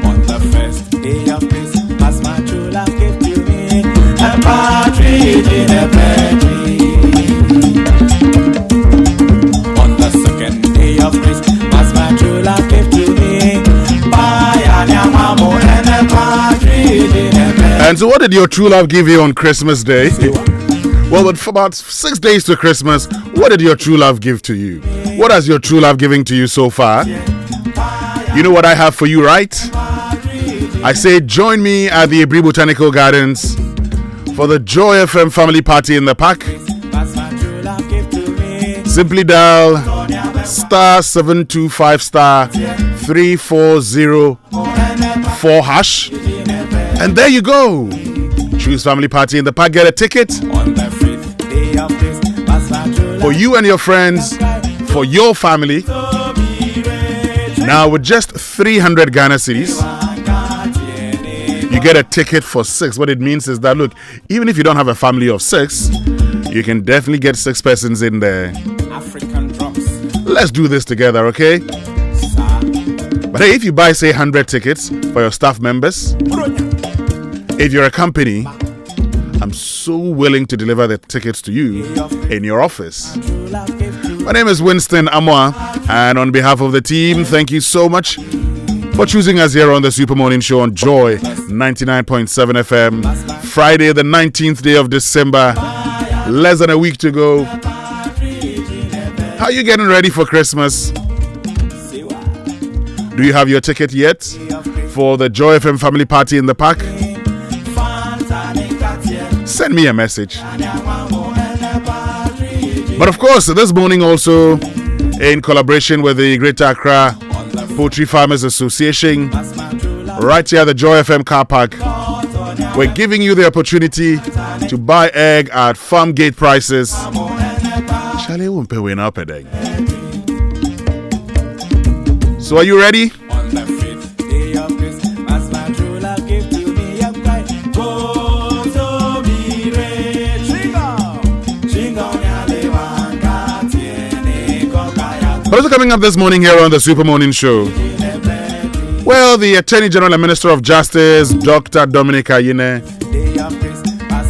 On the first day of Christmas, my true love gave to me a partridge in a pear tree. On the second day of Christmas, my true love gave to me Amoah and a partridge in a pear tree. And so what did your true love give you on Christmas Day? Well, but for about 6 days to Christmas, what did your true love give to you? What has your true love given to you so far? You know what I have for you, right? I say join me at the Ebri Botanical Gardens for the Joy FM family party in the park. Simply dial *725*3404 hash, and there you go. Choose family party in the park, get a ticket for you and your friends, for your family. Now with just 300 Ghana cedis, you get a ticket for 6. What it means is that, look, even if you don't have a family of 6, you can definitely get 6 persons in there. African drums. Let's do this together, okay? But hey, if you buy, say, 100 tickets for your staff members, if you're a company, I'm so willing to deliver the tickets to you in your office. My name is Winston Amoah, and on behalf of the team, thank you so much for choosing us here on the Super Morning Show on Joy 99.7 FM. Friday, the 19th day of December, less than a week to go. How are you getting ready for Christmas? Do you have your ticket yet for the Joy FM family party in the park? Send me a message. But of course, this morning also, in collaboration with the Greater Accra Poultry Farmers Association, right here at the Joy FM car park, we're giving you the opportunity to buy egg at farm gate prices. Charlie won't pay win up a day. So are you ready? On the 5th day of Christmas, my true love gave to me a cry. Go to be rich. But also coming up this morning here on the Super Morning Show, well, the Attorney General and Minister of Justice, Dr. Dominic Ayine,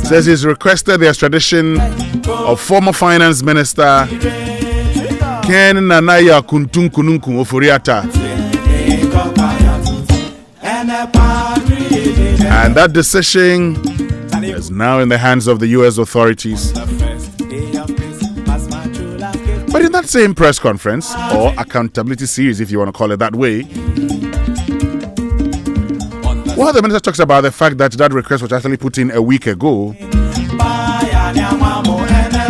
says he's requested the extradition of former Finance Minister Ken Nanaya Kuntun Kununku Ofuriata. And that decision is now in the hands of the U.S. authorities. But in that same press conference, or accountability series, if you want to call it that way, while the minister talks about the fact that that request was actually put in a week ago,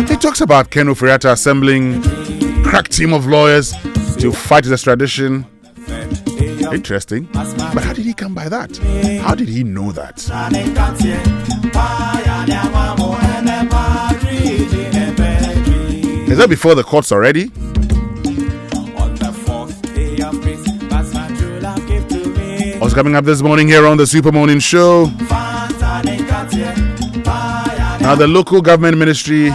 he talks about Ken Ofuriata assembling a crack team of lawyers to fight his extradition. Interesting. But how did he come by that? How did he know that? Is that before the courts already? What's coming up this morning here on the Super Morning Show? Now, the local government ministry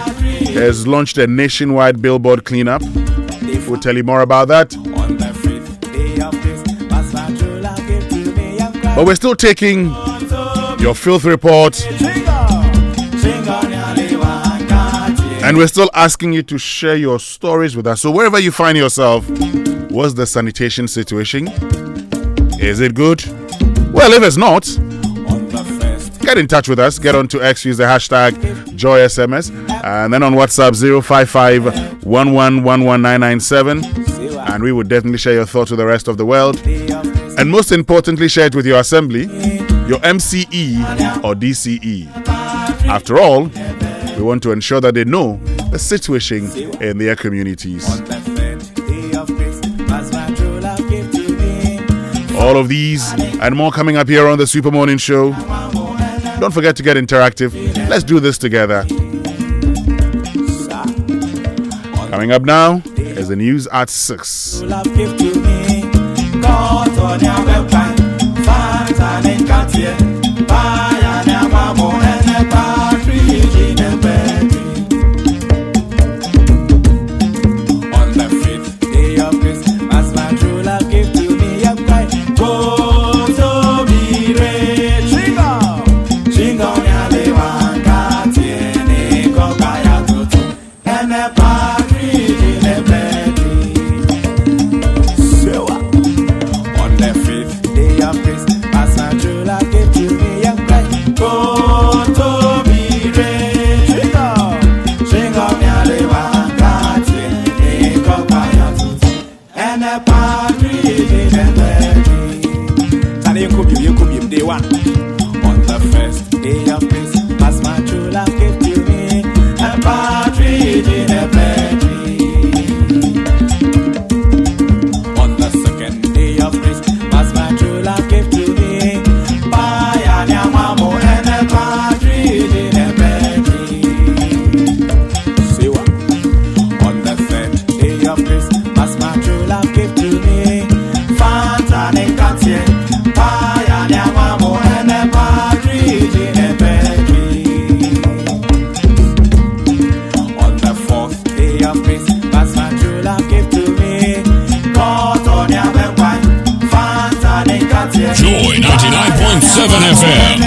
has launched a nationwide billboard cleanup. We'll tell you more about that. But we're still taking your filth report, and we're still asking you to share your stories with us. So wherever you find yourself, what's the sanitation situation? Is it good? Well, if it's not, get in touch with us. Get on to X, use the hashtag JoySMS, and then on WhatsApp 055-1111-997, and we would definitely share your thoughts with the rest of the world. And most importantly, share it with your assembly, your MCE or DCE. After all, we want to ensure that they know the situation in their communities. All of these and more coming up here on the Super Morning Show. Don't forget to get interactive. Let's do this together. Coming up now is the news at 6. Day one. On the first day of Christmas, my true love gave to me a partridge in a pear tree. On the second day of Christmas, my true love gave to me pie and Amoah and a partridge in a pear tree. Say what? On the third day of Christmas, my true love gave to me Fanta and Katia. Joy 99.7 FM.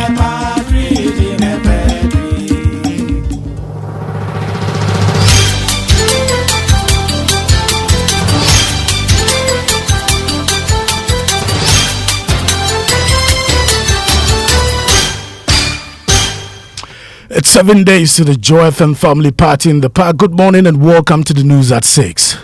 It's 7 days to the Joy FM family party in the park. Good morning and welcome to the news at 6.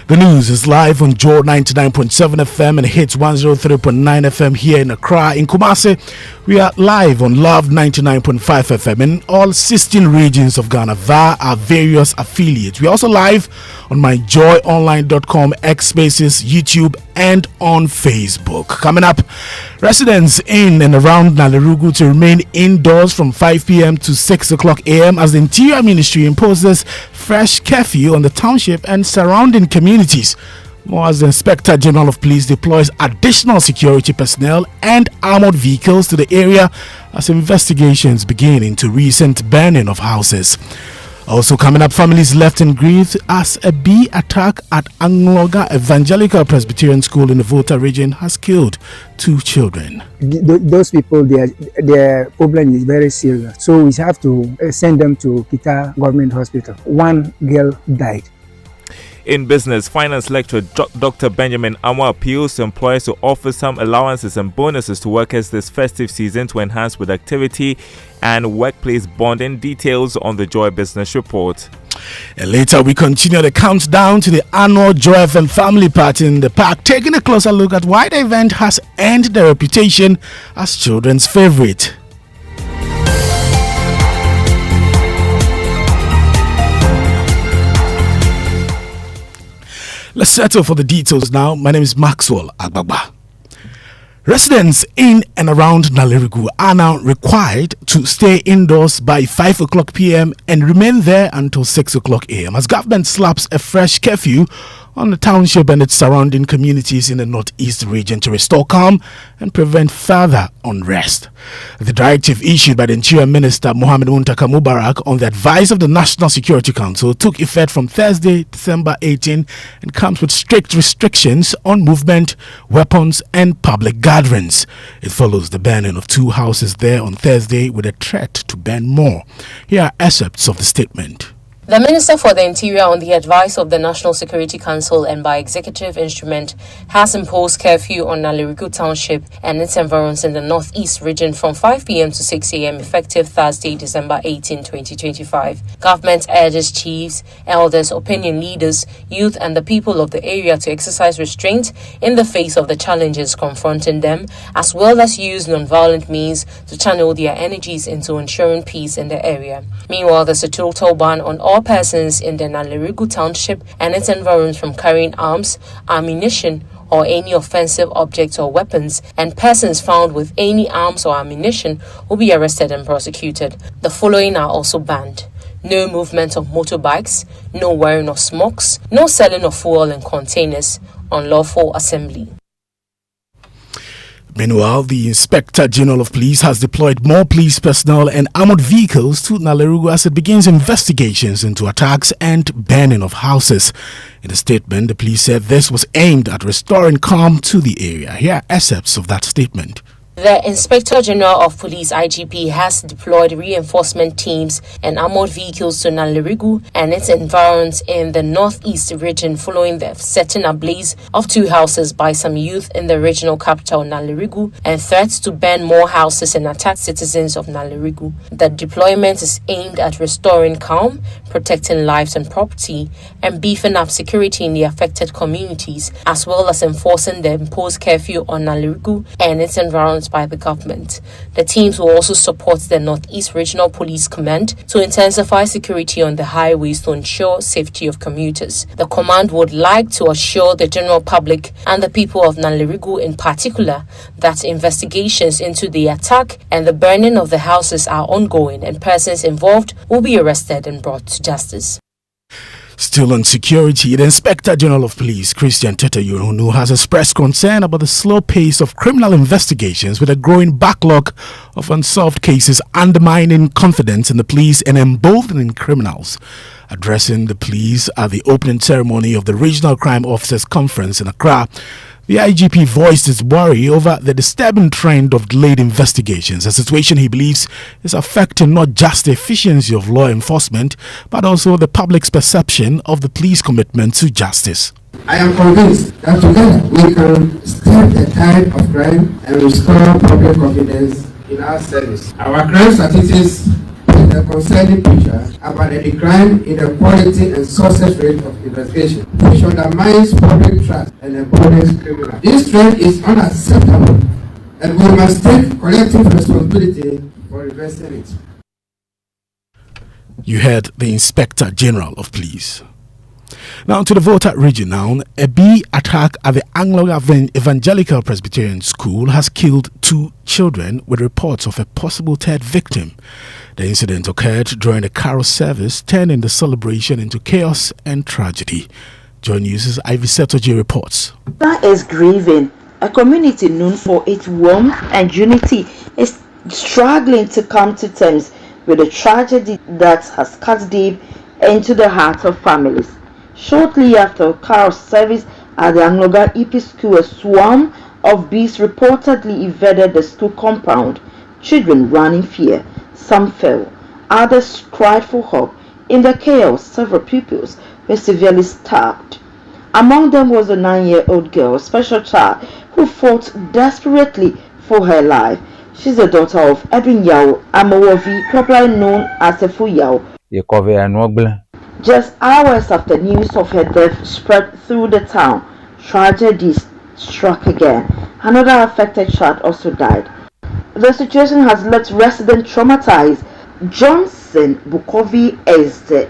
The news is live on Joy 99.7 FM and hits 103.9 FM here in Accra. In Kumasi, we are live on Love 99.5 FM in all 16 regions of Ghana via our various affiliates. We are also live on myjoyonline.com, X Spaces, YouTube, and on Facebook. Coming up, residents in and around Nalerugu to remain indoors from 5 p.m. to 6 o'clock a.m. as the Interior Ministry imposes fresh curfew on the township and surrounding communities. More as the Inspector General of Police deploys additional security personnel and armored vehicles to the area as investigations begin into recent burning of houses. Also coming up, families left in grief as a bee attack at Amoah Evangelical Presbyterian School in the Volta region has killed 2 children. Those people, their problem is very serious. So we have to send them to Kita Government Hospital. 1 girl died. In business, finance lecturer Dr. Benjamin Amoah appeals to employers to offer some allowances and bonuses to workers this festive season to enhance productivity and workplace bonding. Details on the Joy Business Report. And later we continue the countdown to the annual Joy FM family party in the park, taking a closer look at why the event has earned the reputation as children's favorite. Let's settle for the details now. My name is Maxwell Agbagba. Residents in and around Nalerugu are now required to stay indoors by 5 o'clock p.m. and remain there until 6 o'clock a.m. as government slaps a fresh curfew on the township and its surrounding communities in the northeast region to restore calm and prevent further unrest. The directive issued by the Interior Minister Mohammed Muntaka Mubarak on the advice of the National Security Council took effect from Thursday, December 18 and comes with strict restrictions on movement, weapons and public gatherings. It follows the burning of 2 houses there on Thursday with a threat to burn more. Here are excerpts of the statement. The Minister for the Interior, on the advice of the National Security Council and by executive instrument, has imposed curfew on Nalerugu Township and its environs in the northeast region from 5 p.m. to 6 a.m. effective Thursday, December 18, 2025. Government urges chiefs, elders, opinion leaders, youth and the people of the area to exercise restraint in the face of the challenges confronting them, as well as use non-violent means to channel their energies into ensuring peace in the area. Meanwhile, there's a total ban on all persons in the Nalerugu Township and its environs from carrying arms, ammunition, or any offensive objects or weapons, and persons found with any arms or ammunition will be arrested and prosecuted. The following are also banned: no movement of motorbikes, no wearing of smokes, no selling of fuel in containers, unlawful assembly. Meanwhile, the Inspector General of Police has deployed more police personnel and armored vehicles to Nalerugu as it begins investigations into attacks and burning of houses. In a statement, the police said this was aimed at restoring calm to the area. Here are excerpts of that statement. The Inspector General of Police (IGP) has deployed reinforcement teams and armored vehicles to Nalerigu and its environs in the northeast region following the setting ablaze of 2 houses by some youth in the regional capital Nalerigu and threats to burn more houses and attack citizens of Nalerigu. The deployment is aimed at restoring calm, protecting lives and property, and beefing up security in the affected communities, as well as enforcing the imposed curfew on Nalerigu and its environs by the government. The teams will also support the Northeast Regional Police Command to intensify security on the highways to ensure safety of commuters. The command would like to assure the general public and the people of Nalerigu in particular that investigations into the attack and the burning of the houses are ongoing and persons involved will be arrested and brought to justice. Still on security, the Inspector General of Police, Christian Tetayunu, has expressed concern about the slow pace of criminal investigations with a growing backlog of unsolved cases undermining confidence in the police and emboldening criminals. Addressing the police at the opening ceremony of the Regional Crime Officers Conference in Accra, the IGP voiced his worry over the disturbing trend of delayed investigations, a situation he believes is affecting not just the efficiency of law enforcement, but also the public's perception of the police commitment to justice. I am convinced that together we can stem the tide of crime and restore public confidence in our service. Our crime statistics paint a concerning picture about a decline in the quality and success rate of investigation, which undermines public trust and emboldens criminals. This trend is unacceptable, and we must take collective responsibility for reversing it. You heard the Inspector General of Police. Now to the Volta region now. A bee attack at the Anglo Evangelical Presbyterian School has killed 2 children with reports of a possible 3rd victim. The incident occurred during a carol service, turning the celebration into chaos and tragedy. Joy News' Ivy Setoji reports. That is grieving. A community known for its warmth and unity is struggling to come to terms with a tragedy that has cut deep into the hearts of families. Shortly after a carol service at the Angloga EP school, a swarm of bees reportedly invaded the school compound. Children ran in fear. Some fell. Others cried for help. In the chaos, several pupils were severely stabbed. Among them was a 9-year-old girl, a special child, who fought desperately for her life. She's the daughter of Edwin Yao Amoah, popularly known as Efu Yao. Just hours after news of her death spread through the town, tragedy struck again. Another affected child also died. The situation has left residents traumatized. Johnson Bukovi is the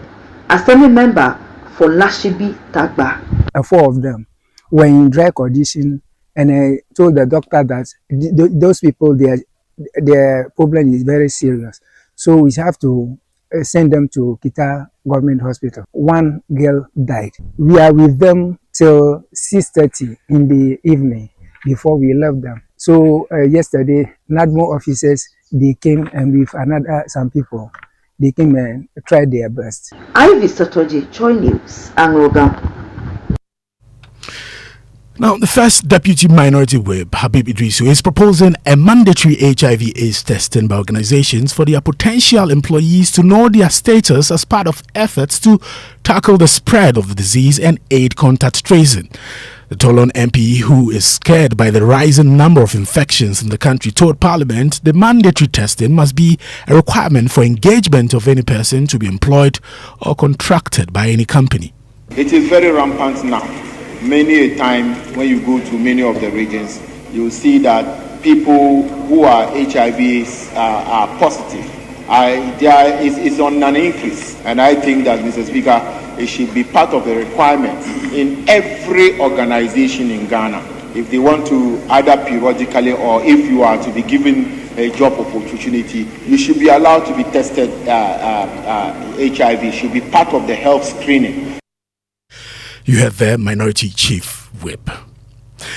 assembly member for Lashibi Tagba. 4 of them were in dry condition, and I told the doctor that those people, their problem is very serious. So we have to send them to Kita Government Hospital. 1 girl died. We are with them till 6:30 in the evening before we left them. So yesterday, NADMO officers, they came, and with some people, they came and tried their best. Ivy Satoji, Joy News, Angoga. Now, the first Deputy Minority Whip, Habib Idrisu, is proposing a mandatory HIV/AIDS testing by organizations for their potential employees to know their status as part of efforts to tackle the spread of the disease and aid contact tracing. The Toulon MP, who is scared by the rising number of infections in the country, told Parliament the mandatory testing must be a requirement for engagement of any person to be employed or contracted by any company. It is very rampant now. Many a time when you go to many of the regions, you will see that people who are HIV are positive. It's on an increase, and I think that, Mr. Speaker, it should be part of the requirement in every organization in Ghana. If they want to, either periodically or if you are to be given a job opportunity, you should be allowed to be tested. HIV should be part of the health screening. You heard their Minority Chief Whip.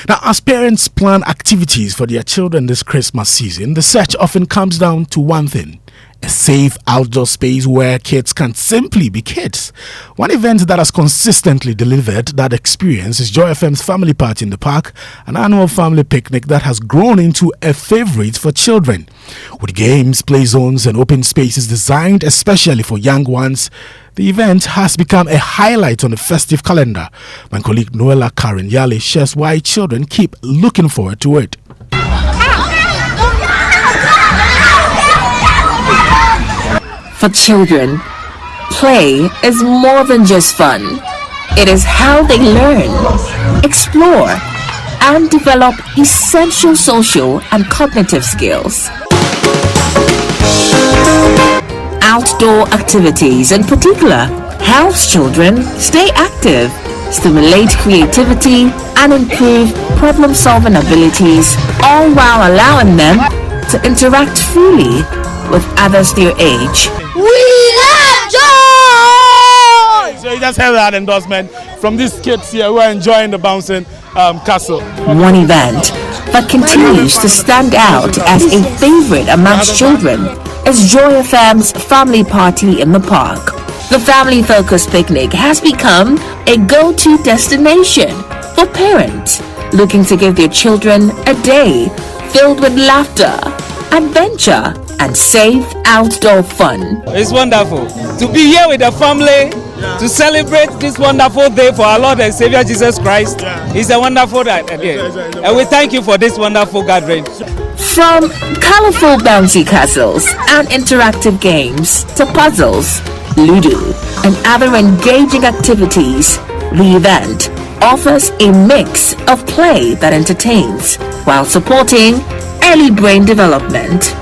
Now, as parents plan activities for their children this Christmas season, the search often comes down to one thing: a safe outdoor space where kids can simply be kids. One event that has consistently delivered that experience is Joy FM's Family Party in the Park, an annual family picnic that has grown into a favorite for children. With games, play zones, and open spaces designed especially for young ones, the event has become a highlight on the festive calendar. My colleague Noella Karen Yale shares why children keep looking forward to it. For children, play is more than just fun. It is how they learn, explore, and develop essential social and cognitive skills. Outdoor activities in particular helps children stay active, stimulate creativity, and improve problem-solving abilities, all while allowing them to interact freely with others their age. We love joy! So you just heard that endorsement from these kids here who are enjoying the bouncing castle. One event that continues to stand out as a favorite amongst children is Joy FM's Family Party in the Park. The family-focused picnic has become a go-to destination for parents looking to give their children a day filled with laughter, adventure, and safe outdoor fun. It's wonderful to be here with the family to celebrate this wonderful day for our Lord and Savior Jesus Christ. It's a wonderful day, and we thank you for this wonderful gathering. From colorful bouncy castles and interactive games to puzzles, Ludo, and other engaging activities, the event offers a mix of play that entertains while supporting early brain development.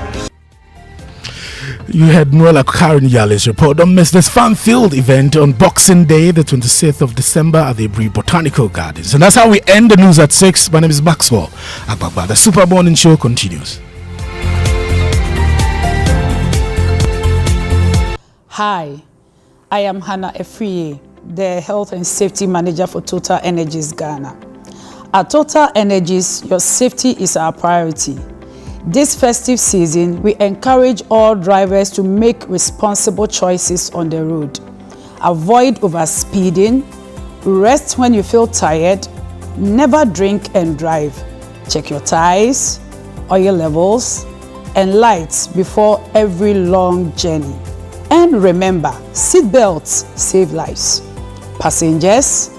You had Noella Karen Yale's report. Don't miss this fun-filled event on Boxing Day, the 26th of December at the Bree Botanical Gardens. And that's how we end the news at 6. My name is Maxwell Agbagba. The Super Morning Show continues. Hi, I am Hannah Efriye, the Health and Safety Manager for Total Energies Ghana. At Total Energies, your safety is our priority. This festive season, we encourage all drivers to make responsible choices on the road. Avoid overspeeding, rest when you feel tired, never drink and drive. Check your tires, oil levels, and lights before every long journey. And remember, seat belts save lives. Passengers,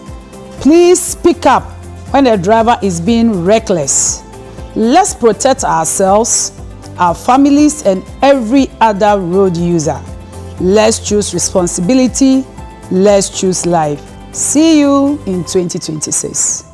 please speak up when the driver is being reckless. Let's protect ourselves, our families, and every other road user. Let's choose responsibility. Let's choose life. See you in 2026.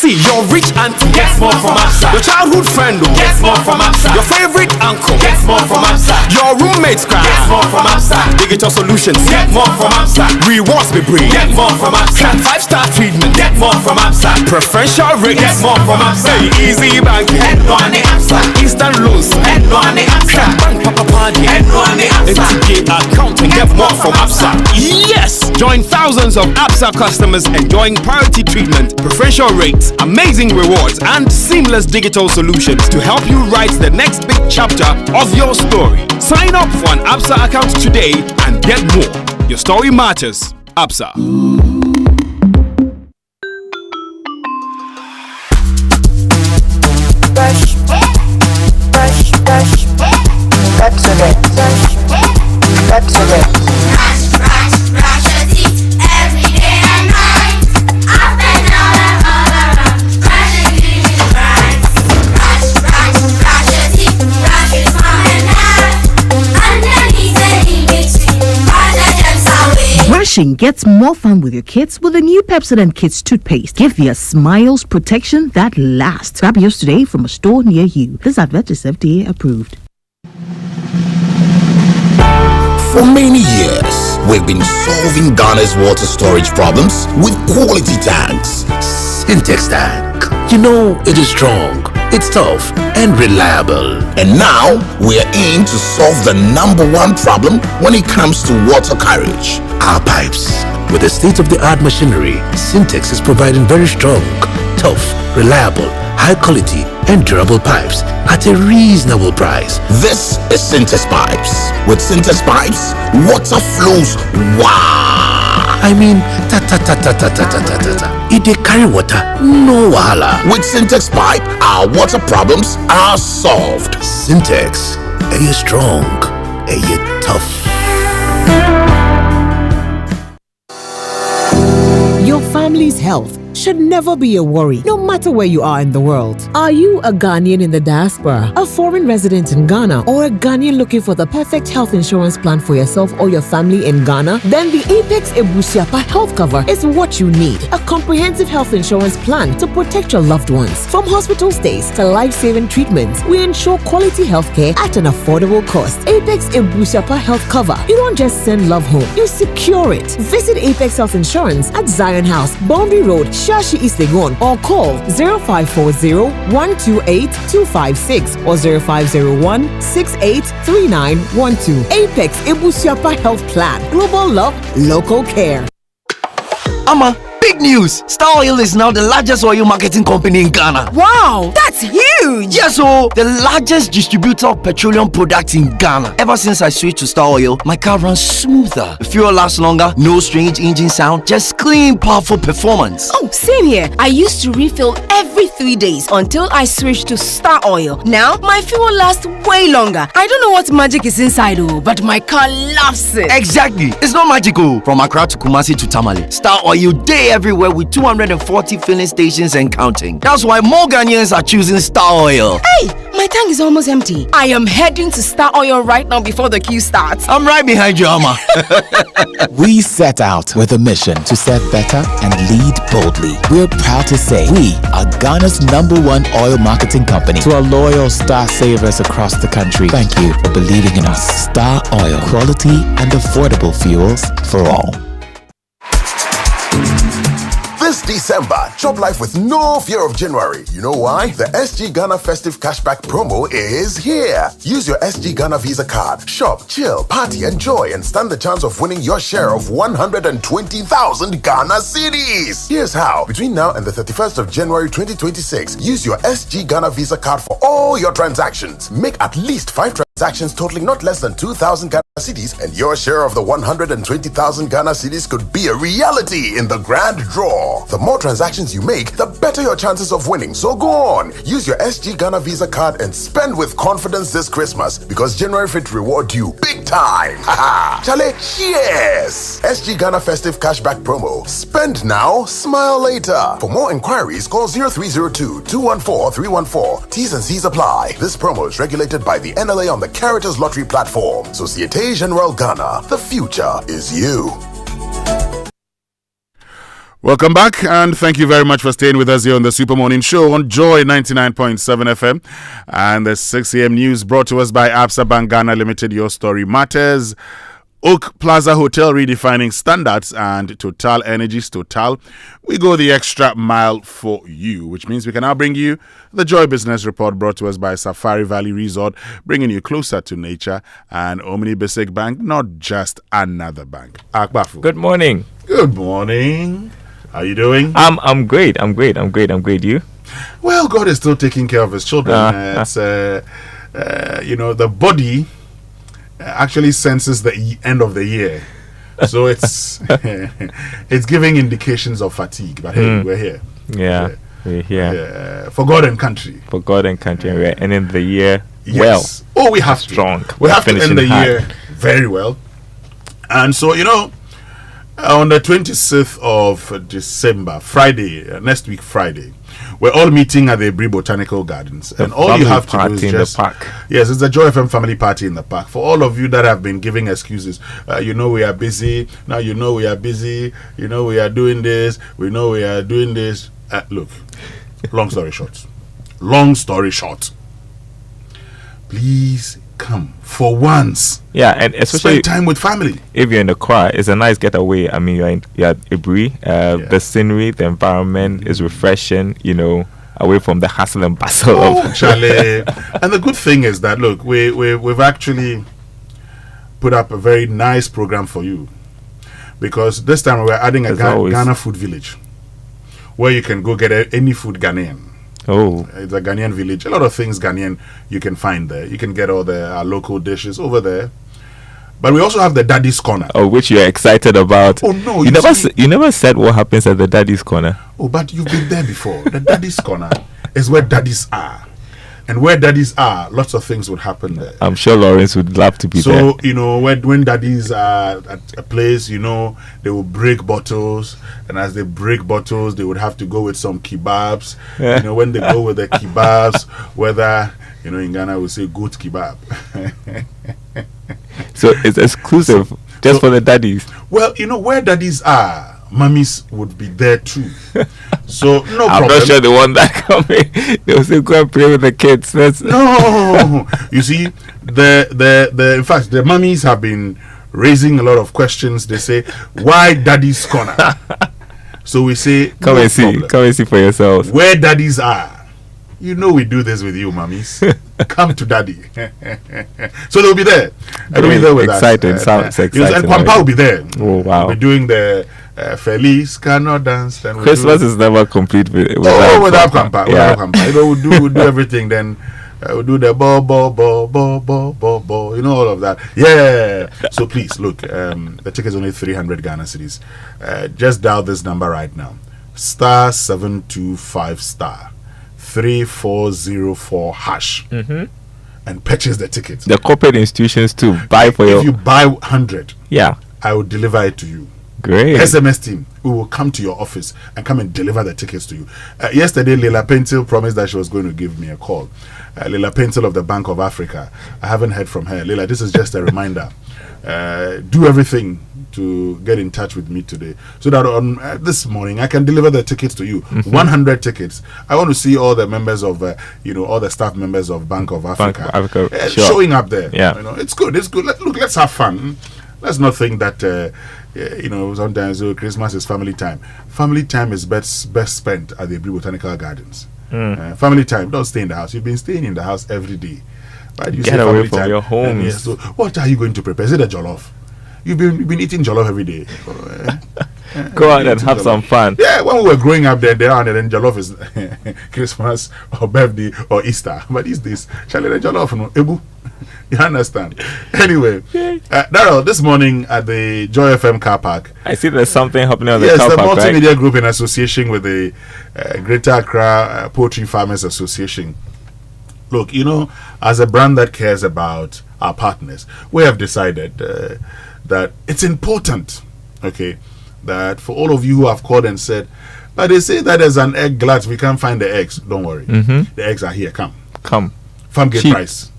See, your rich auntie gets more from Absa. Your childhood friend gets more from Absa. Your favorite uncle gets more from Absa. Your roommates gets more from Absa. Digital solutions get more from Absa. Rewards be bring get more from Absa. 5-star treatment get more from Absa. Preferential rate get more from Absa. Easy banking and one Absa. Instant loans and one Absa. Bank papa party and one Absa. FTK accounting get more from Absa. Yes! Join thousands of Absa customers enjoying priority treatment, preferential rates, amazing rewards, and seamless digital solutions to help you write the next big chapter of your story. Sign up for an Absa account today and get more. Your story matters. Absa. Brush, brush, brush, cut to it, cut to it. Brush your teeth every day and night. Up and down and all around. Brush and clean it bright. Brush your teeth. Brush with mom and dad. Underneath and in between. Brush the germs away. Brushing gets more fun with your kids with the new Pepsodent Kids toothpaste. Give your smiles protection that lasts. Grab yours today from a store near you. This advert is FDA approved. For many years, we've been solving Ghana's water storage problems with quality tanks. Syntex tank. You know, it is strong, it's tough, and reliable. And now, we're in to solve the #1 problem when it comes to water carriage: our pipes. With the state-of-the-art machinery, Syntex is providing very strong, tough, reliable, high quality and durable pipes at a reasonable price. This is Syntex Pipes. With Syntex Pipes, water flows. Wow! I mean, If they carry water, no wahala. With Syntex Pipe, our water problems are solved. Syntex, are you strong? Are you tough? Your family's health should never be a worry, no matter where you are in the world. Are you a Ghanaian in the diaspora, a foreign resident in Ghana, or a Ghanaian looking for the perfect health insurance plan for yourself or your family in Ghana? Then the Apex Ebusiapa health cover is what you need. A comprehensive health insurance plan to protect your loved ones. From hospital stays to life-saving treatments, we ensure quality healthcare at an affordable cost. Apex Ebusiapa health cover. You don't just send love home, you secure it. Visit Apex Health Insurance at Zion House, Boundary Road, Shashi East Legon, or call 0540-128-256 or 0501-683912. Apex Ebusiapa Health Plan. Global love, local care. Ama, big news! Star Oil is now the largest oil marketing company in Ghana. Wow, that's huge! Yes, so the largest distributor of petroleum products in Ghana. Ever since I switched to Star Oil, my car runs smoother. The fuel lasts longer, no strange engine sound, just clean, powerful performance. Oh, same here. I used to refill every 3 days until I switched to Star Oil. Now, my fuel lasts way longer. I don't know what magic is inside, but my car loves it. Exactly. It's not magical. From Accra to Kumasi to Tamale, Star Oil day everywhere with 240 filling stations and counting. That's why more Ghanaians are choosing Star Oil. Hey, my tank is almost empty. I am heading to Star Oil right now before the queue starts. I'm right behind you, Ama. We set out with a mission to serve better and lead boldly. We're proud to say we are Ghana's #1 oil marketing company. To our loyal Star Savers across the country, thank you for believing in us. Star Oil, quality and affordable fuels for all. This December, chop life with no fear of January. You know why? The SG Ghana Festive Cashback promo is here. Use your SG Ghana Visa card. Shop, chill, party, enjoy, and stand the chance of winning your share of 120,000 Ghana cedis. Here's how. Between now and the 31st of January 2026, use your SG Ghana Visa card for all your transactions. Make at least 5 transactions totaling not less than 2,000 Ghana cedis, and your share of the 120,000 Ghana cedis could be a reality in the grand draw. The more transactions you make, the better your chances of winning. So go on, use your SG Ghana Visa card and spend with confidence this Christmas, because January fit reward you big time. Haha! Chale, yes! SG Ghana Festive Cashback promo. Spend now, smile later. For more inquiries, call 0302-214-314. T's and C's apply. This promo is regulated by the NLA on the Caritas Lottery platform. Societe Generale Ghana. The future is you. Welcome back, and thank you very much for staying with us here on the Super Morning Show on Joy 99.7 FM. And the 6 a.m. news brought to us by Absa Bank Ghana Limited. Your story matters. Oak Plaza Hotel redefining standards, and Total Energies Total. We go the extra mile for you, which means we can now bring you the Joy Business Report brought to us by Safari Valley Resort, bringing you closer to nature, and Omni Basic Bank, not just another bank. Akbafu. Good morning. Good morning. How are you doing? I'm great. I'm great. You? Well, God is still taking care of his children. It's the body actually senses the end of the year, so it's it's giving indications of fatigue. But hey, we're here. Yeah, we're here. For God and country. For God and country, and we're ending the year well. Oh, we have strong. We have to end the year very well, and so on the 26th of December, Friday, next week Friday, we're all meeting at the Ebri Botanical Gardens, and all you have to do is just, yes, it's a Joy FM family party in the park. For all of you that have been giving excuses, we are busy now. We are busy. We are doing this. We know we are doing this. Look, long story short, please come for once. Yeah, and especially spend time with family. If you're in the car, it's a nice getaway. I mean, you're at Ebri. The scenery, the environment is refreshing. Away from the hustle and bustle of Charlie. And the good thing is that look, we've actually put up a very nice program for you, because this time we're adding a Ghana food village where you can go get any food Ghanaian. Oh. It's a Ghanaian village. A lot of things Ghanaian you can find there. You can get all the local dishes over there. But we also have the Daddy's Corner. Oh, which you're excited about. Oh no, you never said what happens at the Daddy's Corner. Oh, but you've been there before. The Daddy's Corner is where daddies are. And where daddies are, lots of things would happen there. I'm sure Lawrence would love to be there. So, you know, when daddies are at a place, you know, they will break bottles. And as they break bottles, they would have to go with some kebabs. Yeah. You know, when they go with the kebabs, whether, you know, in Ghana we say goat kebab. So it's exclusive just for the daddies. Well, you know, where daddies are, mummies would be there too. So no I'm problem. not sure they want that coming. They'll say go and play with the kids. No, you see, the in fact the mummies have been raising a lot of questions. They say, why Daddy's Corner? So we say, come and see, come and see for yourselves. Where daddies are. You know we do this with you, mummies. Come to daddy. So they'll be there. They'll be there with excited, us. sounds exciting. And Pampa will be there. Oh wow! We'll be doing the Feliz Cannot Dance. And Christmas is never complete without Pampa. Without Pampa. You know, we'll do everything. Then we'll do the bo. You know, all of that. Yeah. So please look. The ticket is only 300 Ghana cedis. Just dial this number right now. *725* 3404 hash and purchase the ticket. The corporate institutions too. Buy for if you buy 100, yeah, I will deliver it to you. Great. SMS team, we will come to your office and come and deliver the tickets to you. Yesterday, Leila Pentil promised that she was going to give me a call. Leila Pentil of the Bank of Africa. I haven't heard from her. Leila, this is just a reminder. Do everything to get in touch with me today so that on this morning I can deliver the tickets to you. 100 tickets. I want to see all the members of all the staff members of Bank of Africa, sure. showing up there. Yeah, you know, it's good. Let's have fun. Let's not think that sometimes Christmas is family time. Family time is best spent at the Blue Botanical Gardens. Family time, don't stay in the house. You've been staying in the house every day. Why do you get say away family from time? your homes? So what are you going to prepare? Is it a jollof? You've been eating jollof every day. Go out and have some fun. Yeah, when we were growing up there and then jollof is Christmas or birthday or Easter. But these days, Charlie, the jollof, no, Ebu. You understand? Anyway, Daryl, this morning at the Joy FM car park, I see there's something happening on the car park, the multimedia group in association with the Greater Accra Poultry Farmers Association. Look, you know, as a brand that cares about our partners, we have decided that it's important, okay, that for all of you who have called and said, but they say that there's an egg glut, we can't find the eggs. Don't worry. The eggs are here. Come. Farm gate price.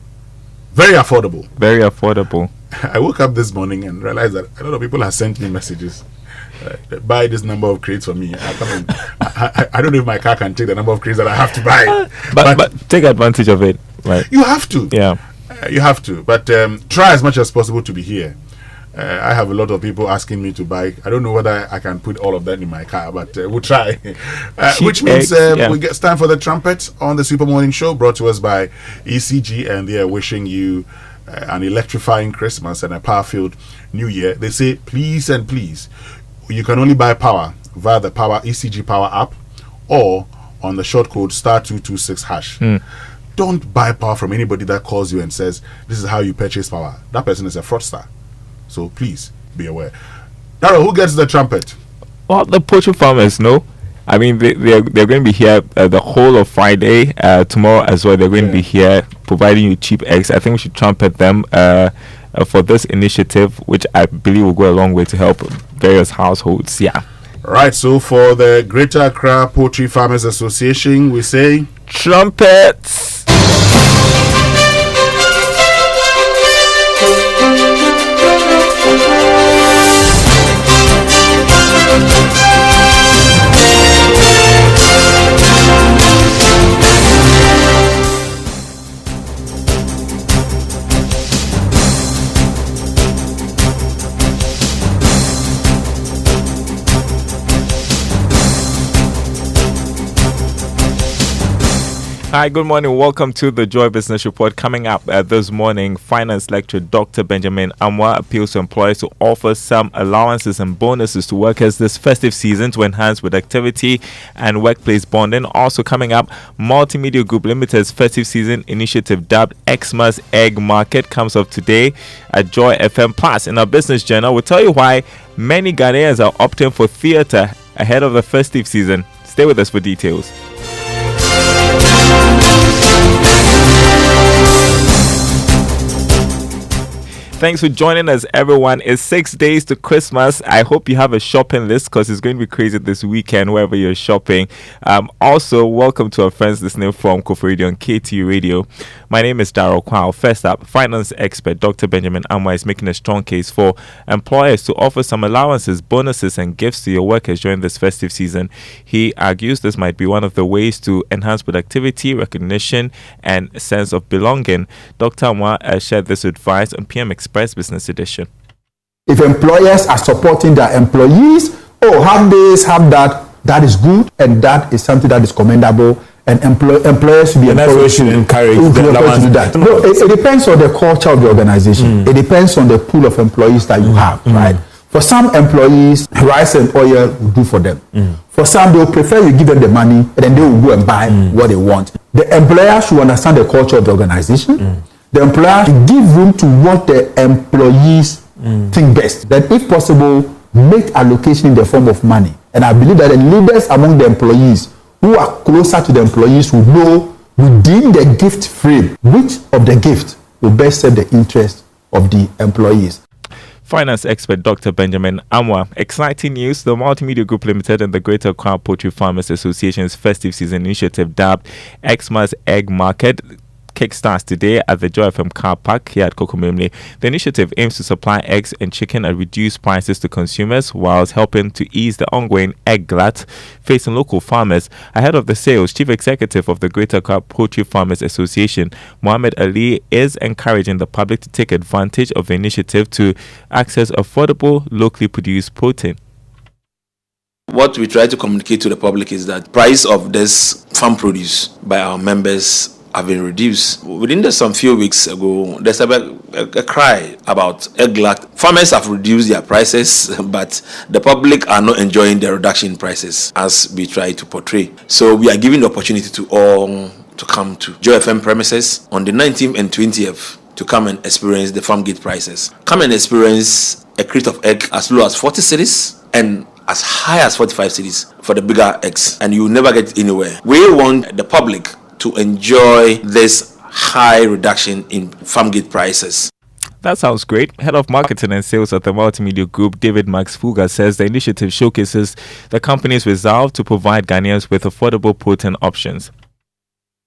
Very affordable. Very affordable. I woke up this morning and realized that a lot of people have sent me messages. Buy this number of crates for me. I don't know if my car can take the number of crates that I have to buy. But take advantage of it, right? You have to. Yeah. You have to. But try as much as possible to be here. I have a lot of people asking me to buy. I don't know whether I can put all of that in my car, but we'll try. Which means it's time for the trumpet on the Super Morning Show, brought to us by ECG, and they are wishing you an electrifying Christmas and a power-filled New Year. They say, please and please, you can only buy power via the Power ECG Power app or on the short code *226#. Don't buy power from anybody that calls you and says, this is how you purchase power. That person is a fraudster. So please be aware. Daryl, who gets the trumpet? Well, the poultry farmers, no. I mean, they're going to be here the whole of Friday, tomorrow as well. They're going to be here providing you cheap eggs. I think we should trumpet them for this initiative, which I believe will go a long way to help various households. Yeah. Right. So for the Greater Accra Poultry Farmers Association, we say trumpets. Hi, good morning. Welcome to the Joy Business Report. Coming up this morning, Finance Lecturer Dr. Benjamin Amoah appeals to employers to offer some allowances and bonuses to workers this festive season to enhance productivity and workplace bonding. Also coming up, Multimedia Group Limited's festive season initiative dubbed Xmas Egg Market comes up today at Joy FM Plus. In our business journal, we'll tell you why many Ghanaians are opting for theatre ahead of the festive season. Stay with us for details. Thanks for joining us, everyone. It's 6 days to Christmas. I hope you have a shopping list because it's going to be crazy this weekend wherever you're shopping. Also, welcome to our friends listening from Kofi Radio on KTU Radio. My name is Darryl Kwao. First up, finance expert Dr. Benjamin Amoah is making a strong case for employers to offer some allowances, bonuses, and gifts to your workers during this festive season. He argues this might be one of the ways to enhance productivity, recognition, and sense of belonging. Dr. Amoah shared this advice on PM Express Business Edition. If employers are supporting their employees, have this, have that, that is good, and that is something that is commendable, and employers should be encouraged to encourage to do that. No, it depends on the culture of the organization. It depends on the pool of employees that you have, right? For some employees, rice and oil will do for them. For some, they will prefer you give them the money, and then they will go and buy what they want. The employer should understand the culture of the organization. The employer should give room to what the employees think best. Then, if possible, make allocation in the form of money. And I believe that the leaders among the employees who are closer to the employees will know within the gift frame which of the gift will best serve the interest of the employees. Finance expert Dr. Benjamin Amoah. Exciting news. The Multimedia Group Limited and the Greater Accra Poultry Farmers Association's festive season initiative dubbed Xmas Egg Market kickstarts today at the Joy FM car park here at Kokomemle. The initiative aims to supply eggs and chicken at reduced prices to consumers whilst helping to ease the ongoing egg glut facing local farmers. Ahead of the sales, Chief Executive of the Greater Accra Poultry Farmers Association, Mohammed Ali, is encouraging the public to take advantage of the initiative to access affordable, locally produced protein. What we try to communicate to the public is that price of this farm produce by our members have been reduced. Within some few weeks ago, there's a cry about egg glut. Farmers have reduced their prices, but the public are not enjoying the reduction in prices as we try to portray. So we are giving the opportunity to all to come to Joy FM premises on the 19th and 20th to come and experience the farm gate prices. Come and experience a crate of egg as low as 40 cedis and as high as 45 cedis for the bigger eggs, and you will never get anywhere. We want the public to enjoy this high reduction in farm gate prices. That sounds great. Head of Marketing and Sales at the Multimedia Group, David Max Fuga, says the initiative showcases the company's resolve to provide Ghanaians with affordable protein options.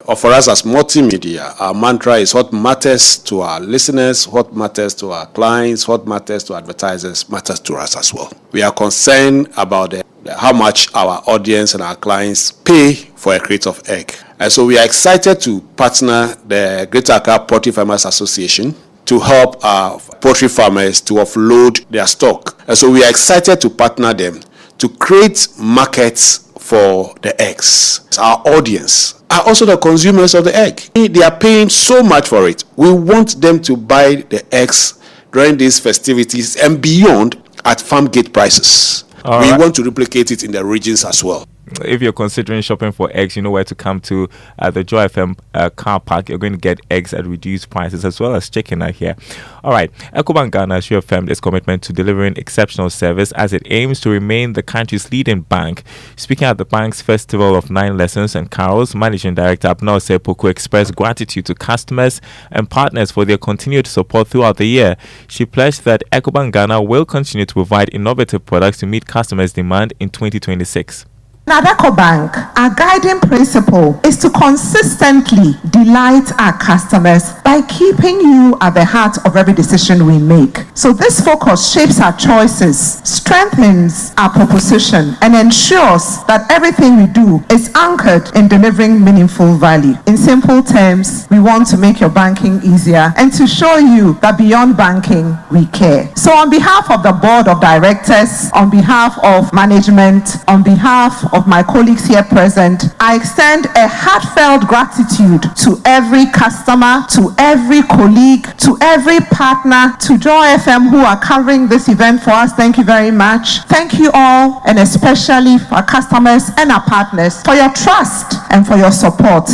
For us as multimedia, our mantra is what matters to our listeners, what matters to our clients, what matters to advertisers, matters to us as well. We are concerned about how much our audience and our clients pay for a crate of egg. And so we are excited to partner the Greater Accra Poultry Farmers Association to help our poultry farmers to offload their stock. And so we are excited to partner them to create markets for the eggs. Our audience are also the consumers of the egg. They are paying so much for it. We want them to buy the eggs during these festivities and beyond at farm gate prices. We want to replicate it in the regions as well. If you're considering shopping for eggs, you know where to come to the Joy FM car park. You're going to get eggs at reduced prices as well as chicken out here. All right. Ecobank Ghana has reaffirmed its commitment to delivering exceptional service as it aims to remain the country's leading bank. Speaking at the bank's Festival of Nine Lessons and Carols, Managing Director Abnor Sepoko expressed gratitude to customers and partners for their continued support throughout the year. She pledged that Ecobank Ghana will continue to provide innovative products to meet customers' demand in 2026. At EcoBank, our guiding principle is to consistently delight our customers by keeping you at the heart of every decision we make. So this focus shapes our choices, strengthens our proposition, and ensures that everything we do is anchored in delivering meaningful value. In simple terms, we want to make your banking easier and to show you that beyond banking, we care. So on behalf of the Board of Directors, on behalf of management, on behalf of my colleagues here present, I extend a heartfelt gratitude to every customer, to every colleague, to every partner, to Joy FM who are covering this event for us. Thank you very much. Thank you all, and especially for our customers and our partners, for your trust and for your support.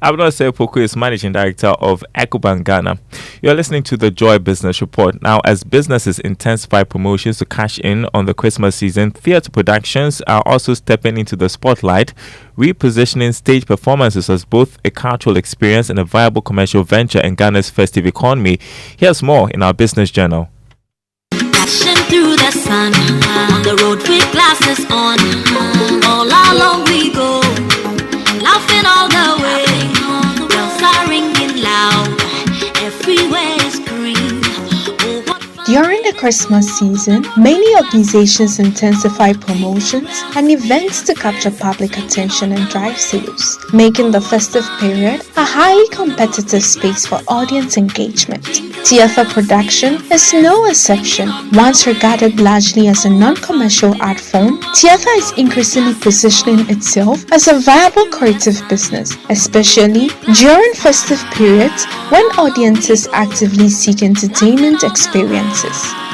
Abdul Sepoko is Managing Director of EcoBank Ghana. You're listening to the Joy Business Report. Now, as businesses intensify promotions to cash in on the Christmas season, theatre productions are also stepping into the spotlight, repositioning stage performances as both a cultural experience and a viable commercial venture in Ghana's festive economy. Here's more in our Business Journal. Through the sun, on the road with glasses on, all along we go, laughing all the way. Bells are ringing loud, everywhere is green. During the Christmas season, many organizations intensify promotions and events to capture public attention and drive sales, making the festive period a highly competitive space for audience engagement. Theatre production is no exception. Once regarded largely as a non-commercial art form, theatre is increasingly positioning itself as a viable creative business, especially during festive periods when audiences actively seek entertainment experiences.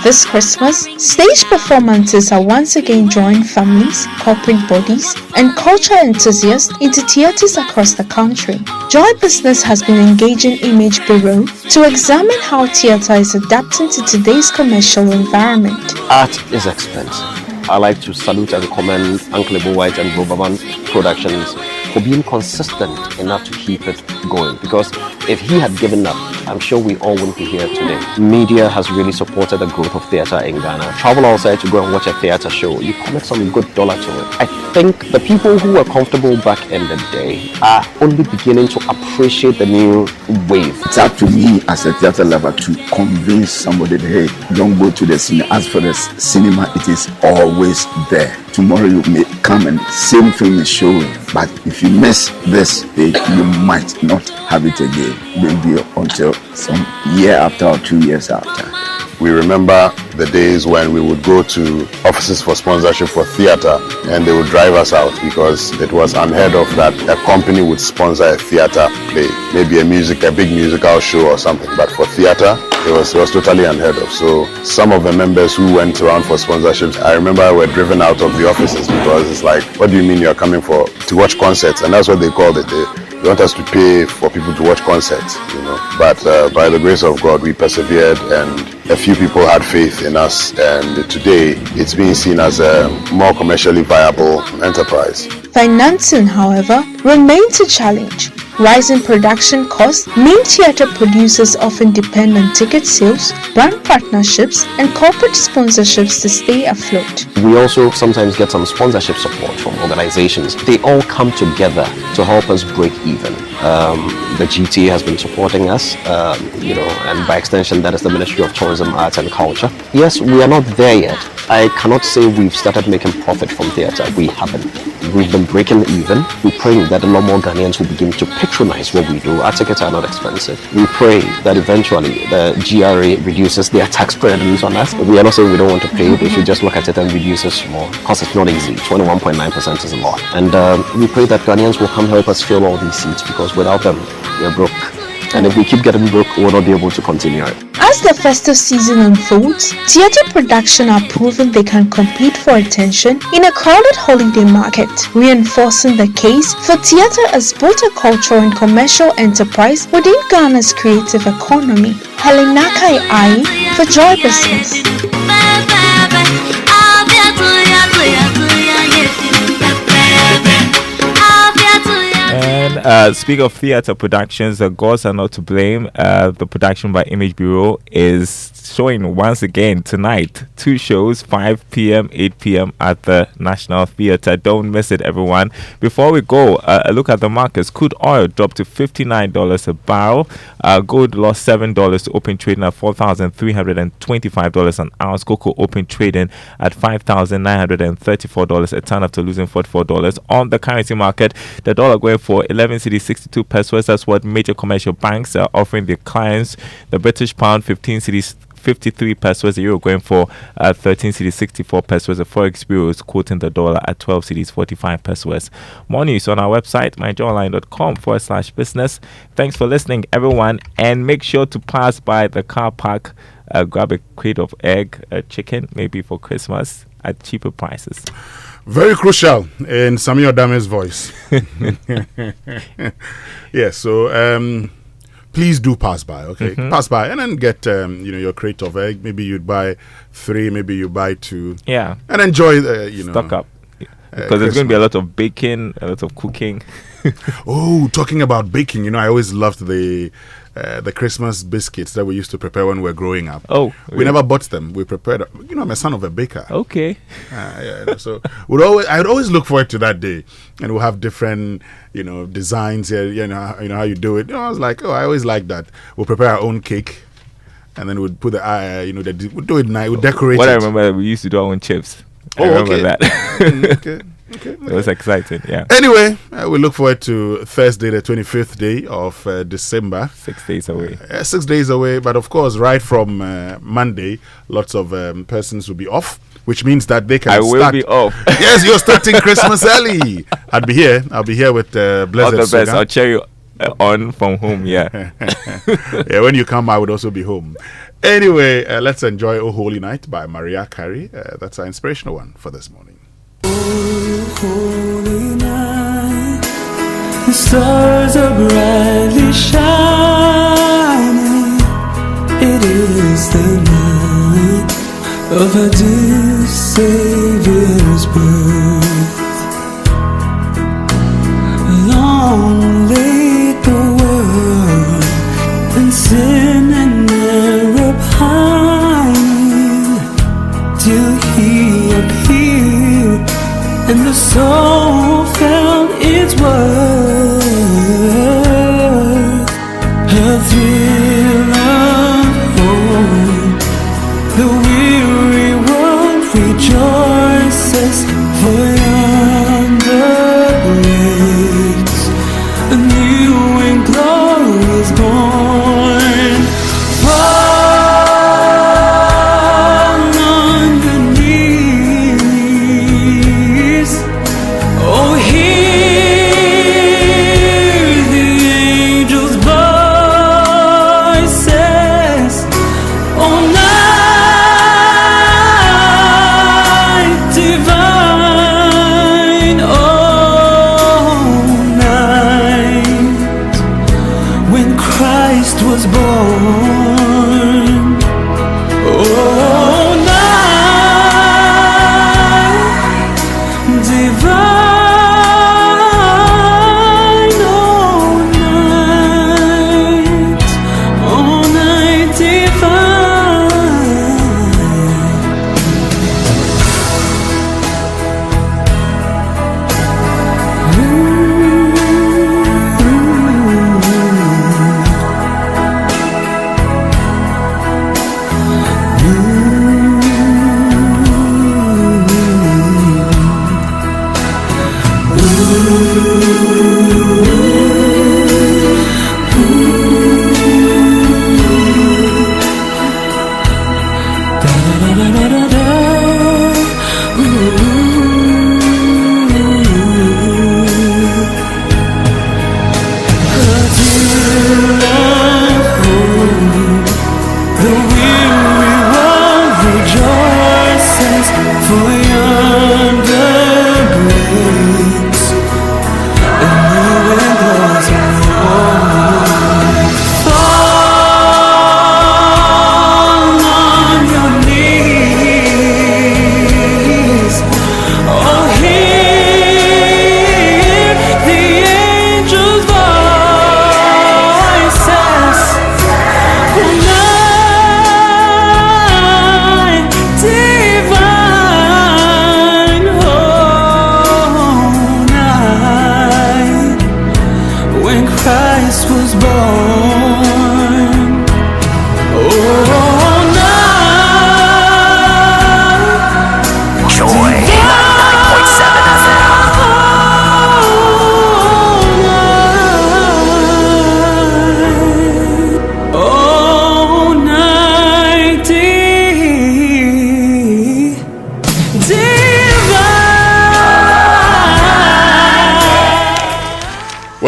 This Christmas, stage performances are once again drawing families, corporate bodies, and culture enthusiasts into theatres across the country. Joy Business has been engaging Image Bureau to examine how theatre is adapting to today's commercial environment. Art is expensive. I like to salute and commend Uncle Ebo White and Robaban Productions for being consistent enough to keep it going, because if he had given up, I'm sure we all wouldn't be here today. Media has really supported the growth of theatre in Ghana. Travel outside to go and watch a theatre show, you commit some good dollar to it. I think the people who were comfortable back in the day are only beginning to appreciate the new wave. It's up to me as a theatre lover to convince somebody that, hey, don't go to the cinema. As for the cinema, it is always there. Tomorrow you may come and same film is showing, but if you miss this day, you might not have it again, maybe until some year after or 2 years after. We remember the days when we would go to offices for sponsorship for theatre and they would drive us out because it was unheard of that a company would sponsor a theatre play, maybe a big musical show or something, but for theatre it was totally unheard of. So some of the members who went around for sponsorships, I remember were driven out of the offices because it's like, what do you mean you're coming to watch concerts? And that's what they called it. They want us to pay for people to watch concerts, you know. But by the grace of God, we persevered and a few people had faith in us, and today it's being seen as a more commercially viable enterprise. Financing, however, remains a challenge. Rising production costs mean theatre producers often depend on ticket sales, brand partnerships, and corporate sponsorships to stay afloat. We also sometimes get some sponsorship support from organizations. They all come together to help us break even. The GTA has been supporting us, and by extension, that is the Ministry of Tourism, Arts and Culture. Yes, we are not there yet. I cannot say we've started making profit from theatre. We haven't. We've been breaking even. We pray that a lot more Ghanaians will begin to patronize what we do. Our tickets are not expensive. We pray that eventually the GRA reduces their tax burdens on us. We are not saying we don't want to pay. They should just look at it and reduce it more, because it's not easy. 21.9% is a lot. And we pray that Ghanaians will come help us fill all these seats, because without them, we're broke. And if we keep getting broke, we'll not be able to continue it. As the festive season unfolds, theatre production are proving they can compete for attention in a crowded holiday market, reinforcing the case for theatre as both a cultural and commercial enterprise within Ghana's creative economy. Helenakai Ai for Joy Business. And speak of theatre productions, the gods are not to blame. The production by Image Bureau is showing once again tonight. 2 shows, 5 p.m., 8 p.m. at the National Theatre. Don't miss it, everyone. Before we go, a look at the markets. Crude oil dropped to $59 a barrel. Gold lost $7 to open trading at $4,325 an ounce. Cocoa open trading at $5,934 a ton after losing $44. On the currency market, the dollar going for 11 cedis 62 pesos. That's what major commercial banks are offering their clients. The British pound 15 cedis 53 pesos. The euro going for 13 cedis 64 pesos. The forex bureau is quoting the dollar at 12 cedis 45 pesos. More news on our website, myjoyonline.com/business. Thanks for listening, everyone, and make sure to pass by the car park, grab a crate of egg, chicken, maybe for Christmas at cheaper prices. Very crucial in Samuel Dame's voice. Yes, so please do pass by, okay? Pass by and then get your crate of egg. Maybe you'd buy 3, maybe you buy 2. Yeah. And enjoy stock up. Because there's going to be a lot of baking, a lot of cooking. Oh, talking about baking, I always loved the Christmas biscuits that we used to prepare when we were growing up. Oh, we never bought them. We prepared. I'm a son of a baker. Okay. So I'd always look forward to that day, and we'll have different designs here. You know how you do it. I was like, I always like that. We'll prepare our own cake, and then we'd put we'll do it nice. We'll decorate. What I remember, we used to do our own chips. I remember that. Okay. It was exciting, yeah. Anyway, we look forward to Thursday, the 25th day of December. 6 days away. 6 days away, but of course, right from Monday, lots of persons will be off, which means that they can I will be off. Yes, you're starting Christmas early. I'll be here with Blessed All the best. Sogah. I'll cheer you on from home, yeah. Yeah, when you come, I would also be home. Anyway, let's enjoy O Holy Night by Mariah Carey. That's our inspirational one for this morning. Holy night, the stars are brightly shining. It is the night of our dear Savior's birth. Long lay the world in sin and error pining, till He appeared and the soul felt its worth. Her thrill of hope, the weary world rejoices, for yonder breaks a new and glorious morn. Fall on your knees, oh, hear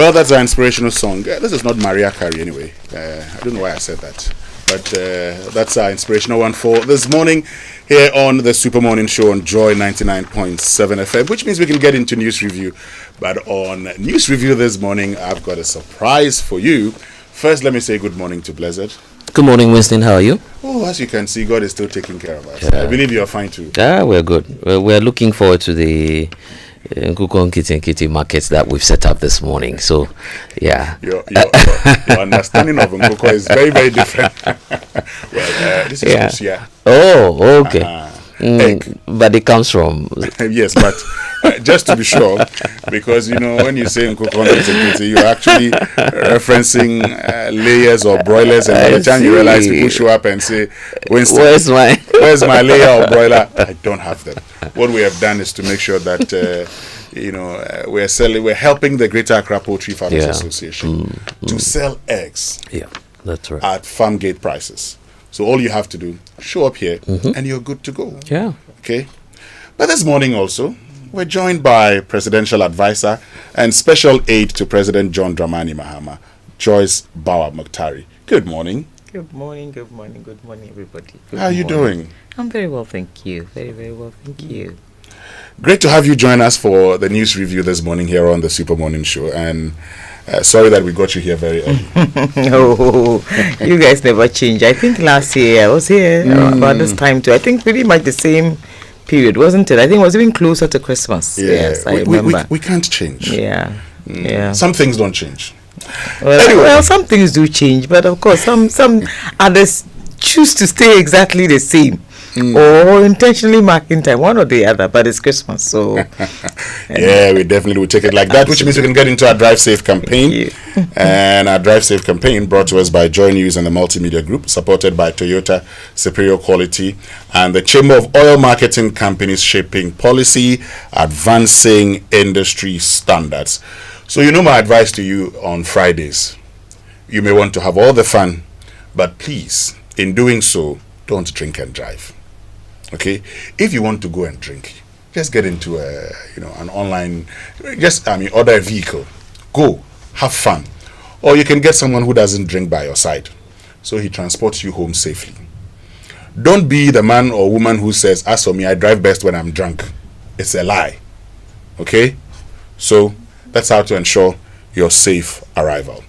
Well, that's our inspirational song. This is not Mariah Carey anyway. I don't know why I said that. But that's our inspirational one for this morning here on the Super Morning Show on Joy 99.7 FM, which means we can get into news review. But on news review this morning, I've got a surprise for you. First, let me say good morning to Blessed. Good morning, Winston. How are you? Oh, as you can see, God is still taking care of us. Yeah. I believe you are fine too. Yeah, we're good. We're looking forward to the Nkukon Kitty markets that we've set up this morning. So, yeah. Your understanding of Nkukon is very, very different. Well, this is Kusia. Oh, okay. But it comes from... Yes, but just to be sure, because, when you say Nkukon Kitty, you're actually referencing layers or broilers, and by the time you realize people show up and say, Winston, where's my layer or broiler? I don't have them. What we have done is to make sure that we're helping the Greater Accra Poultry Farmers Association to sell eggs. Yeah, that's right. At farm gate prices. So all you have to do, show up here, and you're good to go. Yeah. Okay. But this morning also, we're joined by Presidential Advisor and Special Aide to President John Dramani Mahama, Joyce Bawa Mukhtari. Good morning. Good morning, everybody. How are you doing? I'm very well, thank you. Very, very well, thank you. Great to have you join us for the news review this morning here on the Super Morning Show. And sorry that we got you here very early. Oh, you guys never change. I think last year I was here about this time too. I think pretty much the same period, wasn't it? I think it was even closer to Christmas. Yeah, yes, I remember. We can't change. Yeah. Yeah. Some things don't change. Well, anyway. Some things do change, but of course some others choose to stay exactly the same. Or intentionally marking time, one or the other, but it's Christmas, so yeah, we definitely will take it like that, which means we can get into our Drive Safe campaign. And our Drive Safe campaign brought to us by Joy News and the Multimedia Group, supported by Toyota Superior Quality and the Chamber of Oil Marketing Companies, shaping policy, advancing industry standards. So my advice to you on Fridays, you may want to have all the fun, but please, in doing so, don't drink and drive. Okay, if you want to go and drink, just get into an online, order a vehicle, go have fun, or you can get someone who doesn't drink by your side, so he transports you home safely. Don't be the man or woman who says, "As for me, I drive best when I'm drunk." It's a lie. Okay, so that's how to ensure your safe arrival,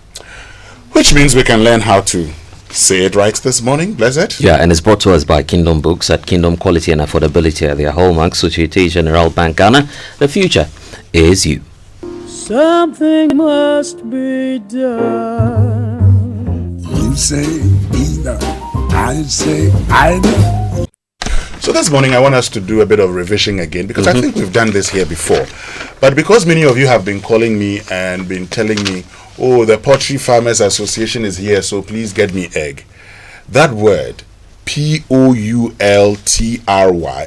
which means we can learn how to say it right this morning. Blessed. Yeah, and it's brought to us by Kingdom Books. At Kingdom, quality and affordability are their hallmark. Societe Generale Bank Ghana. The future is you. Something must be done. You say either, I say either. So this morning I want us to do a bit of revision again, because I think we've done this here before. But because many of you have been calling me and been telling me, oh, the Poultry Farmers Association is here, so please get me egg. That word, Poultry,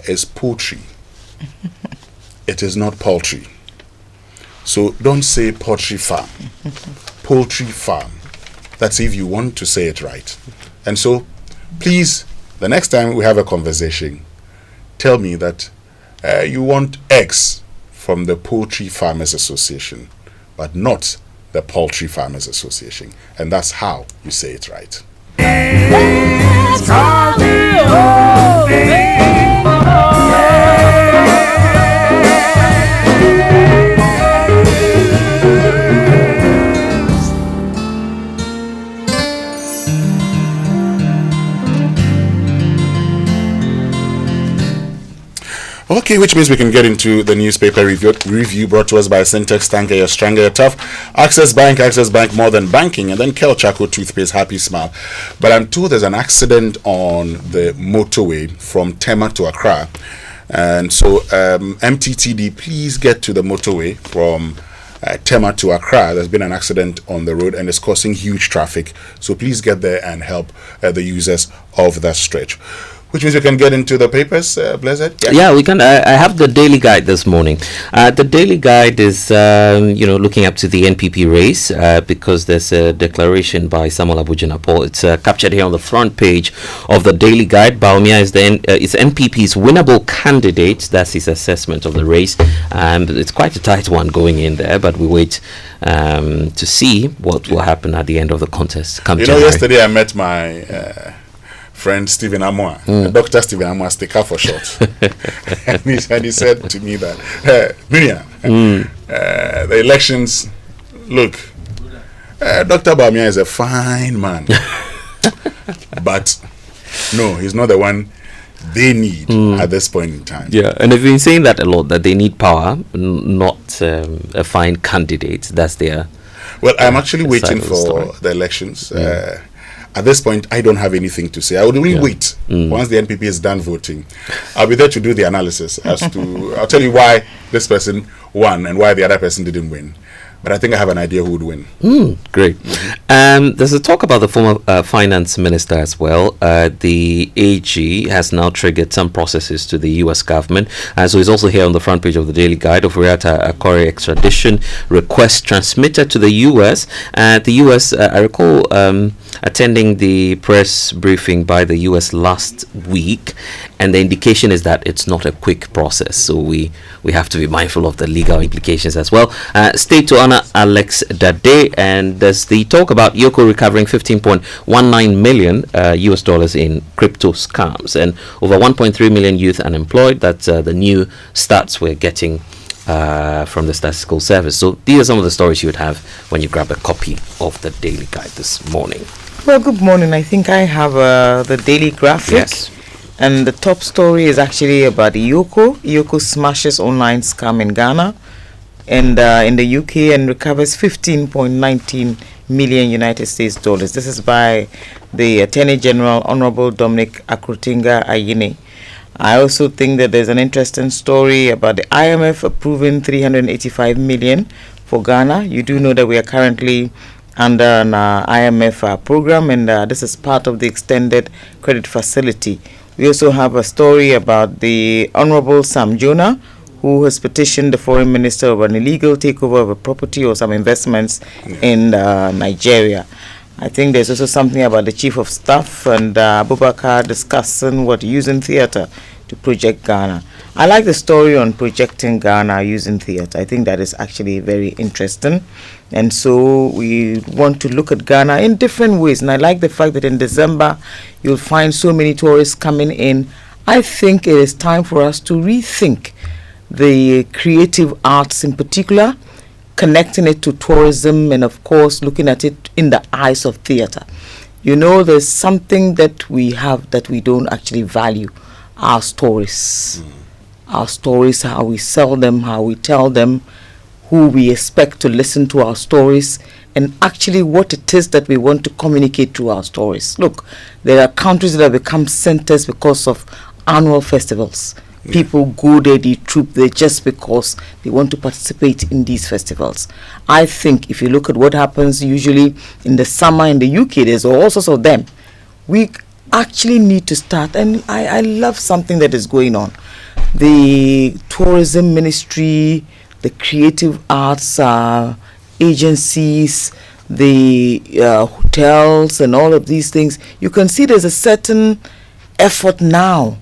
is poultry. It is not poultry. So don't say poultry farm. Poultry farm. That's if you want to say it right. And so, please, the next time we have a conversation, tell me that you want eggs from the Poultry Farmers Association, but not the Poultry Farmers Association. And that's how you say it right. Okay, which means we can get into the newspaper review brought to us by Syntax, Tanker, Your Stranger, Your Tough, Access Bank, more than banking, and then Kel Chaco Toothpaste, Happy Smile. But I'm told there's an accident on the motorway from Tema to Accra. And so, MTTD, please get to the motorway from Tema to Accra. There's been an accident on the road and it's causing huge traffic. So please get there and help the users of that stretch. Which means we can get into the papers, Blessed? Yeah, we can. I have the Daily Guide this morning. The Daily Guide is, looking up to the NPP race because there's a declaration by Samuel Abujinapo. It's captured here on the front page of the Daily Guide. Baumia is is NPP's winnable candidate. That's his assessment of the race. It's quite a tight one going in there, but we wait to see what will happen at the end of the contest. Yesterday I met my friend Stephen Amoah, Dr. Stephen Amoah, sticker for short. and he said to me that, Miriam, the elections, look, Dr. Baumia is a fine man, but no, he's not the one they need at this point in time. Yeah, and they've been saying that a lot, that they need power, not a fine candidate. That's their... Well, I'm actually waiting for the elections. At this point, I don't have anything to say. I would only wait once the NPP is done voting. I'll be there to do the analysis as to... I'll tell you why this person won and why the other person didn't win. But I think I have an idea who would win. Great. There's a talk about the former finance minister as well. The AG has now triggered some processes to the U.S. government. So he's also here on the front page of the Daily Guide of Riata Akori extradition request transmitted to the U.S. The U.S., I recall attending the press briefing by the U.S. last week, and the indication is that it's not a quick process. So we have to be mindful of the legal implications as well. Stay to honor Alex Dade, and there's the talk about Yoko recovering $15.19 million US dollars in crypto scams, and over 1.3 million youth unemployed. That's the new stats we're getting from the Statistical Service. So these are some of the stories you would have when you grab a copy of the Daily Guide this morning. Well, good morning. I think I have the Daily Graphic. Yes. And the top story is actually about Yoko. Yoko smashes online scam in Ghana and in the UK and recovers 15.19 million United States dollars. This is by the Attorney General, Honorable Dominic Akrotinga Ayine. I also think that there's an interesting story about the IMF approving 385 million for Ghana. You do know that we are currently under an IMF program, and this is part of the extended credit facility. We also have a story about the Honorable Sam Jonah, who has petitioned the foreign minister of an illegal takeover of a property or some investments in Nigeria. I think there's also something about the chief of staff and Abubakar discussing using theatre to project Ghana. I like the story on projecting Ghana using theatre. I think that is actually very interesting. And so we want to look at Ghana in different ways. And I like the fact that in December, you'll find so many tourists coming in. I think it is time for us to rethink the creative arts in particular, connecting it to tourism, and of course looking at it in the eyes of theatre. You know, there's something that we have that we don't actually value: our stories. Our stories, how we sell them, how we tell them, who we expect to listen to our stories, and actually what it is that we want to communicate through our stories. Look, there are countries that have become centers because of annual festivals. People go there, they troop there just because they want to participate in these festivals. I think if you look at what happens usually in the summer in the UK, there's all sorts of them. We actually need to start, and I love something that is going on. The tourism ministry, the creative arts agencies, the hotels and all of these things, you can see there's a certain effort now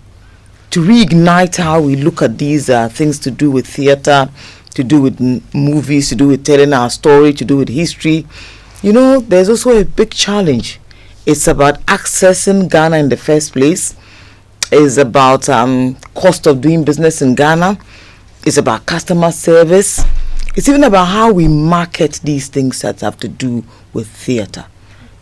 to reignite how we look at these things to do with theatre, to do with movies, to do with telling our story, to do with history. You know, there's also a big challenge. It's about accessing Ghana in the first place. It's about cost of doing business in Ghana. It's about customer service. It's even about how we market these things that have to do with theatre.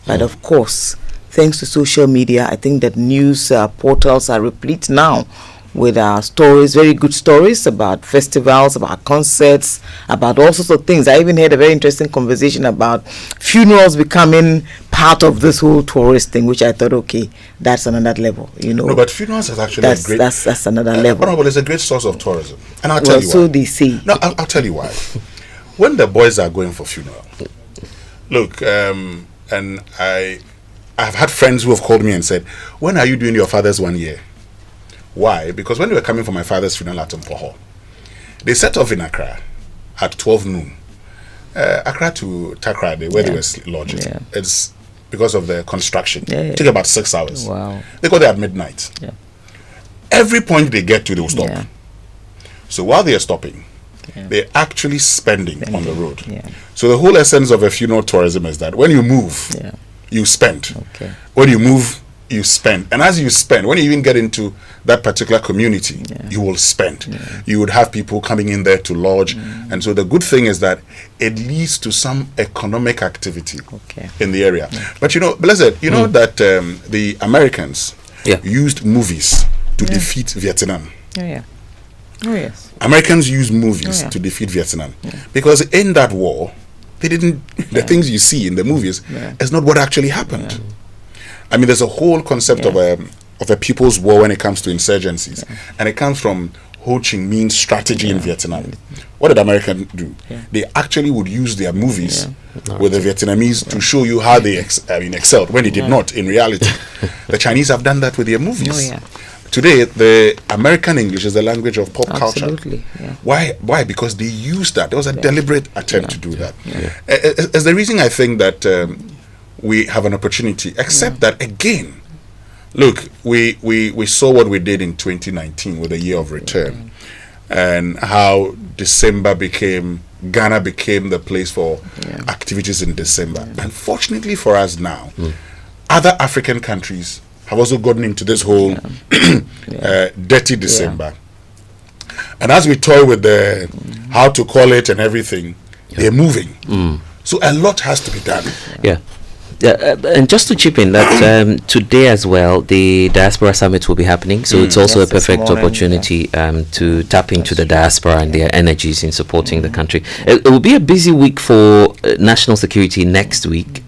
But of course, thanks to social media, I think that news portals are replete now with stories, very good stories about festivals, about concerts, about all sorts of things. I even had a very interesting conversation about funerals becoming part of this whole tourist thing, which I thought, okay, that's another level, you know. No, but funerals is actually a great... That's another level. No, but it's a great source of tourism. And I'll tell you why. So they say. No, I'll tell you why. When the boys are going for funeral, look, and I've had friends who have called me and said, when are you doing your father's 1 year? Why? Because when we were coming from my father's funeral at Mpoho, they set off in Accra at 12 noon. Accra to Takrade, where they were lodged. Yeah. It's because of the construction. It took about 6 hours. Wow. They got there at midnight. Yeah. Every point they get to, they will stop. Yeah. So while they are stopping, they're actually spending on the road. Yeah. So the whole essence of a funeral tourism is that when you move, you spend. Okay. When you move, you spend. And as you spend, when you even get into that particular community, you will spend. You would have people coming in there to lodge. And so the good thing is that it leads to some economic activity in the area. But you know, Blessed, you know that the Americans used movies to defeat Vietnam. Oh, yeah. Oh, yes. Americans use movies to defeat Vietnam. Because in that war, they didn't, the things you see in the movies is not what actually happened. I mean, there's a whole concept of a people's war when it comes to insurgencies. And it comes from Ho Chi Minh's strategy in Vietnam. What did Americans do? They actually would use their movies with the Vietnamese to show you how they excelled, when they did not in reality. The Chinese have done that with their movies. Today, the American English is the language of pop culture. Why? Because they used that. There was a deliberate attempt to do that. It's the reason I think that we have an opportunity, except that, again, look, we saw what we did in 2019 with the year of return, and how Ghana became the place for activities in December. Unfortunately for us now, other African countries have also gotten into this whole dirty December. And as we toy with the how to call it and everything, they're moving. So a lot has to be done. And just to chip in that today as well, the Diaspora Summit will be happening. So it's also a perfect opportunity to tap into the diaspora and their energies in supporting the country. It will be a busy week for national security next week,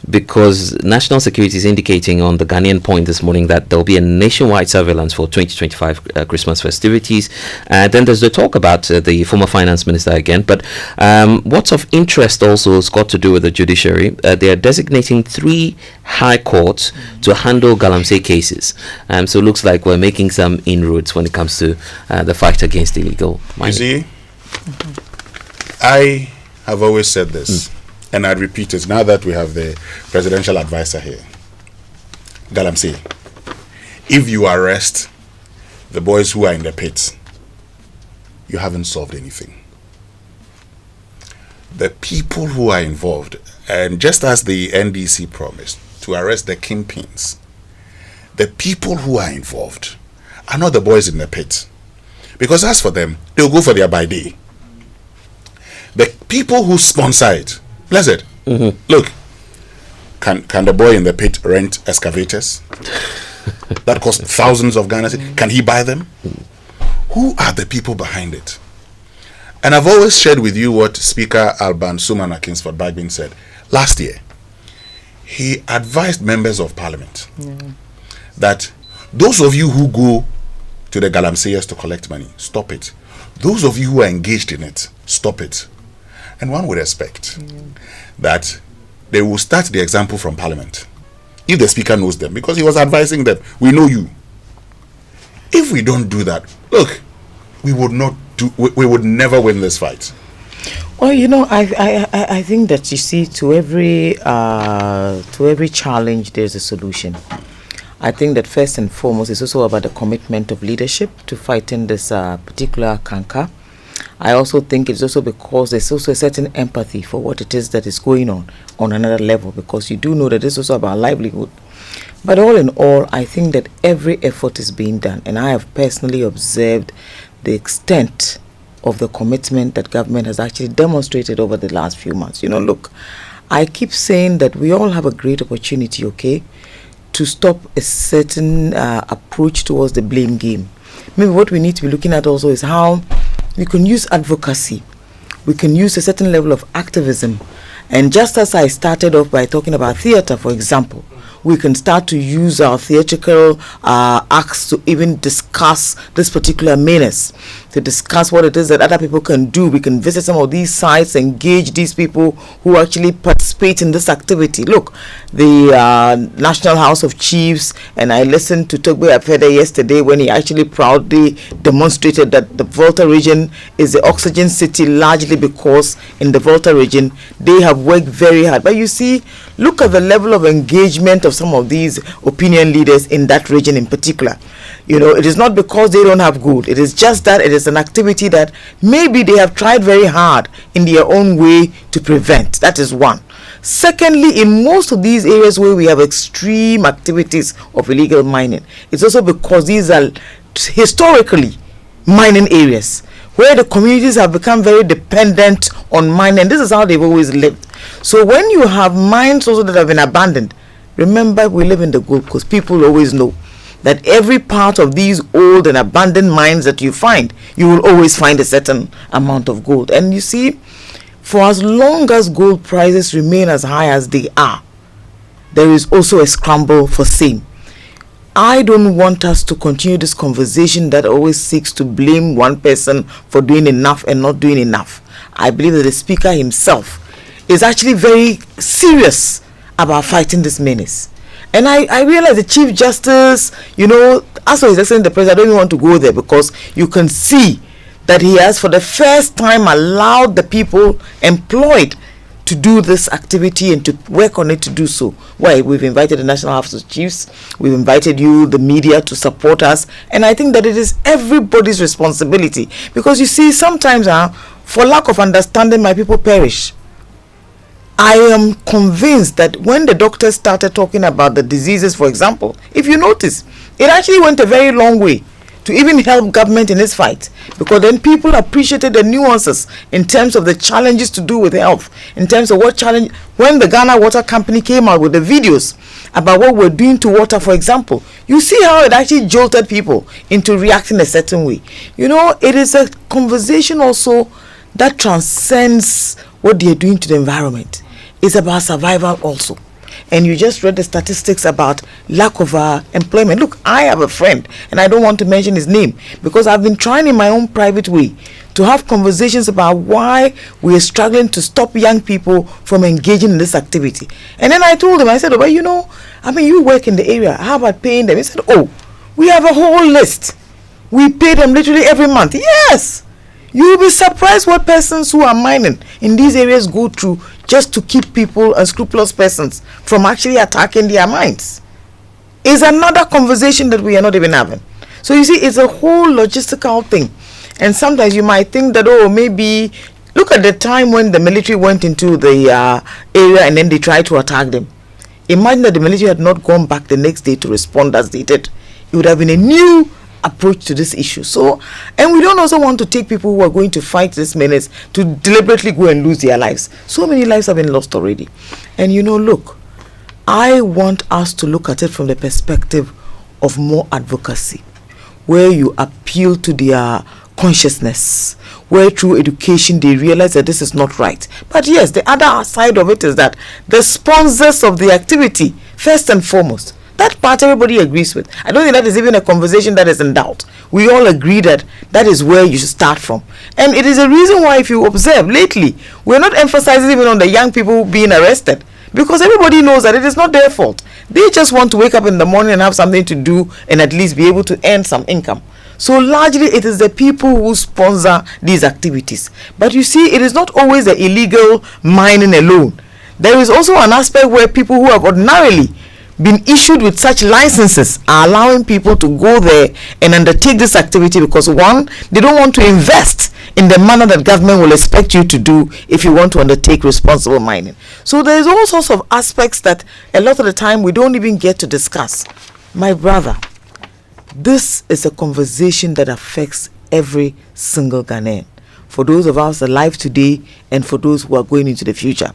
because national security is indicating on the Ghanaian Point this morning that there will be a nationwide surveillance for 2025 Christmas festivities. Then there's the talk about the former finance minister again. But what's of interest also has got to do with the judiciary. They are designating 3 high courts to handle Galamsey cases. So it looks like we're making some inroads when it comes to the fight against illegal mining. You see, I have always said this, and I repeat it now that we have the presidential advisor here. Galamsey, if you arrest the boys who are in the pits, you haven't solved anything. The people who are involved, and just as the NDC promised to arrest the kingpins, the people who are involved are not the boys in the pit. Because as for them, they'll go for their by day. The people who sponsor it, Blessed, look, can the boy in the pit rent excavators? That cost thousands of Ghana. Can he buy them? Who are the people behind it? And I've always shared with you what Speaker Alban Sumana Kingsford Bagbin said last year. He advised members of parliament that those of you who go to the Galamseyers to collect money, stop it. Those of you who are engaged in it, stop it. And one would expect that they will start the example from parliament. If the speaker knows them, because he was advising them, we know you. If we don't do that, look, we would never win this fight. Well, you know, I think that, you see, to every challenge there's a solution. I think that first and foremost it's also about the commitment of leadership to fighting this particular canker. I also think it's also because there's also a certain empathy for what it is that is going on another level, because you do know that it's also about livelihood. But all in all, I think that every effort is being done, and I have personally observed the extent of the commitment that government has actually demonstrated over the last few months. You know, look, I keep saying that we all have a great opportunity, okay, to stop a certain approach towards the blame game. Maybe what we need to be looking at also is how we can use advocacy. We can use a certain level of activism. And just as I started off by talking about theater, for example, we can start to use our theatrical acts to even discuss this particular menace, to discuss what it is that other people can do. We can visit some of these sites, engage these people who actually participate in this activity. Look, the National House of Chiefs, and I listened to Togbe Afede yesterday when he actually proudly demonstrated that the Volta region is the oxygen city, largely because in the Volta region they have worked very hard. But you see, look at the level of engagement of some of these opinion leaders in that region in particular. You know, it is not because they don't have gold. It is just that it is an activity that maybe they have tried very hard in their own way to prevent. That is one. Secondly, in most of these areas where we have extreme activities of illegal mining, it's also because these are historically mining areas where the communities have become very dependent on mining. This is how they've always lived. So when you have mines also that have been abandoned, remember, we live in the Gold Coast. People always know that every part of these old and abandoned mines that you find, you will always find a certain amount of gold. And you see, for as long as gold prices remain as high as they are, there is also a scramble for same. I don't want us to continue this conversation that always seeks to blame one person for doing enough and not doing enough. I believe that the speaker himself is actually very serious about fighting this menace. And I realize the Chief Justice, you know, as for His Excellency the President, I don't even want to go there, because you can see that he has for the first time allowed the people employed to do this activity and to work on it to do so. Why? We've invited the National House of Chiefs, we've invited you, the media, to support us, and I think that it is everybody's responsibility, because you see, sometimes for lack of understanding, my people perish. I am convinced that when the doctors started talking about the diseases, for example, if you notice, it actually went a very long way to even help government in its fight, because then people appreciated the nuances in terms of the challenges to do with health, in terms of what challenge. When the Ghana Water Company came out with the videos about what we're doing to water, for example, you see how it actually jolted people into reacting a certain way. You know, it is a conversation also that transcends what they're doing to the environment. It's about survival also. And you just read the statistics about lack of employment. Look, I have a friend, and I don't want to mention his name, because I've been trying in my own private way to have conversations about why we are struggling to stop young people from engaging in this activity. And then I told him, I said, oh, well, you know, I mean, you work in the area. How about paying them? He said, oh, we have a whole list. We pay them literally every month. Yes. You'll be surprised what persons who are mining in these areas go through just to keep people, unscrupulous persons, from actually attacking their mines. It's another conversation that we are not even having. So you see, it's a whole logistical thing. And sometimes you might think that, oh, maybe, look at the time when the military went into the area and then they tried to attack them. Imagine that the military had not gone back the next day to respond as they did. It would have been a new approach to this issue. So, and we don't also want to take people who are going to fight this menace to deliberately go and lose their lives. So many lives have been lost already. And you know, look, I want us to look at it from the perspective of more advocacy, where you appeal to their consciousness, where through education they realize that this is not right. But yes, the other side of it is that the sponsors of the activity, first and foremost, that part everybody agrees with. I don't think that is even a conversation that is in doubt. We all agree that that is where you should start from. And it is a reason why, if you observe lately, we're not emphasizing even on the young people being arrested, because everybody knows that it is not their fault. They just want to wake up in the morning and have something to do and at least be able to earn some income. So largely it is the people who sponsor these activities. But you see, it is not always the illegal mining alone. There is also an aspect where people who have ordinarily been issued with such licenses are allowing people to go there and undertake this activity, because one, they don't want to invest in the manner that government will expect you to do if you want to undertake responsible mining. So there's all sorts of aspects that a lot of the time we don't even get to discuss. My brother, this is a conversation that affects every single Ghanaian. For those of us alive today and for those who are going into the future,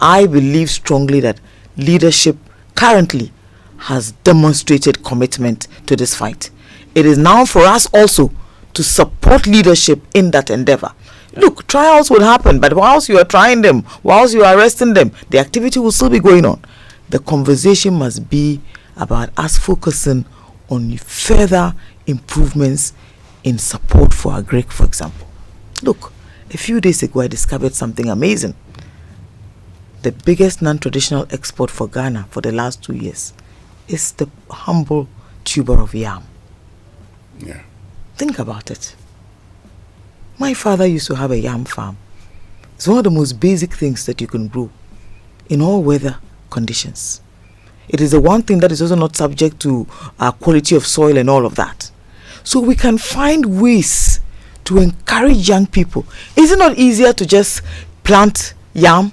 I believe strongly that leadership currently has demonstrated commitment to this fight. It is now for us also to support leadership in that endeavor. Look, trials will happen, but whilst you are trying them, whilst you are arresting them, the activity will still be going on. The conversation must be about us focusing on further improvements in support for agri, for example. Look, a few days ago I discovered something amazing. The biggest non-traditional export for Ghana for the last 2 years is the humble tuber of yam. Yeah. Think about it. My father used to have a yam farm. It's one of the most basic things that you can grow in all weather conditions. It is the one thing that is also not subject to quality of soil and all of that. So we can find ways to encourage young people. Is it not easier to just plant yam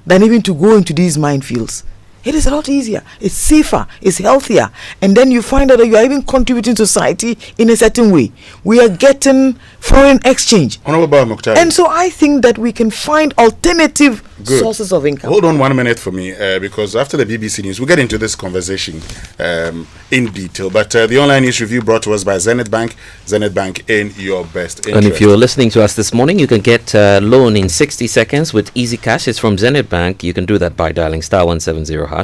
than even to go into these minefields? It is a lot easier, it's safer, it's healthier, and then you find out that you are even contributing to society in a certain way. We are getting foreign exchange. Honorable Mukhtar. And so I think that we can find alternative sources of income. Hold on 1 minute for me, because after the BBC News, we'll get into this conversation in detail. But the online news review brought to us by Zenith Bank. Zenith Bank, in your best interest. And if you're listening to us this morning, you can get a loan in 60 seconds with Easy Cash. It's from Zenith Bank. You can do that by dialing *170#.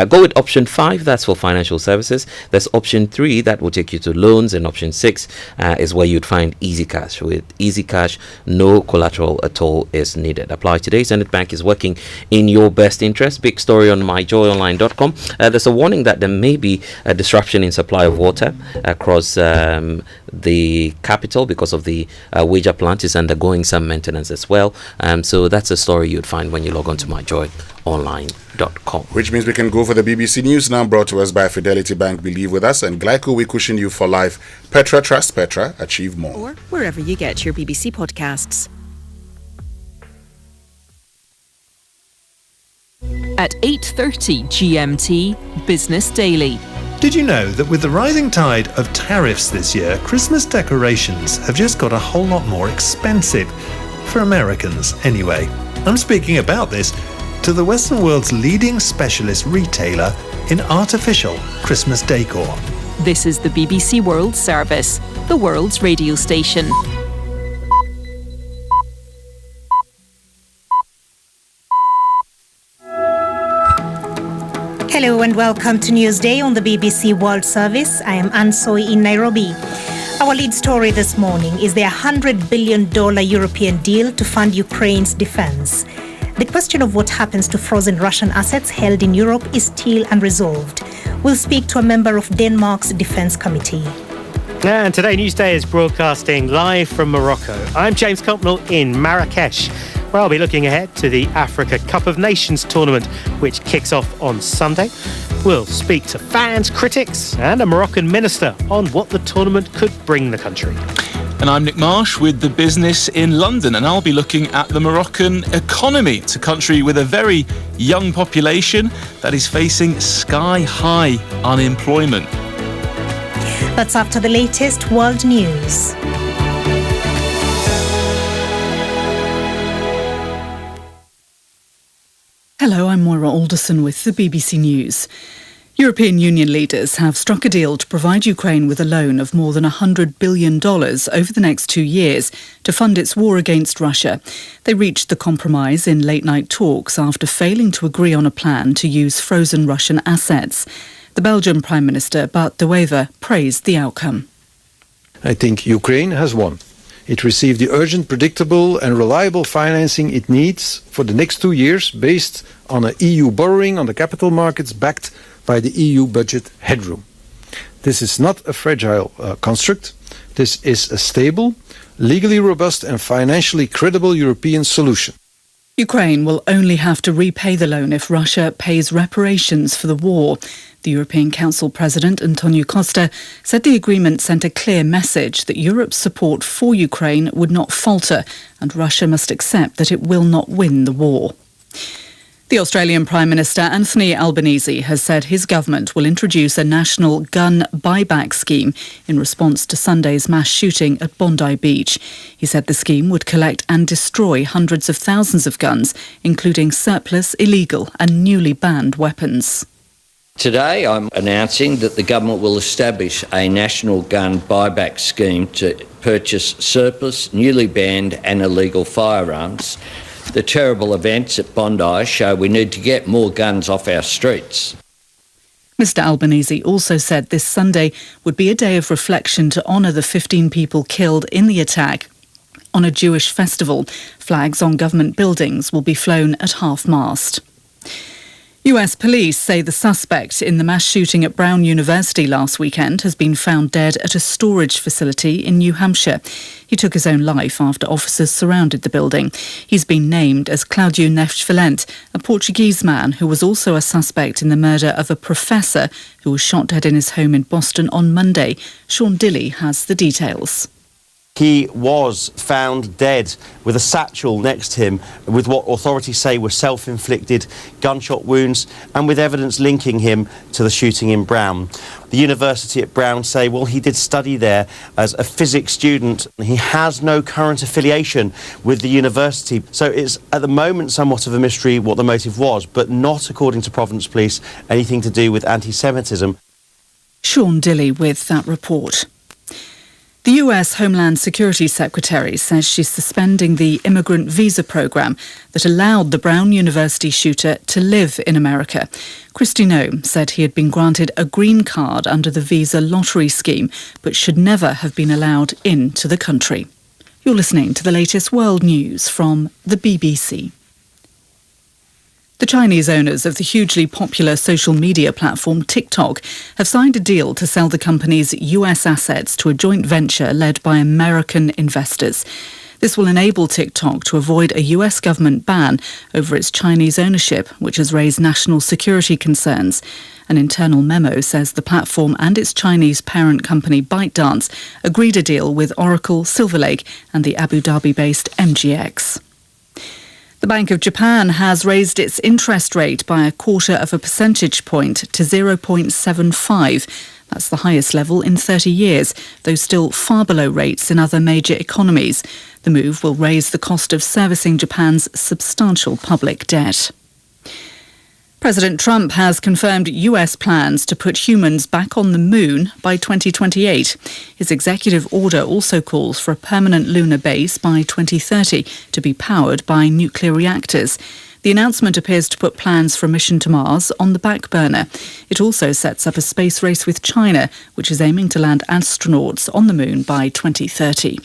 Go with option 5, that's for financial services. There's option 3, that will take you to loans, and option 6 is where you'd find Easy Cash. With Easy Cash, no collateral at all is needed. Apply today. Zenith Bank is working in your best interest. Big story on myjoyonline.com. There's a warning that there may be a disruption in supply of water across the capital because of the Wager plant is undergoing some maintenance as well. So that's a story you'd find when you log on to myjoyonline.com. Which means we can go for the BBC News now, brought to us by Fidelity Bank. Believe with us, and Glyco, we cushion you for life. Petra, trust Petra, achieve more. Or wherever you get your BBC podcasts. At 8:30 GMT, Business Daily. Did you know that with the rising tide of tariffs this year, Christmas decorations have just got a whole lot more expensive? For Americans, anyway. I'm speaking about this to the Western world's leading specialist retailer in artificial Christmas decor. This is the BBC World Service, the world's radio station. Hello and welcome to Newsday on the BBC World Service. I am Ansoi in Nairobi. Our lead story this morning is the $100 billion European deal to fund Ukraine's defense. The question of what happens to frozen Russian assets held in Europe is still unresolved. We'll speak to a member of Denmark's Defence Committee. And today Newsday is broadcasting live from Morocco. I'm James Compnell in Marrakesh, where I'll be looking ahead to the Africa Cup of Nations tournament, which kicks off on Sunday. We'll speak to fans, critics and a Moroccan minister on what the tournament could bring the country. And I'm Nick Marsh with The Business in London, and I'll be looking at the Moroccan economy. It's a country with a very young population that is facing sky-high unemployment. That's after the latest world news. Hello, I'm Moira Alderson with the BBC News. European Union leaders have struck a deal to provide Ukraine with a loan of more than $100 billion over the next 2 years to fund its war against Russia. They reached the compromise in late-night talks after failing to agree on a plan to use frozen Russian assets. The Belgian Prime Minister Bart De Wever praised the outcome. I think Ukraine has won. It received the urgent, predictable and reliable financing it needs for the next 2 years based on an EU borrowing on the capital markets backed by the EU budget headroom. This is not a fragile construct. This is a stable, legally robust and financially credible European solution. Ukraine will only have to repay the loan if Russia pays reparations for the war. The European Council President, Antonio Costa, said the agreement sent a clear message that Europe's support for Ukraine would not falter and Russia must accept that it will not win the war. The Australian Prime Minister Anthony Albanese has said his government will introduce a national gun buyback scheme in response to Sunday's mass shooting at Bondi Beach. He said the scheme would collect and destroy hundreds of thousands of guns, including surplus, illegal and newly banned weapons. Today I'm announcing that the government will establish a national gun buyback scheme to purchase surplus, newly banned and illegal firearms. The terrible events at Bondi show we need to get more guns off our streets. Mr Albanese also said this Sunday would be a day of reflection to honour the 15 people killed in the attack on a Jewish festival. Flags on government buildings will be flown at half-mast. US police say the suspect in the mass shooting at Brown University last weekend has been found dead at a storage facility in New Hampshire. He took his own life after officers surrounded the building. He's been named as Claudio Neves, a Portuguese man who was also a suspect in the murder of a professor who was shot dead in his home in Boston on Monday. Sean Dilley has the details. He was found dead with a satchel next to him with what authorities say were self-inflicted gunshot wounds and with evidence linking him to the shooting in Brown. The university at Brown say, well, he did study there as a physics student. He has no current affiliation with the university. So it's at the moment somewhat of a mystery what the motive was, but not, according to Providence Police, anything to do with anti-Semitism. Sean Dilley with that report. The US Homeland Security Secretary says she's suspending the immigrant visa program that allowed the Brown University shooter to live in America. Kristi Noem said he had been granted a green card under the visa lottery scheme, but should never have been allowed into the country. You're listening to the latest world news from the BBC. The Chinese owners of the hugely popular social media platform TikTok have signed a deal to sell the company's US assets to a joint venture led by American investors. This will enable TikTok to avoid a US government ban over its Chinese ownership, which has raised national security concerns. An internal memo says the platform and its Chinese parent company ByteDance agreed a deal with Oracle, Silver Lake and the Abu Dhabi-based MGX. The Bank of Japan has raised its interest rate by 0.25 percentage point to 0.75. That's the highest level in 30 years, though still far below rates in other major economies. The move will raise the cost of servicing Japan's substantial public debt. President Trump has confirmed US plans to put humans back on the moon by 2028. His executive order also calls for a permanent lunar base by 2030 to be powered by nuclear reactors. The announcement appears to put plans for a mission to Mars on the back burner. It also sets up a space race with China, which is aiming to land astronauts on the moon by 2030.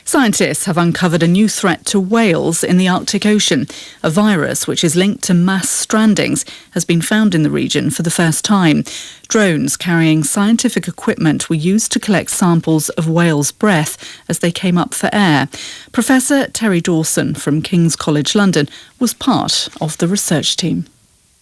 Scientists have uncovered a new threat to whales in the Arctic Ocean. A virus which is linked to mass strandings has been found in the region for the first time. Drones carrying scientific equipment were used to collect samples of whales' breath as they came up for air. Professor Terry Dawson from King's College London was part of the research team.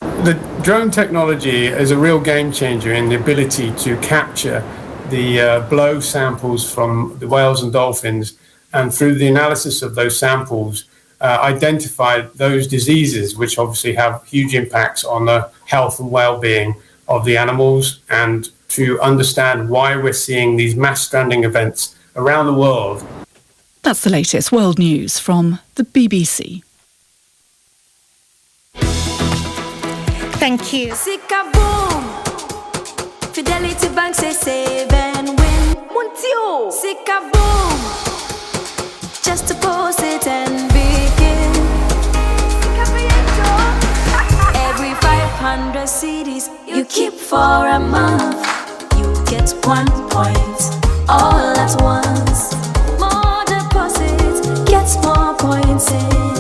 The drone technology is a real game changer in the ability to capture the blow samples from the whales and dolphins, and through the analysis of those samples, identify those diseases which obviously have huge impacts on the health and well-being of the animals, and to understand why we're seeing these mass stranding events around the world. That's the latest world news from the BBC. Thank you. Sika boom. Fidelity Bank say save and win. Muntio. Sika boom. Just deposit and begin. Every 500 CDs you keep for a month, you get 1 point all at once. More deposits gets more points in.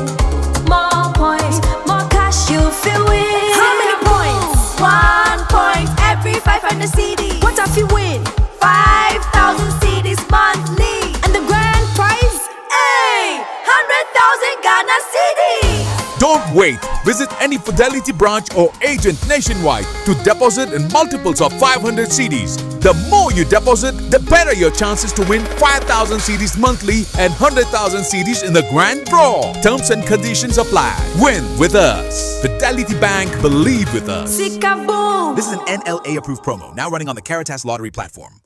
More points, more cash you feel win. How many points? 1 point every 500 CDs. What if you win? 5,000 CDs monthly. And the grand prize? 100,000 Ghana cedis. Don't wait. Visit any Fidelity branch or agent nationwide to deposit in multiples of 500 CDs. The more you deposit, the better your chances to win 5,000 CDs monthly and 100,000 CDs in the grand draw. Terms and conditions apply. Win with us. Fidelity Bank, believe with us. Sika boom. This is an NLA approved promo, now running on the Caritas Lottery platform.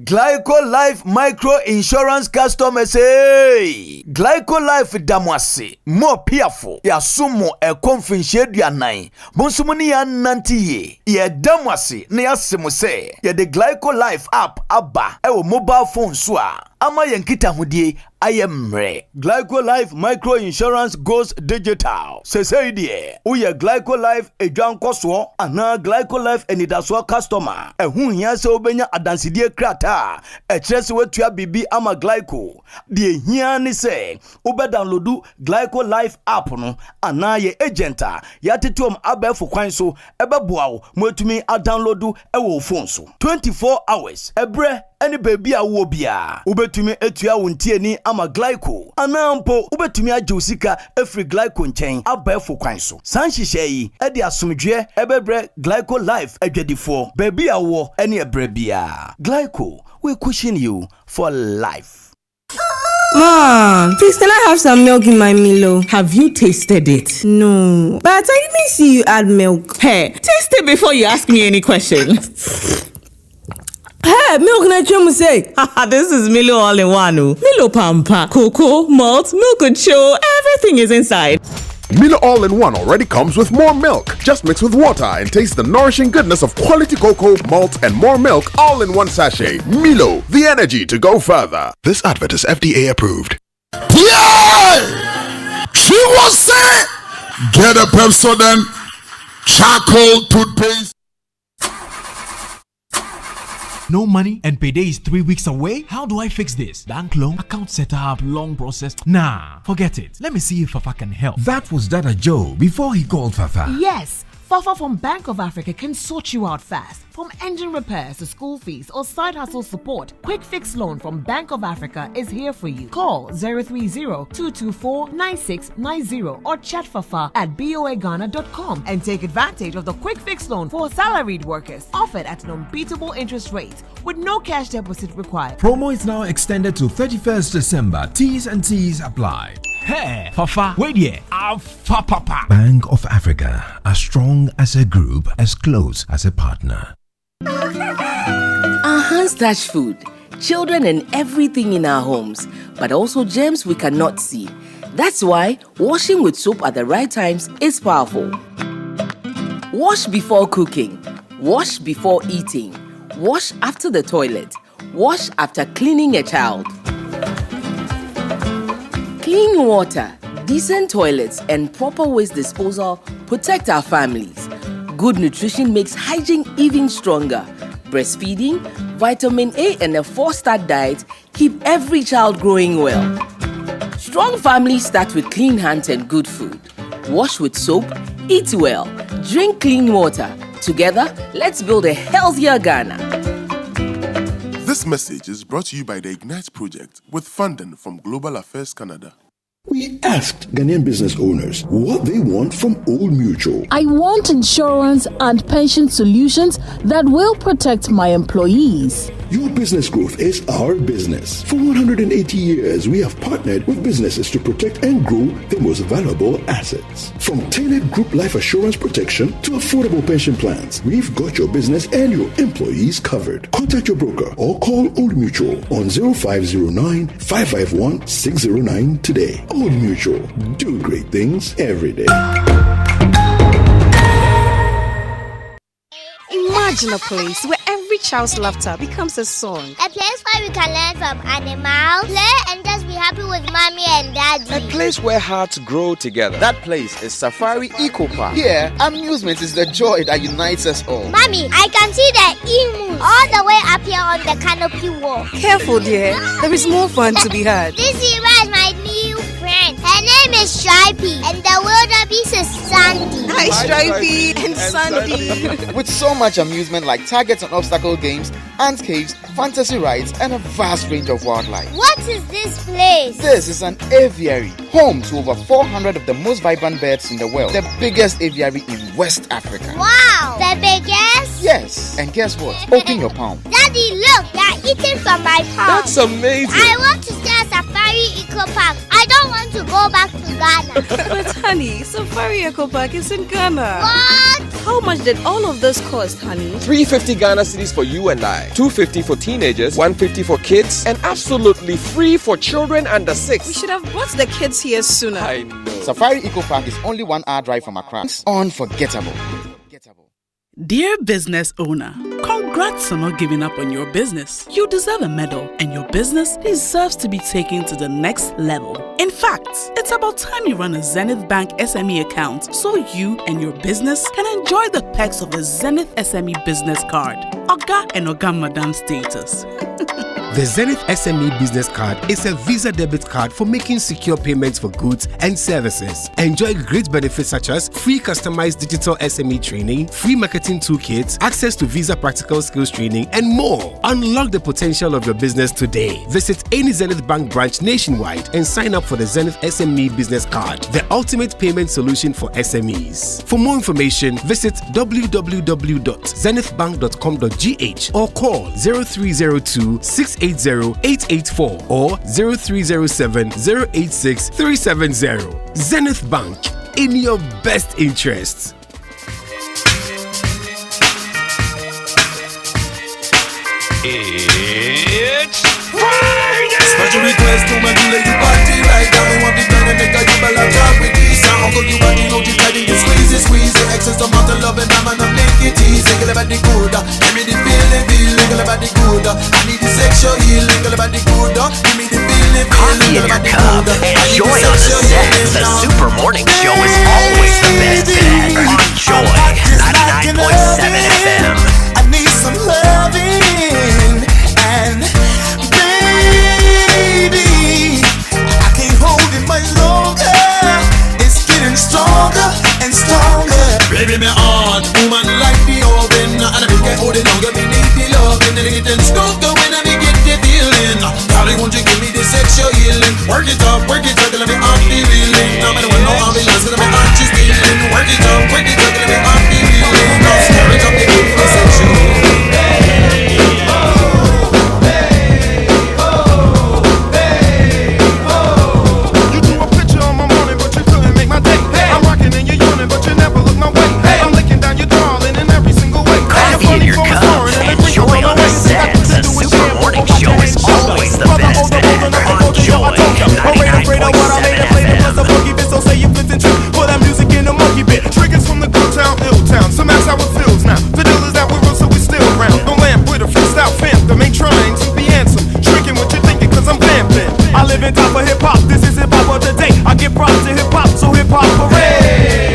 Glyco Life Micro Insurance customers, hey! Glyco Life damwase, more piafo, ya sumo e konfinche duanai, bonsumuni ya nantiye, ye damwase, ne ya simuse, ye the Glyco Life app abba, ewo mobile phone swa. ama yenkita hudie ayemre. Glyco Life Micro Insurance goes digital. Sesei die, uye Glyco Life edwankoswo ana Glyco Life enidaswo customer. Ehun hia se obenya adansidie krata. Ekyerese wetua bibi ama Glyco. Die hia ni se ube downloadu Glyco Life app no ana ye agenta yatetuom abefo kwan so ebeboa wo mwetumi a downloadu ewo phone so 24 hours ebre any baby a wo bia ubetumi etua wontie ni ama Glyco anampo ubetumi ajosika efri Glyco nchen abefo kwan so sanhihye yi ede asomdwe ebebre Glyco Life adwadifo baby a wo any ebre bia Glyco we cushion you for life. Mom, please can I have some milk in my Milo? Have you tasted it? No, but I didn't see you add milk. Hey, taste it before you ask me any question. Hey, milk na say. This is Milo all in one. Milo Pampa, cocoa, malt, milk and show, everything is inside. Milo All-in-One already comes with more milk. Just mix with water and taste the nourishing goodness of quality cocoa, malt, and more milk all in one sachet. Milo, the energy to go further. This advert is FDA approved. Yeah! She was saying, get a Pepsodent charcoal toothpaste. No money and payday is 3 weeks away? How do I fix this? Bank loan, account setup, long process. Nah, forget it. Let me see if Fafa can help. That was Dada Joe before he called Fafa. Yes, Fafa from Bank of Africa can sort you out fast. From engine repairs to school fees or side hustle support, Quick Fix Loan from Bank of Africa is here for you. Call 030-224-9690 or chat Fafa at boaghana.com and take advantage of the Quick Fix Loan for salaried workers offered at an unbeatable interest rate with no cash deposit required. Promo is now extended to 31st December. T's and C's apply. Hey, Fafa, wait here. Papa. Bank of Africa, as strong as a group, as close as a partner. Our hands touch food, children and everything in our homes, but also germs we cannot see. That's why washing with soap at the right times is powerful. Wash before cooking, wash before eating, wash after the toilet, wash after cleaning a child. Clean water, decent toilets, and proper waste disposal protect our families. Good nutrition makes hygiene even stronger. Breastfeeding, vitamin A, and a 4-star diet keep every child growing well. Strong families start with clean hands and good food. Wash with soap, eat well, drink clean water. Together, let's build a healthier Ghana. This message is brought to you by the Ignite Project with funding from Global Affairs Canada. We asked Ghanaian business owners what they want from Old Mutual. I want insurance and pension solutions that will protect my employees. Your business growth is our business. For 180 years, we have partnered with businesses to protect and grow their most valuable assets. From tailored group life assurance protection to affordable pension plans, we've got your business and your employees covered. Contact your broker or call Old Mutual on 0509 551 609 today. Old Mutual, do great things every day. Imagine a place where every child's laughter becomes a song. A place where we can learn from animals, play and just be happy with mommy and daddy. A place where hearts grow together. That place is Safari Eco Park. Here, amusement is the joy that unites us all. Mommy, I can see the emus all the way up here on the canopy wall. Careful, dear. There is more fun to be had. This zebra is my new friend. Her name is Stripey, and the wildebeest is Sandy. Hi, Stripey and Sandy. With so much amusement like targets and obstacle games, ant caves, fantasy rides, and a vast range of wildlife. What is this place? This is an aviary, home to over 400 of the most vibrant birds in the world. The biggest aviary in West Africa. Wow, the biggest? Yes, and guess what? Open your palm. Daddy, look, they are eating from my palm. That's amazing. I want to stay at Safari Eco Park. I don't want to go back to Ghana. But honey, Safari Eco Park is in Ghana. What? How much did all of this cost, honey? 350 Ghana cedis for you and I, 250 for teenagers, 150 for kids, and absolutely free for children under 6. We should have brought the kids here sooner. I know. Safari Eco Park is only 1 hour drive from Accra. It's unforgettable. Dear business owner, Congrats on not giving up on your business. You deserve a medal, and your business deserves to be taken to the next level. In fact, it's about time you run a Zenith Bank SME account so you and your business can enjoy the perks of the Zenith SME Business Card. Oga and Oga Madam status. The Zenith SME Business Card is a Visa debit card for making secure payments for goods and services. Enjoy great benefits such as free customized digital SME training, free marketing toolkits, access to Visa practical skills training, and more. Unlock the potential of your business today. Visit any Zenith Bank branch nationwide and sign up for the Zenith SME Business Card, the ultimate payment solution for SMEs. For more information, visit www.zenithbank.com.gh or call 0302 680-884 or 0307-086-370. Zenith Bank, in your best interests. It's Friday! Special request to my lady party right now. We want to turn and make a jibble and talk with this. Uncle, you body know the guiding, you squeeze it. Excess amount of love and I'm gonna make it easy. Girl about the good, give me the feeling. Girl about the good, I need the sexual healing. Girl about the good, give me the feeling. Coffee in your cup and joy on the set. The Super Morning Show is always the best bet on Joy 99.7 FM. I need some loving and baby, I can't hold it much longer. It's getting stronger and stronger. Baby, me on, woman like the oven, and I can't hold it longer. Me need the love, and then it getting stronger when I get the feeling. Darling, won't you give me the sexual healing? Work it up, let me off the feeling. No matter what, no ambulance, let me off the stealing. Work it up, let me off the feeling. No stirring up, they give me the sexual healing. You drew a picture on my morning, but you couldn't make my day. I'm rocking and you're yawning, but you never look my way. I'm licking down your darling in every single way. Coffee in your cup and joy on the set. The Super Morning Show is always the best bet on Joy 99.7 FM. So say you flipped and trip for that music in a monkey bit. Triggers from the good town, ill town. So that's how it feels now. The deal is that we're real, so we still round. No lamp with a freestyle phantom. Ain't trying to be handsome. Shrinking what you're thinking, cause I'm vamping. I live in top of hip hop. This is hip hop of the day. I give props to hip hop, so hip hop parade.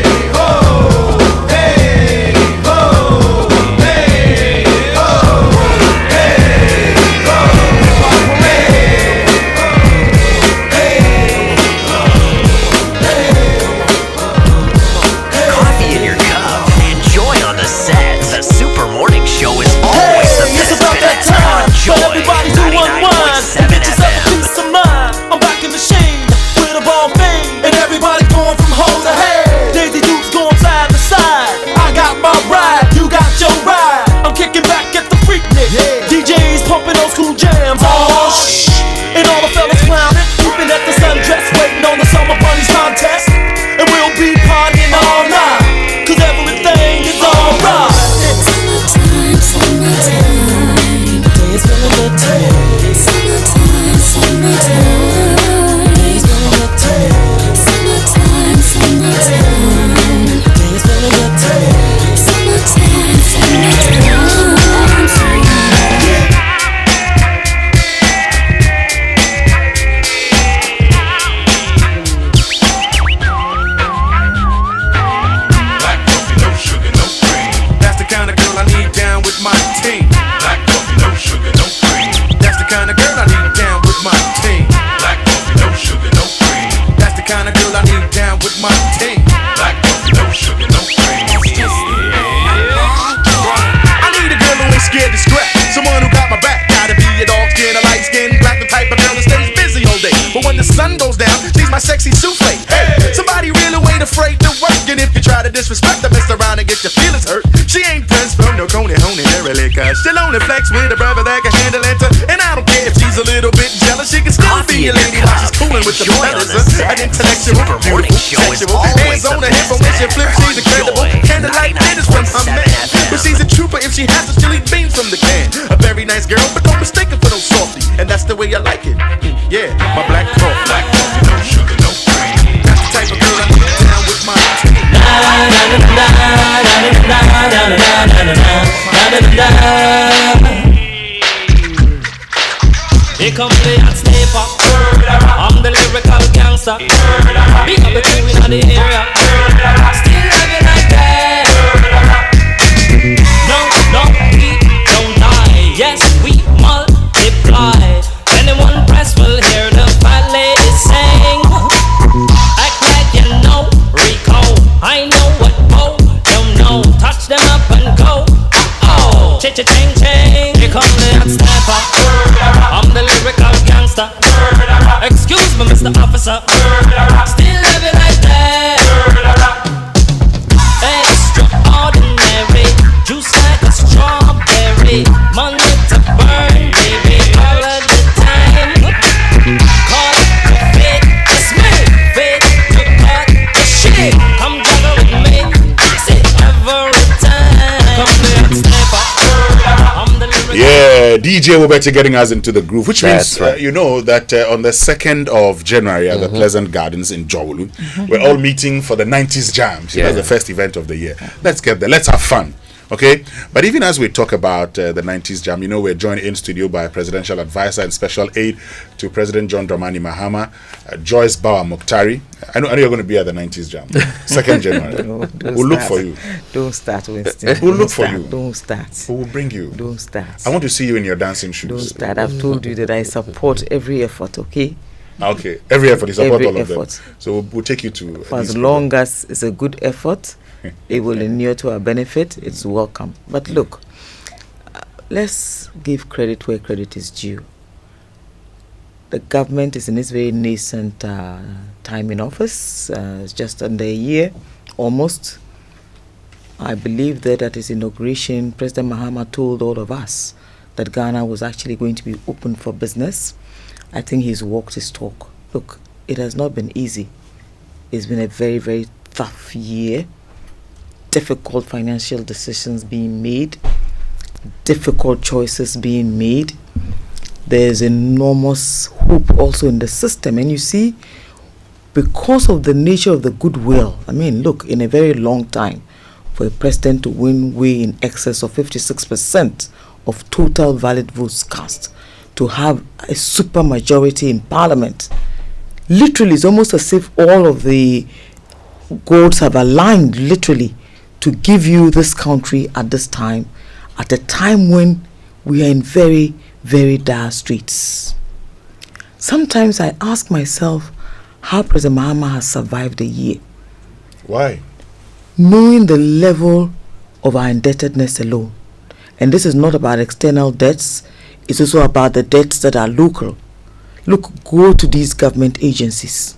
Pumping those cool jams, oh shh. And all the fellas clowning, keeping at the sundress, waiting on the summer bunnies contest. And we'll be partying all night, cause everything is alright. Summertime, summertime, days feeling good time. Summertime, summertime, days feeling good time. Summertime, summertime, days feeling good time. Summertime, summertime. My team. Black coffee, no sugar, no cream. That's the kind of girl I need down with my team. Black coffee, no sugar, no cream. That's the kind of girl I need down with my team. Black coffee, no sugar, no cream. I need a girl who ain't scared to scratch. Someone who got my back. Gotta be a dark skin, a light skin, black, the type of girl that stays busy all day. But when the sun goes down, she's my sexy souffle. Hey, somebody really ain't afraid to work. And if you try to disrespect her, mess around and get your feelings hurt. She ain't pressed from no coney really, cause she'll only flex with a brother that can handle it. And I don't care if she's a little bit jealous, she can still be a lady while she's cooling with the fellas. An intellectual, beautiful, sexual, hands on the hip, but when she flips, she's incredible. Candlelight dinners from her man, but she's a trooper if she has to still eat beans from the can. A very nice girl, but don't mistake her for no softy, and that's the way I like it. Yeah, my black coffee, no sugar, no cream. That's the type of girl I need down with my team. Here come the hot sniper. I'm the lyrical gangster. Big up the crew in the area. Still living like that. No, we don't die. Yes, we multiply. Anyone press will hear the fat lady sing. Act like you know Rico. I know what Bo don't know. Touch them up and go. Oh, ching. Here come the hot sniper. I'm the lyrical gangster. Excuse me, Mr. Officer. Still living like that. Extraordinary. Juice like a strawberry. Money to burn, baby, all of the time. Call it the fit, it's me. Fit to cut the shit. Come juggle with me. Sit every time. Come there, sniper. I'm the lyrical. Yeah, DJ Wobetti getting us into the groove, which means, right. you know, that on the 2nd of January at the Pleasant Gardens in Jowulu, we're all meeting for the 90s Jam. So that's the first event of the year. Let's get there. Let's have fun. Okay, but even as we talk about the 90s Jam, you know, we're joined in studio by Presidential Advisor and Special Aide to President John Dramani Mahama, Joyce Bawa Mukhtari. I know you're going to be at the 90s Jam, 2nd January. We'll look for you. Don't start, Winston. We'll look for you. Don't start. We'll bring you. Don't start. I want to see you in your dancing shoes. Don't start. I've told you that I support every effort, okay? Okay, every effort. You support all of them. Effort. So we'll take you to... For as long as it's a good effort, it will inure to our benefit, it's welcome. But look, let's give credit where credit is due. The government is in its very nascent time in office. It's just under a year, almost. I believe that at his inauguration, President Mahama told all of us that Ghana was actually going to be open for business. I think he's walked his talk. Look, it has not been easy. It's been a very, very tough year. Difficult financial decisions being made, difficult choices being made. There's enormous hope also in the system. And you see, because of the nature of the goodwill, I mean, look, in a very long time, for a president to win way in excess of 56% of total valid votes cast, to have a super majority in parliament, literally, it's almost as if all of the gods have aligned, literally, to give you this country at this time, at a time when we are in very, very dire straits. Sometimes I ask myself how President Mahama has survived a year. Why? Knowing the level of our indebtedness alone. And this is not about external debts, it's also about the debts that are local. Look, go to these government agencies.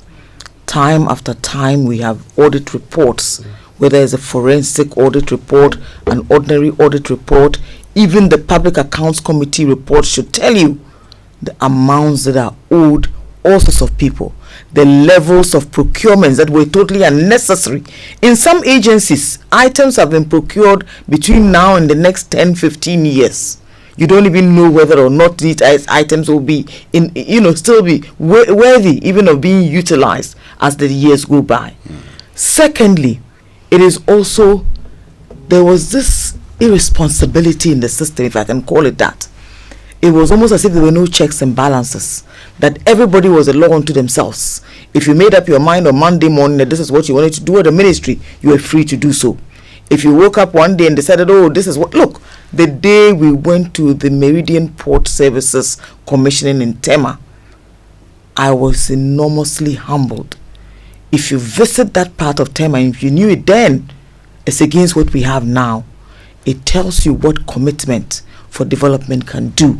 Time after time we have audit reports, whether it's a forensic audit report, an ordinary audit report, even the Public Accounts Committee report should tell you the amounts that are owed all sorts of people, the levels of procurements that were totally unnecessary. In some agencies, items have been procured between now and the next 10-15 years. You don't even know whether or not these items will be still be worthy even of being utilized as the years go by. Secondly, it is also, there was this irresponsibility in the system, if I can call it that. It was almost as if there were no checks and balances, that everybody was a law unto themselves. If you made up your mind on Monday morning that this is what you wanted to do at the ministry, you were free to do so. If you woke up one day and decided, oh, this is what, look, the day we went to the Meridian Port Services commissioning in Tema, I was enormously humbled. If you visit that part of Tema, and if you knew it then, it's against what we have now. It tells you what commitment for development can do.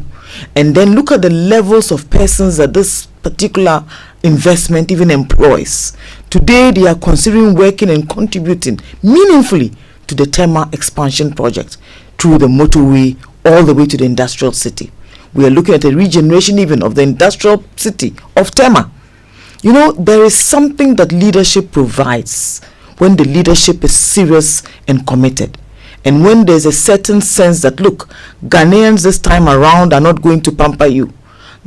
And then look at the levels of persons that this particular investment even employs. Today, they are considering working and contributing meaningfully to the Tema expansion project through the motorway all the way to the industrial city. We are looking at a regeneration even of the industrial city of Tema. You know, there is something that leadership provides when the leadership is serious and committed. And when there's a certain sense that, look, Ghanaians this time around are not going to pamper you.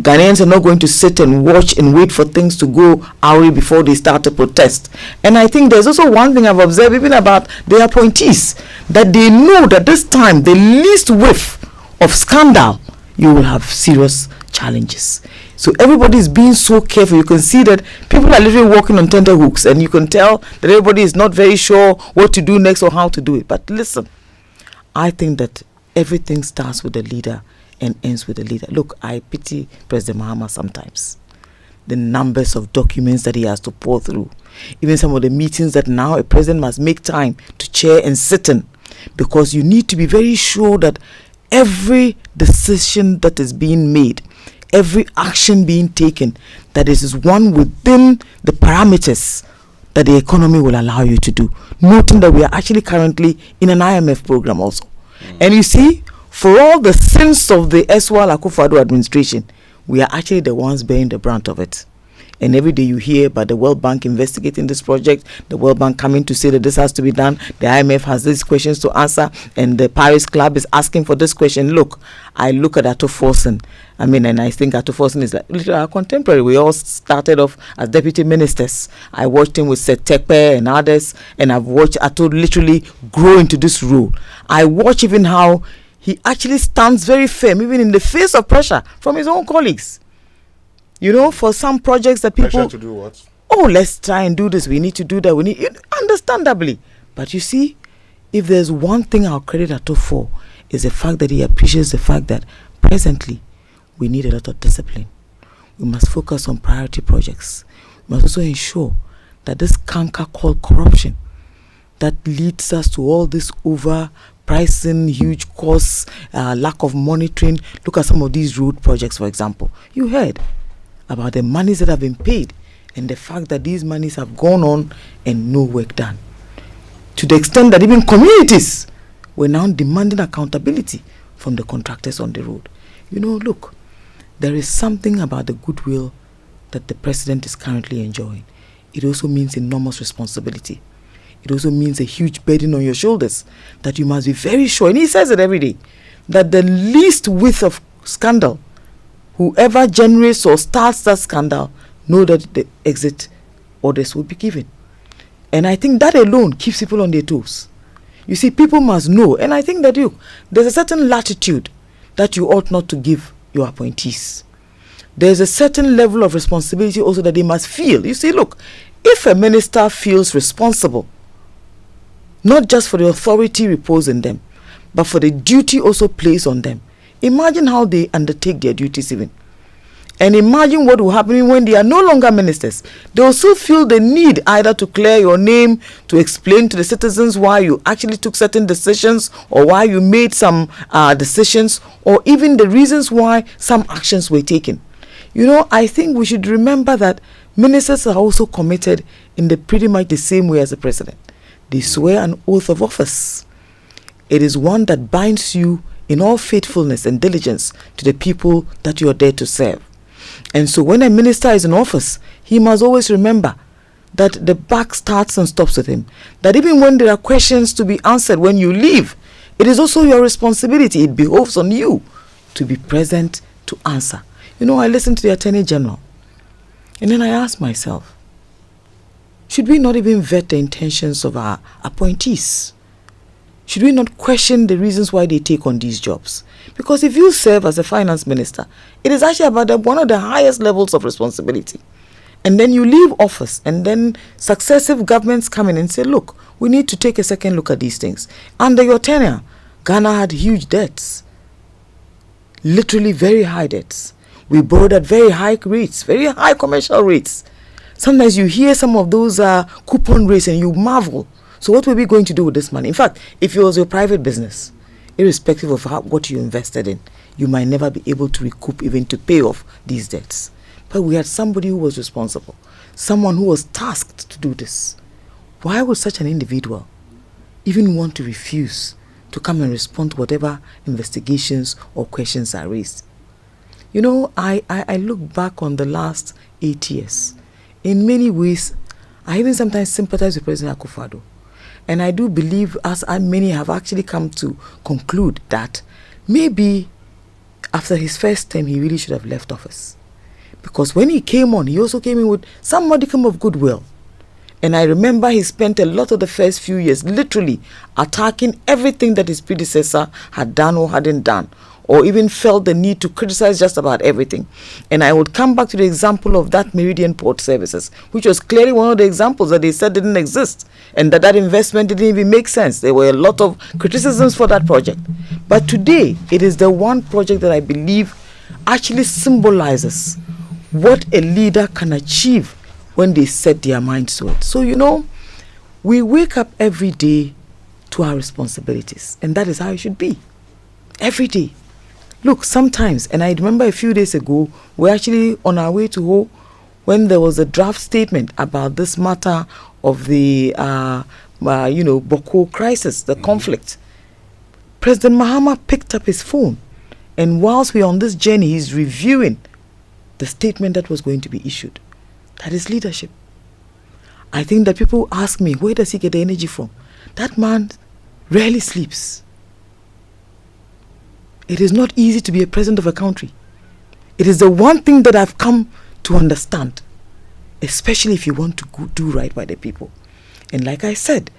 Ghanaians are not going to sit and watch and wait for things to go awry before they start to protest. And I think there's also one thing I've observed even about the appointees, that they know that this time, the least whiff of scandal, you will have serious challenges. So everybody is being so careful. You can see that people are literally walking on tenterhooks, and you can tell that everybody is not very sure what to do next or how to do it. But listen, I think that everything starts with the leader and ends with the leader. Look, I pity President Mahama sometimes. The numbers of documents that he has to pour through. Even some of the meetings that now a president must make time to chair and sit in. Because you need to be very sure that every decision that is being made, every action being taken, that is one within the parameters that the economy will allow you to do. Noting that we are actually currently in an IMF program also. And you see, for all the sins of the Eswal Akufo-Addo administration, we are actually the ones bearing the brunt of it. And every day you hear about the World Bank investigating this project, the World Bank coming to say that this has to be done, the IMF has these questions to answer, and the Paris Club is asking for this question. Look, I look at Ato Forson. And I think Ato Forson is like literally our contemporary. We all started off as deputy ministers. I watched him with Seth Tekpe and others, and I've watched Ato literally grow into this role. I watch even how he actually stands very firm, even in the face of pressure from his own colleagues. You know, for some projects that people... Pressure to do what? Oh, let's try and do this. We need to do that. We need... Understandably. But you see, if there's one thing I'll credit Ato for, is the fact that he appreciates the fact that presently we need a lot of discipline. We must focus on priority projects. We must also ensure that this canker called corruption that leads us to all this overpricing, huge costs, lack of monitoring. Look at some of these road projects, for example. You heard about the monies that have been paid and the fact that these monies have gone on and no work done. To the extent that even communities were now demanding accountability from the contractors on the road. You know, look, there is something about the goodwill that the president is currently enjoying. It also means enormous responsibility. It also means a huge burden on your shoulders that you must be very sure, and he says it every day, that the least width of scandal, whoever generates or starts that scandal, know that the exit orders will be given. And I think that alone keeps people on their toes. You see, people must know, and I think that there's a certain latitude that you ought not to give your appointees. There's a certain level of responsibility also that they must feel. You see, look, if a minister feels responsible, not just for the authority reposed in them, but for the duty also placed on them, imagine how they undertake their duties even. And imagine what will happen when they are no longer ministers. They will still feel the need either to clear your name, to explain to the citizens why you actually took certain decisions, or why you made some decisions, or even the reasons why some actions were taken. You know, I think we should remember that ministers are also committed in pretty much the same way as the president. They swear an oath of office. It is one that binds you in all faithfulness and diligence to the people that you are there to serve. And so when a minister is in office, he must always remember that the buck starts and stops with him. That even when there are questions to be answered when you leave, it is also your responsibility. It behoves on you to be present to answer. You know, I listened to the Attorney General, and then I asked myself, should we not even vet the intentions of our appointees? Should we not question the reasons why they take on these jobs? Because if you serve as a finance minister, it is actually about one of the highest levels of responsibility. And then you leave office, and then successive governments come in and say, look, we need to take a second look at these things. Under your tenure, Ghana had huge debts. Literally very high debts. We borrowed at very high rates, very high commercial rates. Sometimes you hear some of those coupon rates and you marvel. So what were we going to do with this money? In fact, if it was your private business, irrespective of what you invested in, you might never be able to recoup even to pay off these debts. But we had somebody who was responsible, someone who was tasked to do this. Why would such an individual even want to refuse to come and respond to whatever investigations or questions are raised? You know, I look back on the last 8 years. In many ways, I even sometimes sympathize with President Akufo-Addo. And I do believe, as many have actually come to conclude, that maybe after his first term, he really should have left office. Because when he came on, he also came in with some modicum of goodwill. And I remember he spent a lot of the first few years literally attacking everything that his predecessor had done or hadn't done, or even felt the need to criticize just about everything. And I would come back to the example of that Meridian Port Services, which was clearly one of the examples that they said didn't exist, and that investment didn't even make sense. There were a lot of criticisms for that project. But today, it is the one project that I believe actually symbolizes what a leader can achieve when they set their minds to it. So, we wake up every day to our responsibilities, and that is how it should be. Every day. Look, sometimes, and I remember a few days ago, we're actually on our way to Ho when there was a draft statement about this matter of the, Boko crisis, the conflict. President Mahama picked up his phone, and whilst we're on this journey, he's reviewing the statement that was going to be issued. That is leadership. I think that people ask me, where does he get the energy from? That man rarely sleeps. It is not easy to be a president of a country. It is the one thing that I've come to understand, especially if you want to do right by the people. And like I said,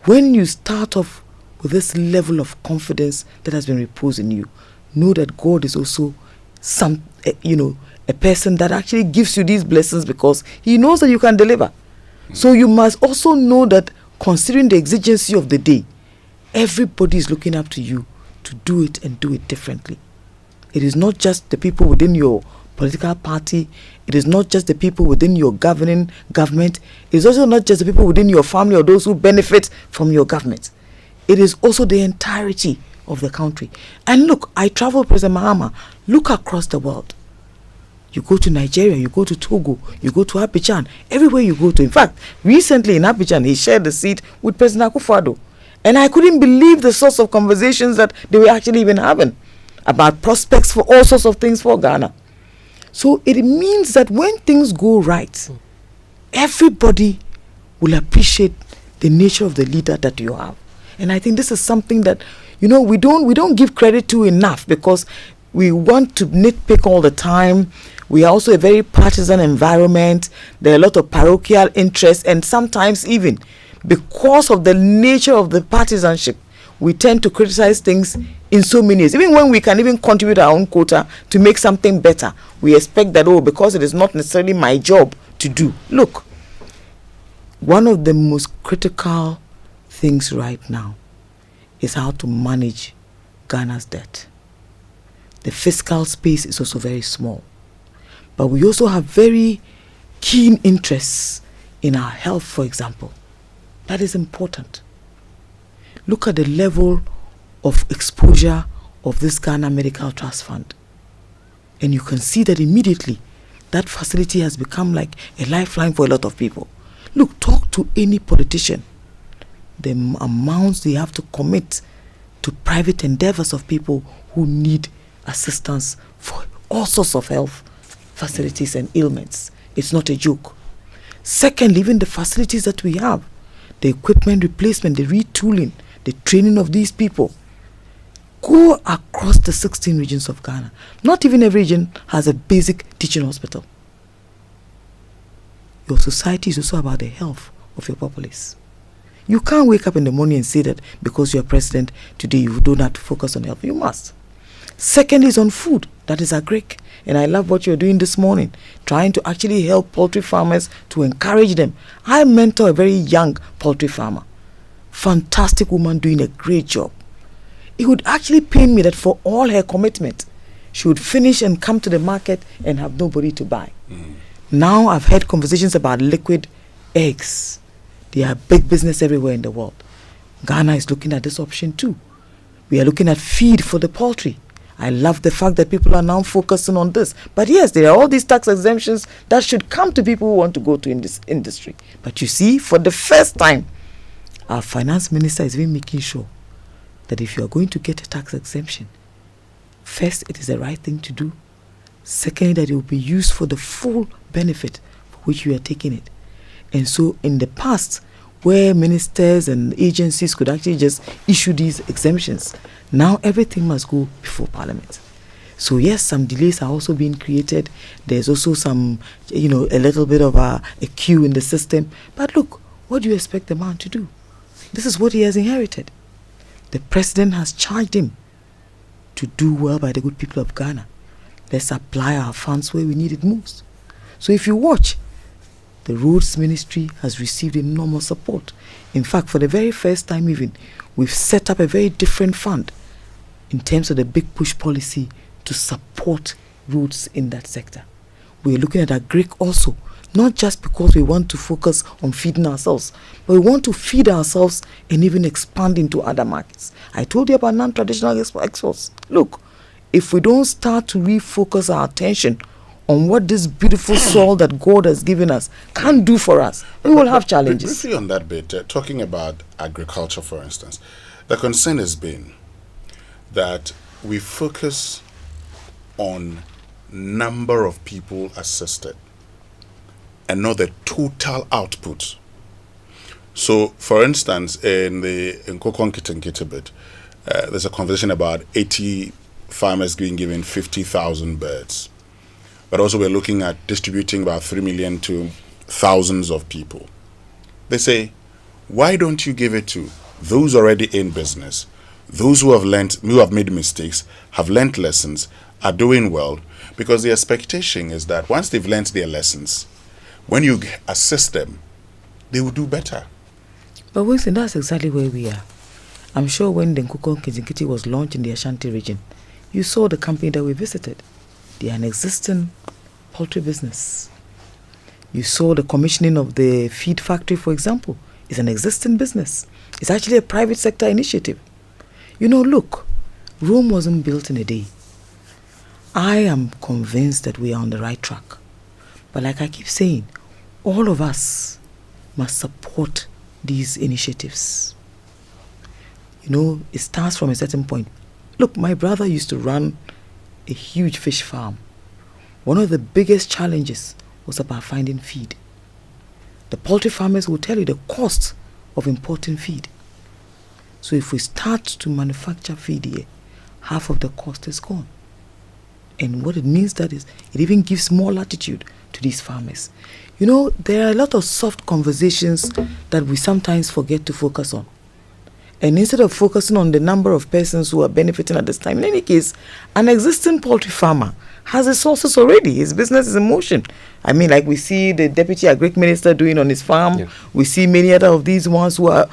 when you start off with this level of confidence that has been reposed in you, know that God is also a person that actually gives you these blessings because he knows that you can deliver. So you must also know that, considering the exigency of the day, everybody is looking up to you to do it and do it differently. It is not just the people within your political party. It is not just the people within your governing government. It is also not just the people within your family or those who benefit from your government. It is also the entirety of the country. And look, I travel, President Mahama, look across the world. You go to Nigeria, you go to Togo, you go to Abidjan, everywhere you go to. In fact, recently in Abidjan, he shared the seat with President Akufo-Addo. And I couldn't believe the sorts of conversations that they were actually even having about prospects for all sorts of things for Ghana. So it means that when things go right, everybody will appreciate the nature of the leader that you have. And I think this is something that, we don't give credit to enough, because we want to nitpick all the time. We are also a very partisan environment. There are a lot of parochial interests, and sometimes even because of the nature of the partisanship, we tend to criticize things in so many ways. Even when we can even contribute our own quota to make something better, we expect that, because it is not necessarily my job to do. Look, one of the most critical things right now is how to manage Ghana's debt. The fiscal space is also very small. But we also have very keen interests in our health, for example. That is important. Look at the level of exposure of this Ghana Medical Trust Fund. And you can see that immediately that facility has become like a lifeline for a lot of people. Look, talk to any politician. The amounts they have to commit to private endeavors of people who need assistance for all sorts of health facilities and ailments. It's not a joke. Secondly, even the facilities that we have, the equipment replacement, the retooling, the training of these people. Go across the 16 regions of Ghana. Not even every region has a basic teaching hospital. Your society is also about the health of your populace. You can't wake up in the morning and say that because you're president today you don't have to focus on health. You must. Second is on food. That is agric. And I love what you're doing this morning, trying to actually help poultry farmers, to encourage them. I mentor a very young poultry farmer. Fantastic woman doing a great job. It would actually pain me that for all her commitment, she would finish and come to the market and have nobody to buy. Now I've had conversations about liquid eggs. They are big business everywhere in the world. Ghana is looking at this option too. We are looking at feed for the poultry. I love the fact that people are now focusing on this. But yes, there are all these tax exemptions that should come to people who want to go to in this industry. But you see, for the first time, our finance minister is even making sure that if you are going to get a tax exemption, first, it is the right thing to do. Secondly, that it will be used for the full benefit for which you are taking it. And so in the past, where ministers and agencies could actually just issue these exemptions, now everything must go before Parliament. So yes, some delays are also being created. There's also some, a little bit of a queue in the system. But look, what do you expect the man to do? This is what he has inherited. The president has charged him to do well by the good people of Ghana. Let's apply our funds where we need it most. So if you watch, the roads ministry has received enormous support. In fact, for the very first time even, we've set up a very different fund in terms of the big push policy to support roads in that sector. We're looking at agric also, not just because we want to focus on feeding ourselves, but we want to feed ourselves and even expand into other markets. I told you about non-traditional exports. Look, if we don't start to refocus our attention on what this beautiful soil that God has given us can do for us, we will have challenges. Briefly on that bit, talking about agriculture, for instance, the concern has been that we focus on number of people assisted and not the total output. So, for instance, in Kokon Kitinkiti bit, there's a conversation about 80 farmers being given 50,000 birds. But also we're looking at distributing about 3 million to thousands of people. They say, why don't you give it to those already in business, those who have made mistakes, have learnt lessons, are doing well? Because the expectation is that once they've learnt their lessons, when you assist them, they will do better. But Winston, that's exactly where we are. I'm sure when the Nkukon Kitinkiti was launched in the Ashanti region, you saw the company that we visited. They are an existing poultry business. You saw the commissioning of the feed factory, for example. It's an existing business. It's actually a private sector initiative. Look, Rome wasn't built in a day. I am convinced that we are on the right track. But like I keep saying, all of us must support these initiatives. It starts from a certain point. Look, my brother used to run a huge fish farm. One of the biggest challenges was about finding feed. The poultry farmers will tell you the cost of importing feed. So if we start to manufacture feed here, half of the cost is gone. And what it means that is, it even gives more latitude to these farmers. There are a lot of soft conversations that we sometimes forget to focus on. And instead of focusing on the number of persons who are benefiting at this time, in any case, an existing poultry farmer has resources already. His business is in motion. I mean, like we see the deputy agric minister doing on his farm. Yeah. We see many other of these ones who are,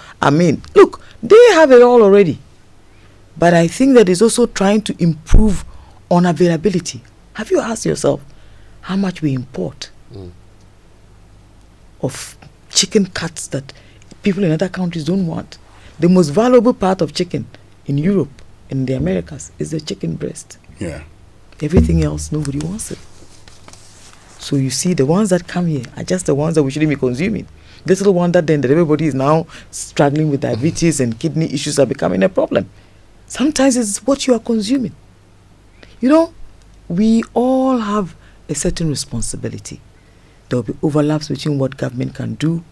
look, they have it all already. But I think that it's also trying to improve on availability. Have you asked yourself how much we import of chicken cuts that people in other countries don't want? The most valuable part of chicken in Europe, in the Americas, is the chicken breast. Yeah. Everything else, nobody wants it. So you see, the ones that come here are just the ones that we shouldn't be consuming. This little one that everybody is now struggling with diabetes and kidney issues are becoming a problem. Sometimes it's what you are consuming. We all have a certain responsibility. There will be overlaps between what government can do,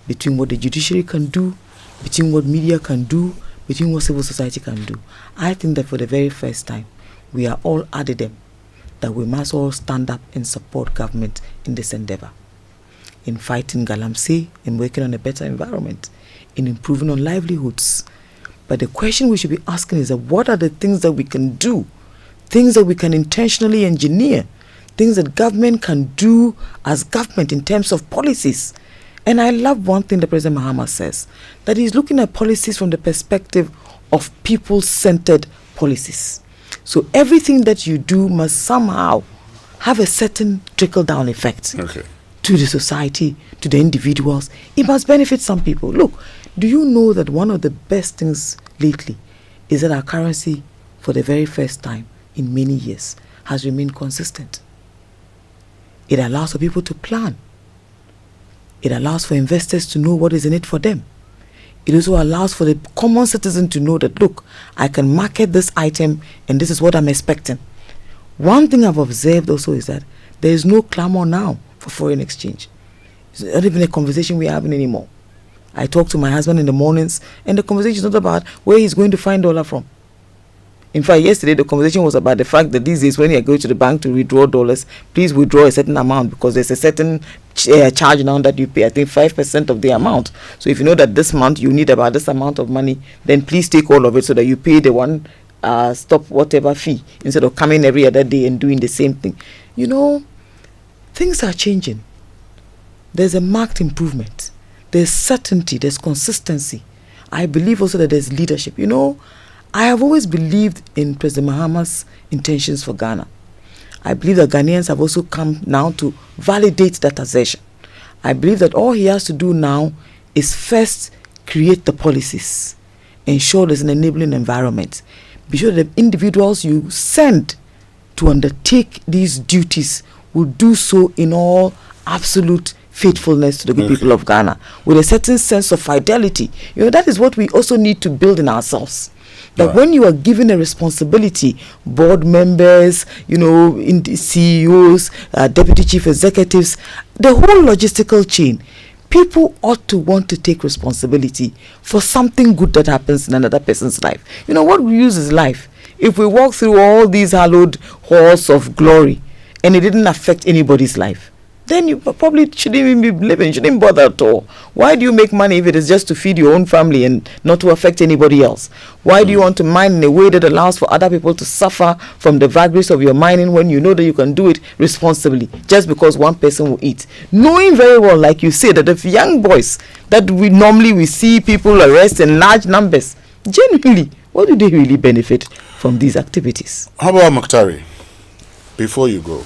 between what the judiciary can do, between what media can do, between what civil society can do. I think that for the very first time, we are all adamant that we must all stand up and support government in this endeavor, in fighting galamsey, in working on a better environment, in improving on livelihoods. But the question we should be asking is that what are the things that we can do, things that we can intentionally engineer, things that government can do as government in terms of policies. And I love one thing that President Mahama says, that he's looking at policies from the perspective of people-centered policies. So everything that you do must somehow have a certain trickle-down effect to the society, to the individuals. It must benefit some people. Look, do you know that one of the best things lately is that our currency, for the very first time in many years, has remained consistent? It allows for people to plan. It allows for investors to know what is in it for them. It also allows for the common citizen to know that, look, I can market this item and this is what I'm expecting. One thing I've observed also is that there is no clamor now for foreign exchange. It's not even a conversation we're having anymore. I talk to my husband in the mornings and the conversation is not about where he's going to find dollar from. In fact, yesterday the conversation was about the fact that these days when you go to the bank to withdraw dollars, please withdraw a certain amount because there's a certain charge now that you pay, I think 5% of the amount. So if you know that this month you need about this amount of money, then please take all of it so that you pay the one stop whatever fee instead of coming every other day and doing the same thing. You know, things are changing. There's a marked improvement. There's certainty, there's consistency. I believe also that there's leadership. You know, I have always believed in President Mahama's intentions for Ghana. I believe that Ghanaians have also come now to validate that assertion. I believe that all he has to do now is first create the policies, ensure there's an enabling environment, be sure that the individuals you send to undertake these duties will do so in all absolute faithfulness to the good people of Ghana, with a certain sense of fidelity. You know, that is what we also need to build in ourselves. That when you are given a responsibility, board members, you know, in the CEOs, deputy chief executives, the whole logistical chain, people ought to want to take responsibility for something good that happens in another person's life. You know, what we use is life. If we walk through all these hallowed halls of glory and it didn't affect anybody's life, then you probably shouldn't even be living, shouldn't bother at all. Why do you make money if it is just to feed your own family and not to affect anybody else? Why do you want to mine in a way that allows for other people to suffer from the vagaries of your mining when you know that you can do it responsibly, just because one person will eat? Knowing very well, like you say, that if young boys that we see people arrest in large numbers, genuinely, what do they really benefit from these activities? Amoah Mukhtari, before you go,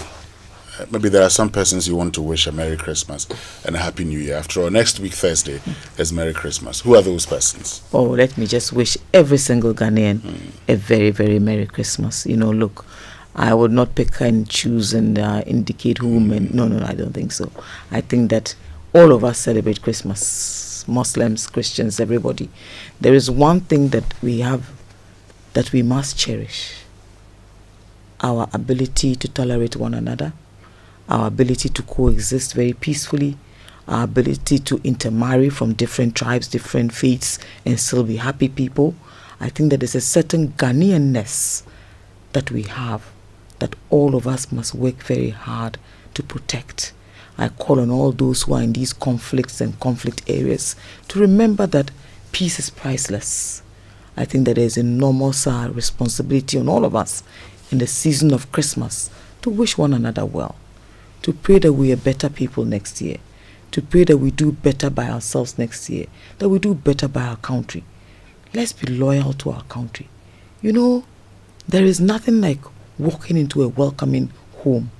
maybe there are some persons you want to wish a Merry Christmas and a Happy New Year. After all, next week, Thursday, is Merry Christmas. Who are those persons? Oh, let me just wish every single Ghanaian a very, very Merry Christmas. You know, look, I would not pick and choose and indicate whom. And no, I don't think so. I think that all of us celebrate Christmas. Muslims, Christians, everybody. There is one thing that we have that we must cherish. Our ability to tolerate one another, our ability to coexist very peacefully, our ability to intermarry from different tribes, different faiths, and still be happy people. I think that there's a certain Ghanaianness that we have that all of us must work very hard to protect. I call on all those who are in these conflicts and conflict areas to remember that peace is priceless. I think that there's enormous responsibility on all of us in the season of Christmas to wish one another well, to pray that we are better people next year, to pray that we do better by ourselves next year, that we do better by our country. Let's be loyal to our country. You know, there is nothing like walking into a welcoming home,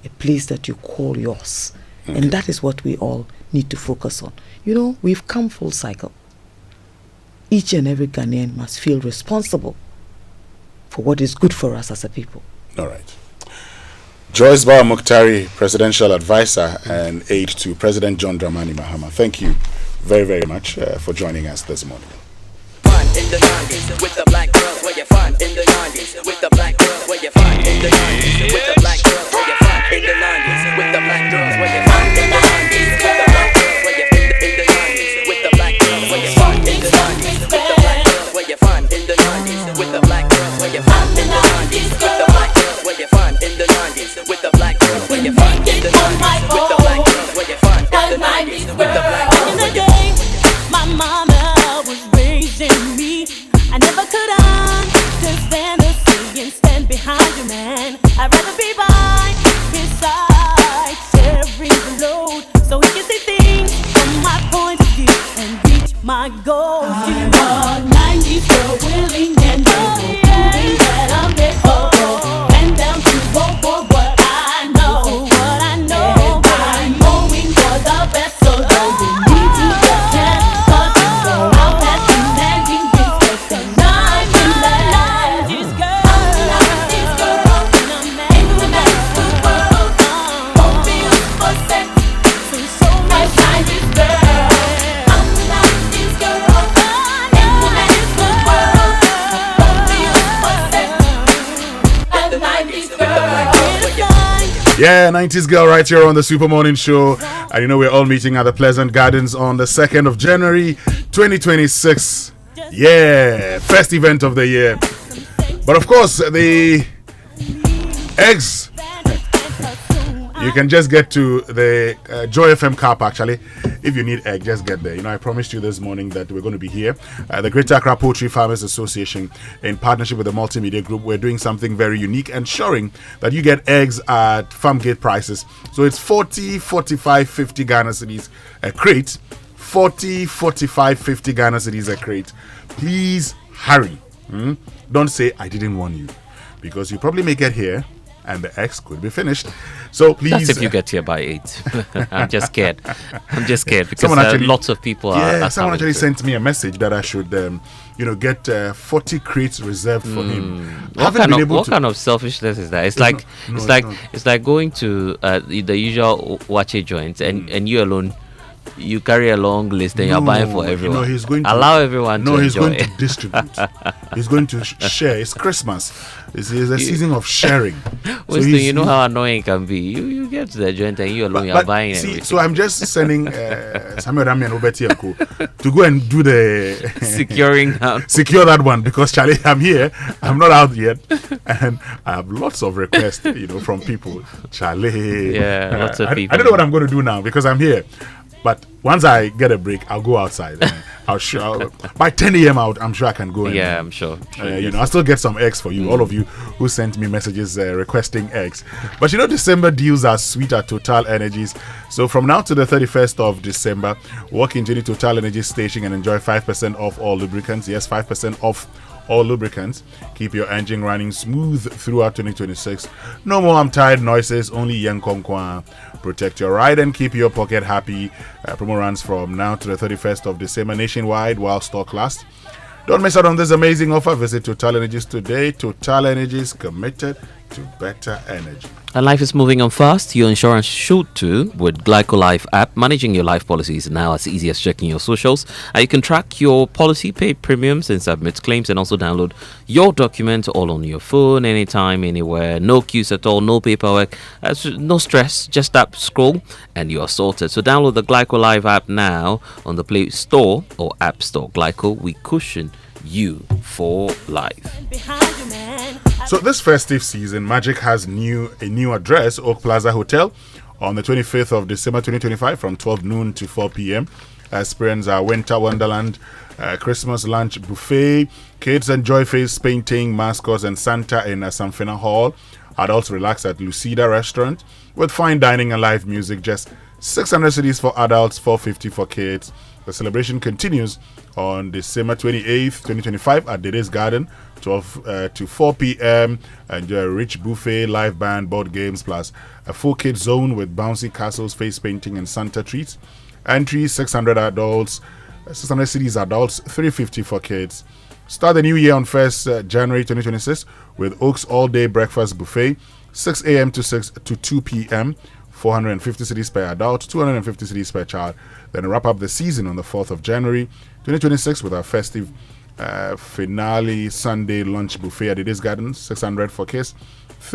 a place that you call yours. Okay. And that is what we all need to focus on. You know, we've come full cycle. Each and every Ghanaian must feel responsible for what is good for us as a people. All right. Joyce Bawa Mukhtari, Presidential Advisor and aide to President John Dramani Mahama. Thank you very, very much for joining us this morning. Fun in the 90s with the black girls, where you fun in the 90s with the black girls, where you fun in the 90s with the black girls, where you fun in the 90s with the black girls, where you fun in the 90s with the black girls, where you in the 90s with the black girls, where you fun in the 90s with the black girls, where you fun in the 90s with the black girls, where you fun in the 90s with the black girls, where you fun in the 90s with the black girls, where you fun in the 90s with the black girls, where you fun in the 90s with the black girls. In the day, my mama was raising me. I never could understand the sea and stand behind you, man. I'd rather be by his side, sharing the load, so he can see things from my point of view and reach my goals. I'm a 90s girl, willing and able, proving that I'm there for all, and down to go for what I know, and I'm going for the best, so don't you need to just can't start to go out past demanding respect, and I'm the 90s girl. I'm the 90s girl, in the magical world, won't feel for sex, so my 90s girl. I'm the 90s girl, in the magical world, won't feel for sex, I'm the 90s girl. Yeah, 90s girl right here on the Super Morning Show. And you know, we're all meeting at the Pleasant Gardens on the 2nd of January 2026. Yeah, first event of the year. But of course, the eggs, you can just get to the Joy FM car park, actually. If you need egg, just get there. You know, I promised you this morning that we're going to be here. The Greater Accra Poultry Farmers Association, in partnership with the Multimedia Group, we're doing something very unique, ensuring that you get eggs at farm gate prices. So it's 40, 45, 50 Ghana cedis a crate. 40, 45, 50 Ghana cedis a crate. Please hurry. Don't say I didn't warn you, because you probably may get here and the eggs could be finished. So please. That's if you get here by 8. I'm just scared. Because lots of people are. Someone actually sent me a message that I should, get 40 crates reserved for him. What kind of selfishness is that? It's like going to the usual wache joints and you alone. You carry a long list and you're buying for everyone. He's going to allow everyone to he's enjoy. Going to distribute. He's going to share. It's Christmas. It's a season of sharing. Winston, you know how annoying it can be. You get to the joint and you alone you're buying everything. So I'm just sending Samuel Rami and Robert Yako to go and do the secure that one, because Charlie, I'm here. I'm not out yet, and I have lots of requests, from people. Charlie, lots of people. I don't know what I'm going to do now because I'm here. But once I get a break, I'll go outside. By 10 a.m. I'm sure I can go. I'm sure. I'll still get some eggs for you. All of you who sent me messages requesting eggs. But December deals are sweet at Total Energies. So from now to the 31st of December, walk into the Total Energy station and enjoy 5% off all lubricants. Yes, 5% off all lubricants. Keep your engine running smooth throughout 2026. No more I'm tired noises, only Yang Kong Kwa. Protect your ride and keep your pocket happy. Promo runs from now to the 31st of December nationwide while stock lasts. Don't miss out on this amazing offer. Visit Total Energies today. Total Energies, committed to better energy. And life is moving on fast. Your insurance should too. With Glyco Life app, managing your life policies now as easy as checking your socials. You can track your policy, pay premiums, and submit claims, and also download your documents all on your phone, anytime, anywhere. No queues at all, no paperwork, no stress. Just tap, scroll, and you are sorted. So download the Glyco Life app now on the Play Store or App Store. Glyco, we cushion you for life. So this festive season, Magic has a new address, Oak Plaza Hotel, on the 25th of December 2025 from 12 noon to 4 p.m. Experience our Winter Wonderland Christmas lunch buffet. Kids enjoy face painting, mascots, and Santa in Samfina Hall. Adults relax at Lucida Restaurant with fine dining and live music. Just 600 cedis for adults, 450 for kids. The celebration continues on December 28th, 2025 at Dede's Garden, 12 to 4 p.m. Enjoy a rich buffet, live band, board games, plus a full kids zone with bouncy castles, face painting, and Santa treats. Entry 600 adults, 600 cedis adults, 350 for kids. Start the new year on 1st January 2026 with Oaks all-day breakfast buffet, 6 a.m. to 2 p.m. 450 cedis per adult, 250 cedis per child. Then wrap up the season on the 4th of January 2026 with our festive finale Sunday lunch buffet at Dede's Garden, 600 for kids,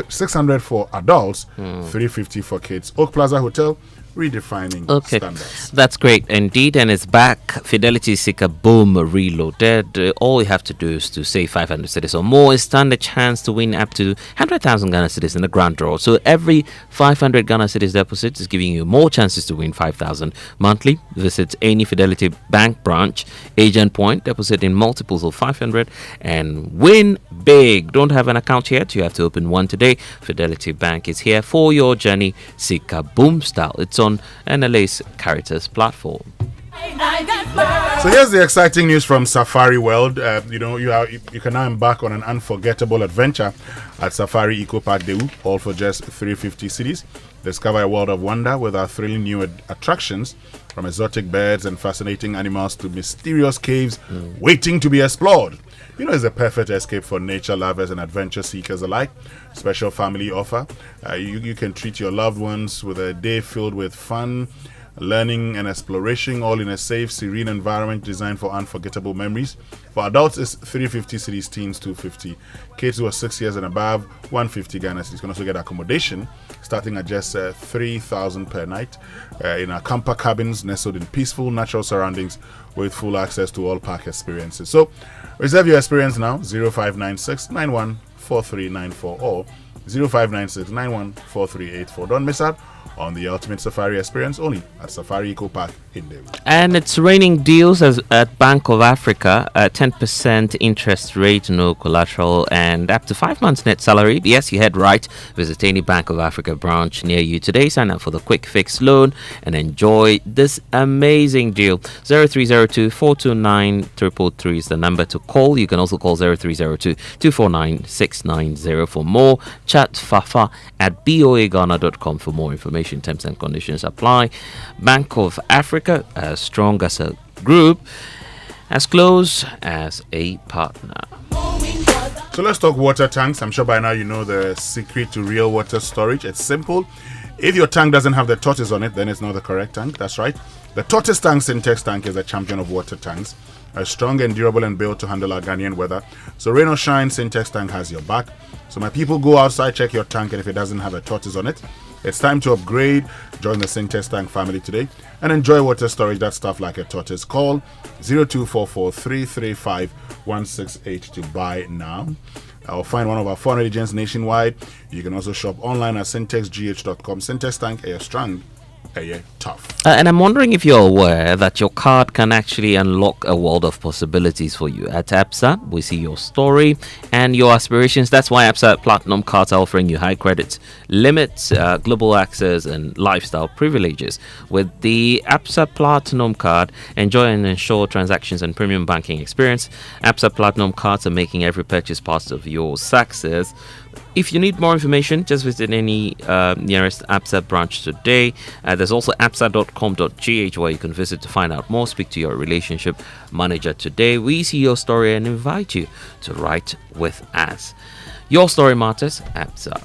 600 for adults, 350 for kids. Oak Plaza Hotel, redefining standards. That's great indeed, and it's back. Fidelity Seeker Boom Reloaded. All you have to do is to save 500 cedis or more and stand a chance to win up to 100,000 Ghana cedis in the grand draw. So every 500 Ghana cedis deposit is giving you more chances to win 5,000 monthly. Visit any Fidelity Bank branch, agent point, deposit in multiples of 500 and win big. Don't have an account yet? You have to open one today. Fidelity Bank is here for your journey. Seeker Boom style. It's on NLA's Caritas platform. So here's the exciting news from Safari World. You can now embark on an unforgettable adventure at Safari Eco Park Deu, all for just 350 cedis. Discover a world of wonder with our thrilling new attractions, from exotic birds and fascinating animals to mysterious caves waiting to be explored. It's a perfect escape for nature lovers and adventure seekers alike. Special family offer. You can treat your loved ones with a day filled with fun, learning and exploration, all in a safe, serene environment designed for unforgettable memories. For adults, it's 350 cedis, teens 250. Kids who are 6 years and above, 150 Ghana cedis. You can also get accommodation starting at just 3,000 per night in our camper cabins nestled in peaceful, natural surroundings with full access to all park experiences. So reserve your experience now, 0596 914394 or 0596 914384. Don't miss out on the ultimate safari experience only at Safari Eco Park in Dewi. And it's raining deals at Bank of Africa, 10% interest rate, no collateral, and up to 5 months net salary. Yes, you heard right. Visit any Bank of Africa branch near you today. Sign up for the quick fix loan and enjoy this amazing deal. 0302 429 333 is the number to call. You can also call 0302 249 690 for more. Chat Fafa at boaghana.com for more information. Terms and conditions apply. Bank of Africa, as strong as a group, as close as a partner. So let's talk water tanks. I'm sure by now you know the secret to real water storage. It's simple. If your tank doesn't have the tortoise on it, then it's not the correct tank. That's right. The tortoise tank Syntex tank is a champion of water tanks. Strong and durable and built to handle our Ghanaian weather. So rain or shine, Syntex tank has your back. So my people, go outside, check your tank, and if it doesn't have a tortoise on it, it's time to upgrade. Join the Syntex tank family today and enjoy water storage that's tough like a tortoise. Call 0244 335 168 to buy now. I'll find one of our 400 agents nationwide. You can also shop online at syntexgh.com. Syntex tank, air strong, air tough. And I'm wondering if you're aware that your card can actually unlock a world of possibilities for you. At APSA, we see your story and your aspirations. That's why APSA Platinum cards are offering you high credit limits, global access, and lifestyle privileges. With the APSA Platinum card, enjoy and ensure transactions and premium banking experience. APSA Platinum cards are making every purchase part of your success. If you need more information, just visit any nearest APSA branch today. There's also apsa.com.gh where you can visit to find out more. Speak to your relationship manager today. We see your story and invite you to write with us. Your story matters, APSA.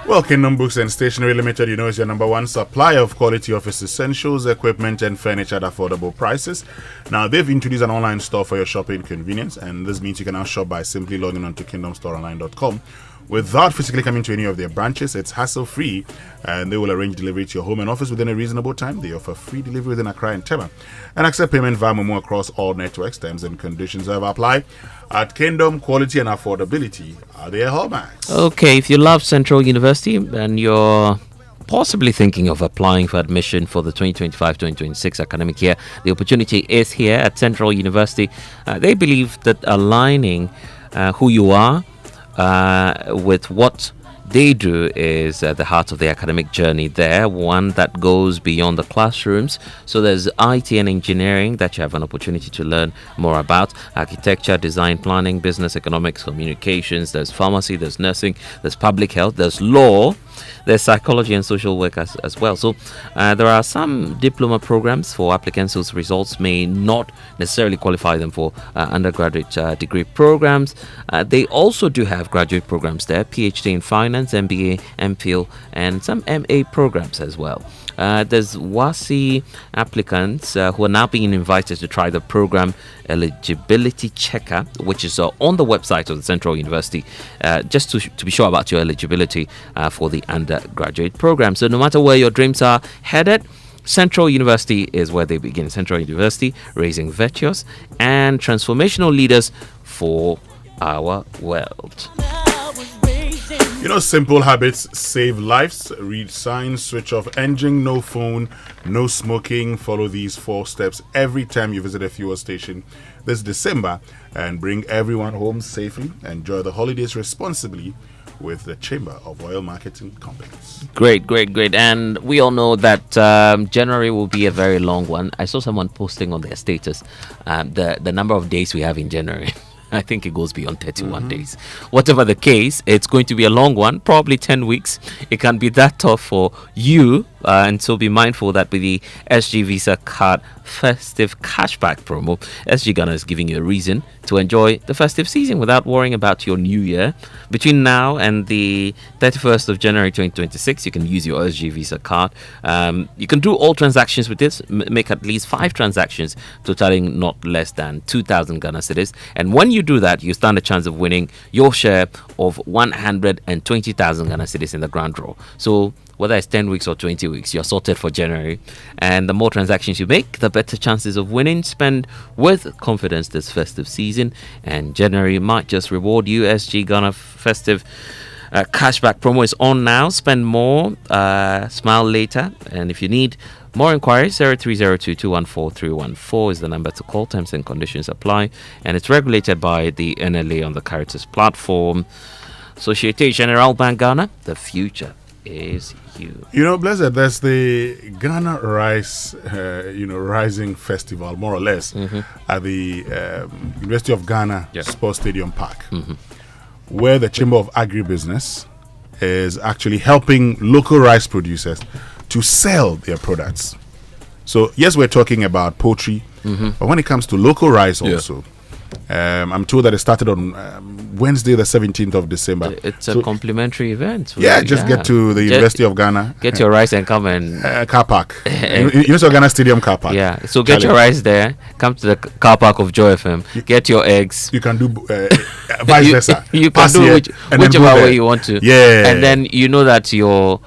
Well, Kingdom Books and Stationery Limited, you know, is your number one supplier of quality office essentials, equipment, and furniture at affordable prices. Now, they've introduced an online store for your shopping convenience, and this means you can now shop by simply logging on to kingdomstoreonline.com. Without physically coming to any of their branches, it's hassle-free, and they will arrange delivery to your home and office within a reasonable time. They offer free delivery within Accra and Tema, and accept payment via Momo across all networks. Terms and conditions have applied. At Kingdom, quality and affordability are their hallmarks. Okay, if you love Central University and you're possibly thinking of applying for admission for the 2025-2026 academic year, the opportunity is here at Central University. They believe that aligning who you are with what they do is at the heart of the academic journey there, one that goes beyond the classrooms. So there's IT and engineering that you have an opportunity to learn more about, architecture, design, planning, business, economics, communications, there's pharmacy, there's nursing, there's public health, there's law, there's psychology and social work as well. So there are some diploma programs for applicants whose results may not necessarily qualify them for undergraduate degree programs. They also do have graduate programs there, PhD in finance, MBA, MPhil, and some MA programs as well. There's WASI applicants who are now being invited to try the program eligibility checker, which is on the website of the Central University, just to be sure about your eligibility for the undergraduate program. So no matter where your dreams are headed, Central University is where they begin. Central University, raising virtuous and transformational leaders for our world. You know, simple habits save lives. Read signs, switch off engine, no phone, no smoking. Follow these 4 steps every time you visit a fuel station this December and bring everyone home safely. Enjoy the holidays responsibly with the Chamber of Oil Marketing Companies. Great. And we all know that January will be a very long one. I saw someone posting on their status the number of days we have in January. I think it goes beyond 31 days. Whatever the case, it's going to be a long one, probably 10 weeks. It can be that tough for you And so be mindful that with the SG Visa card festive cashback promo, SG Ghana is giving you a reason to enjoy the festive season without worrying about your new year. Between now and the 31st of January 2026, you can use your SG Visa card. You can do all transactions with this, make at least 5 transactions totaling not less than 2,000 Ghana cedis. And when you do that, you stand a chance of winning your share of 120,000 Ghana cedis in the grand draw. So whether it's 10 weeks or 20 weeks, you're sorted for January. And the more transactions you make, the better chances of winning. Spend with confidence this festive season, and January might just reward you. SG Ghana festive cashback promo is on now. Spend more, smile later. And if you need more inquiries, 0302214314 is the number to call. Terms and conditions apply, and it's regulated by the NLA on the Caritas platform. Societe Generale Bank Ghana, the future is you. You know, Blessed, there's the Ghana Rice, Rising Festival, more or less, at the University of Ghana Sports Stadium Park, where the Chamber of Agribusiness is actually helping local rice producers to sell their products. So, yes, we're talking about poultry, but when it comes to local rice also, I'm told that it started on Wednesday, the 17th of December. It's a complimentary event. Get to the University of Ghana. Get your rice and come and... car park. University of Ghana Stadium car park. Yeah, so get your rice there. Come to the car park of Joy FM. Get your eggs. You can do vice versa. You can do whichever way you want to. Yeah. And then you know that your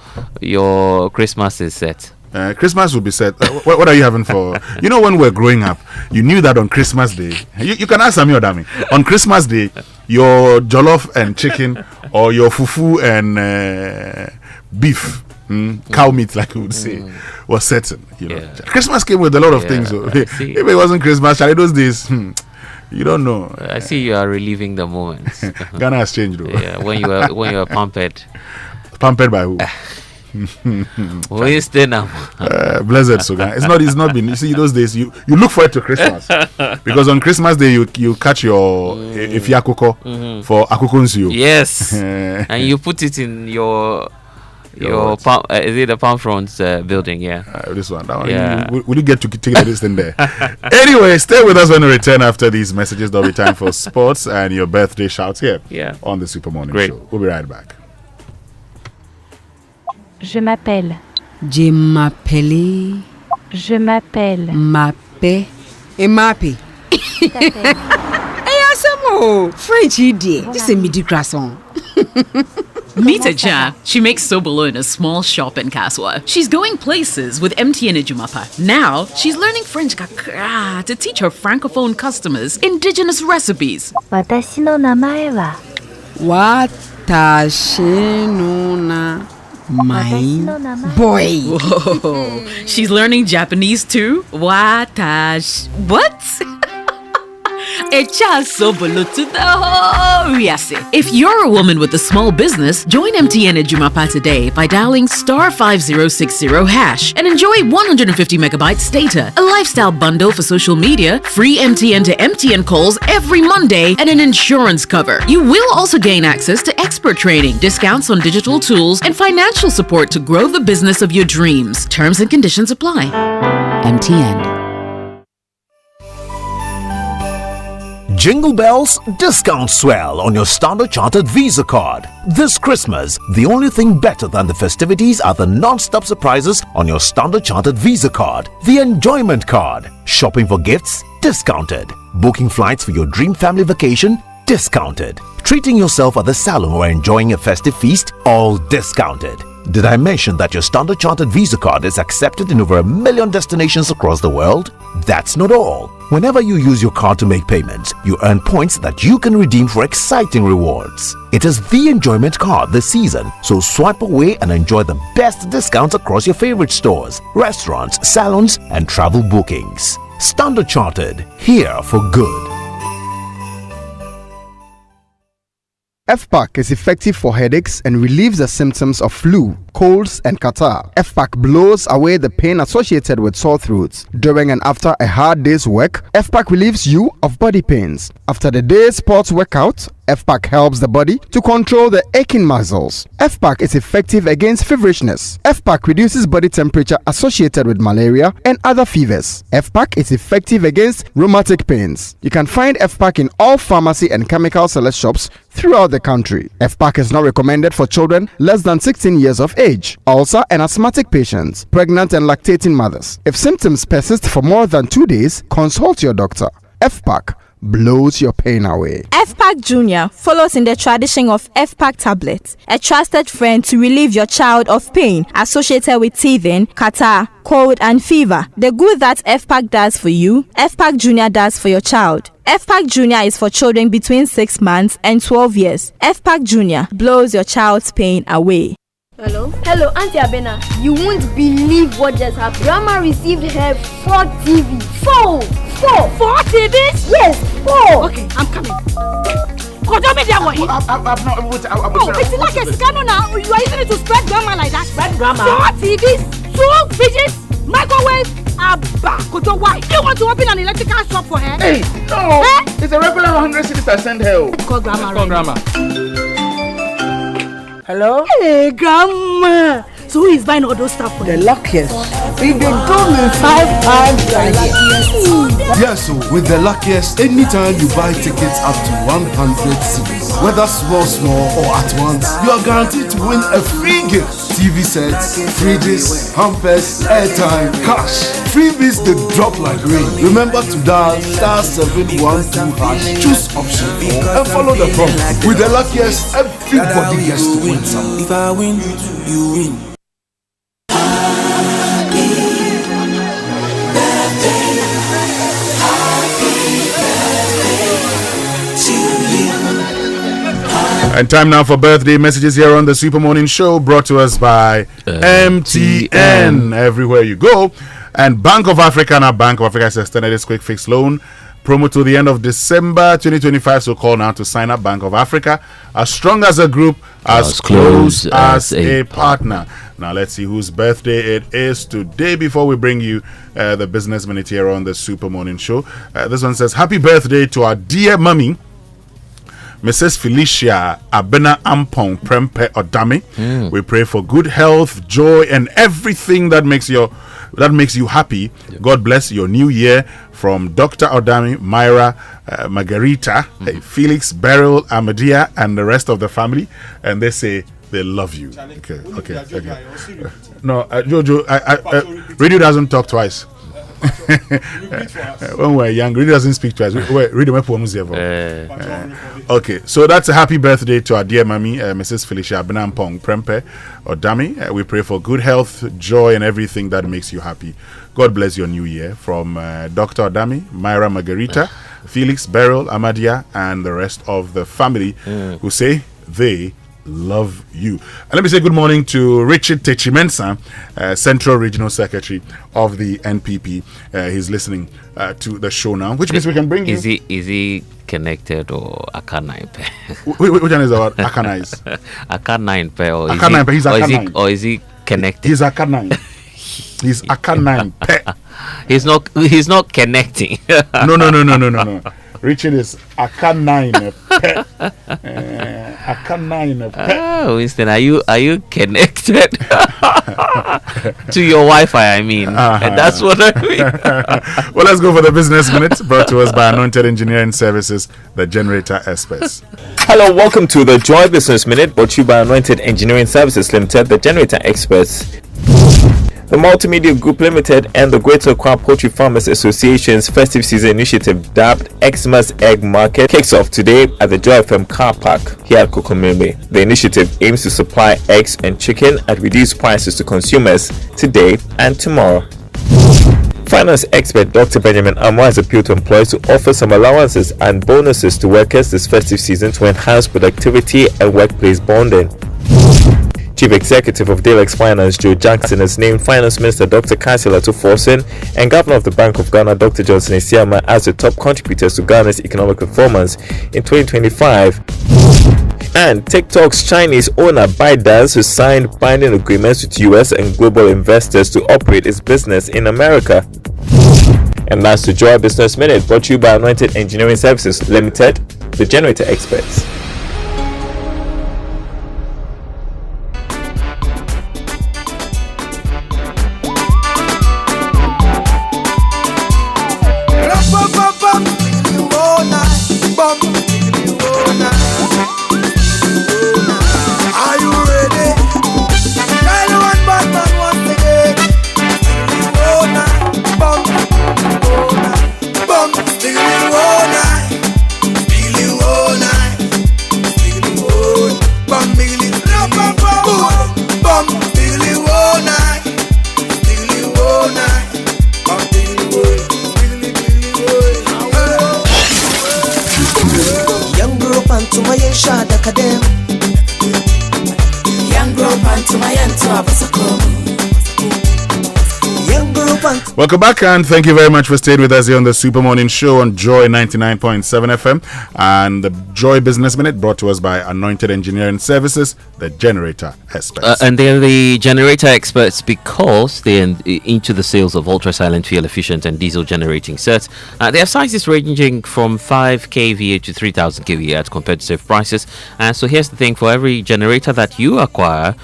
Christmas is set. Christmas will be set. What are you having for? You know, when we're growing up, you knew that on Christmas Day. You can ask Sami Odami. On Christmas Day, your jollof and chicken, or your fufu and beef, cow meat, like we would say, was certain. You know, Christmas came with a lot of things. So if it wasn't Christmas, those days. You don't know. I see you are reliving the moments. Ghana has changed, though. Yeah, when you were pampered. Pampered by who? Winston. Blessed Sogah. It's not been. You see, those days you look forward to Christmas because on Christmas Day you catch your ifiakoko for akukunsiyo. Yes, and you put it in your palm, is it the palm front building? Yeah, this one. That one. Yeah. Will you get to take this thing there? Anyway, stay with us when we return after these messages. There'll be time for sports and your birthday shouts here. On the Super Morning Show. We'll be right back. Je m'appelle. Je m'appelle. Je m'appelle. Mappe. Et mappé. Hey, Asamo. French idiot. This is a midi croissant. Meet Aja. She makes sobolo in a small shop in Kaswa. She's going places with MTN Ejumapa. Now, she's learning French kakra to teach her francophone customers indigenous recipes. Watashi no namae wa. Watashi no na. My boy. Whoa. She's learning Japanese too? Watash. What? If you're a woman with a small business, join MTN Ejumapa today by dialing *5060# and enjoy 150 megabytes data, a lifestyle bundle for social media, free MTN to MTN calls every Monday, and an insurance cover. You will also gain access to expert training, discounts on digital tools, and financial support to grow the business of your dreams. Terms and conditions apply. MTN. Jingle bells, discount swell on your Standard Chartered Visa card. This Christmas, the only thing better than the festivities are the non-stop surprises on your Standard Chartered Visa card. The enjoyment card. Shopping for gifts, discounted. Booking flights for your dream family vacation, discounted. Treating yourself at the salon or enjoying a festive feast, all discounted. Did I mention that your Standard Chartered Visa card is accepted in over 1 million destinations across the world? That's not all. Whenever you use your card to make payments, you earn points that you can redeem for exciting rewards. It is the enjoyment card this season, so swipe away and enjoy the best discounts across your favorite stores, restaurants, salons, and travel bookings. Standard Chartered, here for good. FPAC is effective for headaches and relieves the symptoms of flu, colds, and catarrh. FPAC blows away the pain associated with sore throats. During and after a hard day's work, FPAC relieves you of body pains. After the day's sports workout, FPAC helps the body to control the aching muscles. FPAC is effective against feverishness. FPAC reduces body temperature associated with malaria and other fevers. FPAC is effective against rheumatic pains. You can find FPAC in all pharmacy and chemical select shops throughout the country. FPAC is not recommended for children less than 16 years of age, ulcer and asthmatic patients, pregnant and lactating mothers. If symptoms persist for more than 2 days, consult your doctor. FPAC blows your pain away. FPAC Junior follows in the tradition of FPAC tablets, a trusted friend to relieve your child of pain associated with teething, catarrh, cold and fever. The good that FPAC does for you, FPAC Junior does for your child. FPAC Junior is for children between 6 months and 12 years. FPAC Junior blows your child's pain away. Hello, Auntie Abena. You won't believe what just happened. Grandma received her 4 TVs. 4 TVs? Yes, 4. Okay, I'm coming. Oh, don't be there, what? I'm not. It's like a scandal now. You are using it to spread grandma like that. Spread grandma? 4 TVs, 2 fridges, microwave. Abba, Koto, why? You want to open an electrical shop for her? Hey, no. It's a regular 100 cities I send her. Call grandma. Hello? Hey, grandma. So who is buying all those stuff for The you? luckiest. We been doing 5 times a year. Yes, so with the luckiest, anytime you buy tickets up to 100 cities, whether small or at once, you are guaranteed to win a free gift. TV sets, fridges, hampers, airtime, cash. Freebies they drop like rain. Remember to dial *712#, choose option 4 and follow the prompt. With the luckiest, everybody gets to win something. If I win, you win. And time now for birthday messages here on the Super Morning Show, brought to us by MTN. Everywhere you go. And Bank of Africa, now Bank of Africa has extended its quick fix loan promo to the end of December 2025. So call now to sign up. Bank of Africa, as strong as a group, as close as a partner. Now let's see whose birthday it is today before we bring you the Business Minute here on the Super Morning Show. This one says, happy birthday to our dear mummy, Mrs. Felicia Abena Ampong Prempe Odame. We pray for good health, joy, and everything that makes you happy. God bless your new year. From Dr. Odame, Myra, Margarita, Felix, Beryl, Amadia, and the rest of the family. And they say they love you. Okay. No, Jojo, radio doesn't talk twice. When we're young, radio doesn't speak twice. Okay, so that's a happy birthday to our dear mommy, Mrs. Felicia Benampong Prempe Odami. We pray for good health, joy, and everything that makes you happy. God bless your new year. From Dr. Odami, Myra Margarita, Felix, Beryl, Amadia, and the rest of the family who say they love you. And let me say good morning to Richard Techimensa, Central Regional Secretary of the NPP. He's listening to the show now, which means we can bring you. Is he connected or Aka9? Which one is about Aka9? Aka9, or is he connected? He's Aka9. He's Aka9. He's not connecting. No. Richard is Aka9. Aka9. Oh, Winston, are you connected to your Wi-Fi? I mean, that's what I mean. Well, let's go for the Business Minute, brought to us by Anointed Engineering Services, the Generator Experts. Hello, welcome to the Joy Business Minute, brought to you by Anointed Engineering Services Limited, the Generator Experts. The Multimedia Group Limited and the Greater Accra Poultry Farmers Association's festive season initiative, dubbed Xmas Egg Market, kicks off today at the Joy FM car park here at Kokomeme. The initiative aims to supply eggs and chicken at reduced prices to consumers today and tomorrow. Finance expert Dr. Benjamin Amoah has appealed to employers to offer some allowances and bonuses to workers this festive season to enhance productivity and workplace bonding. Chief Executive of Dalex Finance, Joe Jackson, has named Finance Minister Dr. Kansila Tuforsen and Governor of the Bank of Ghana, Dr. Johnson Isiama, as the top contributors to Ghana's economic performance in 2025. And TikTok's Chinese owner ByteDance has signed binding agreements with US and global investors to operate its business in America. And that's the Joy Business Minute, brought to you by Anointed Engineering Services Limited, the generator experts. Welcome back, and thank you very much for staying with us here on the Super Morning Show on Joy 99.7 FM and the Joy Business Minute, brought to us by Anointed Engineering Services, the generator experts. And they're the generator experts because they're into the sales of ultra-silent, fuel-efficient and diesel generating sets. They have sizes ranging from 5 kVA to 3,000 kVA at competitive prices. So here's the thing: for every generator that you acquire,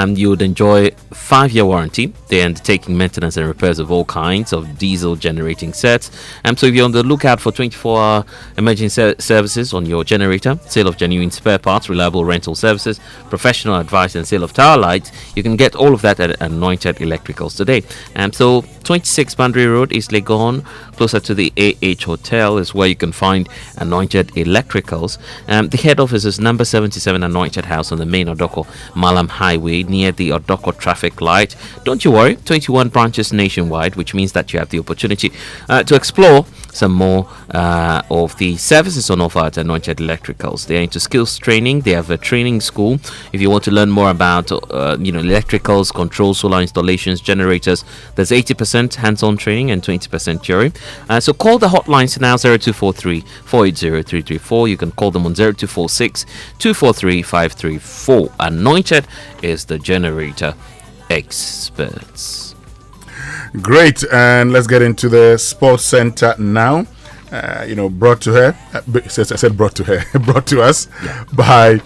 you would enjoy 5-year warranty. They're undertaking maintenance and repairs of all kinds of diesel generating sets. So if you're on the lookout for 24-hour emergency services on your generator, sale of genuine spare parts, reliable rental services, professional advice and sale of tower lights, you can get all of that at Anointed Electricals today. So 26 Boundary Road, East Legon, closer to the AH Hotel, is where you can find Anointed Electricals. The head office is number 77 Anointed House on the main Odoko Malam Highway near the Odoko traffic light. Don't you worry, 21 branches nationwide, which means that you have the opportunity to explore some more of the services on offer at Anointed Electricals. They are into skills training. They have a training school. If you want to learn more about electricals, control, solar installations, generators, there's 80% hands-on training and 20% theory. So call the hotlines now, 0243 480 334. You can call them on 0246 243 534. Anointed is the generator experts. Great, and let's get into the sports center now. Brought to her. I said brought to her. Brought to us by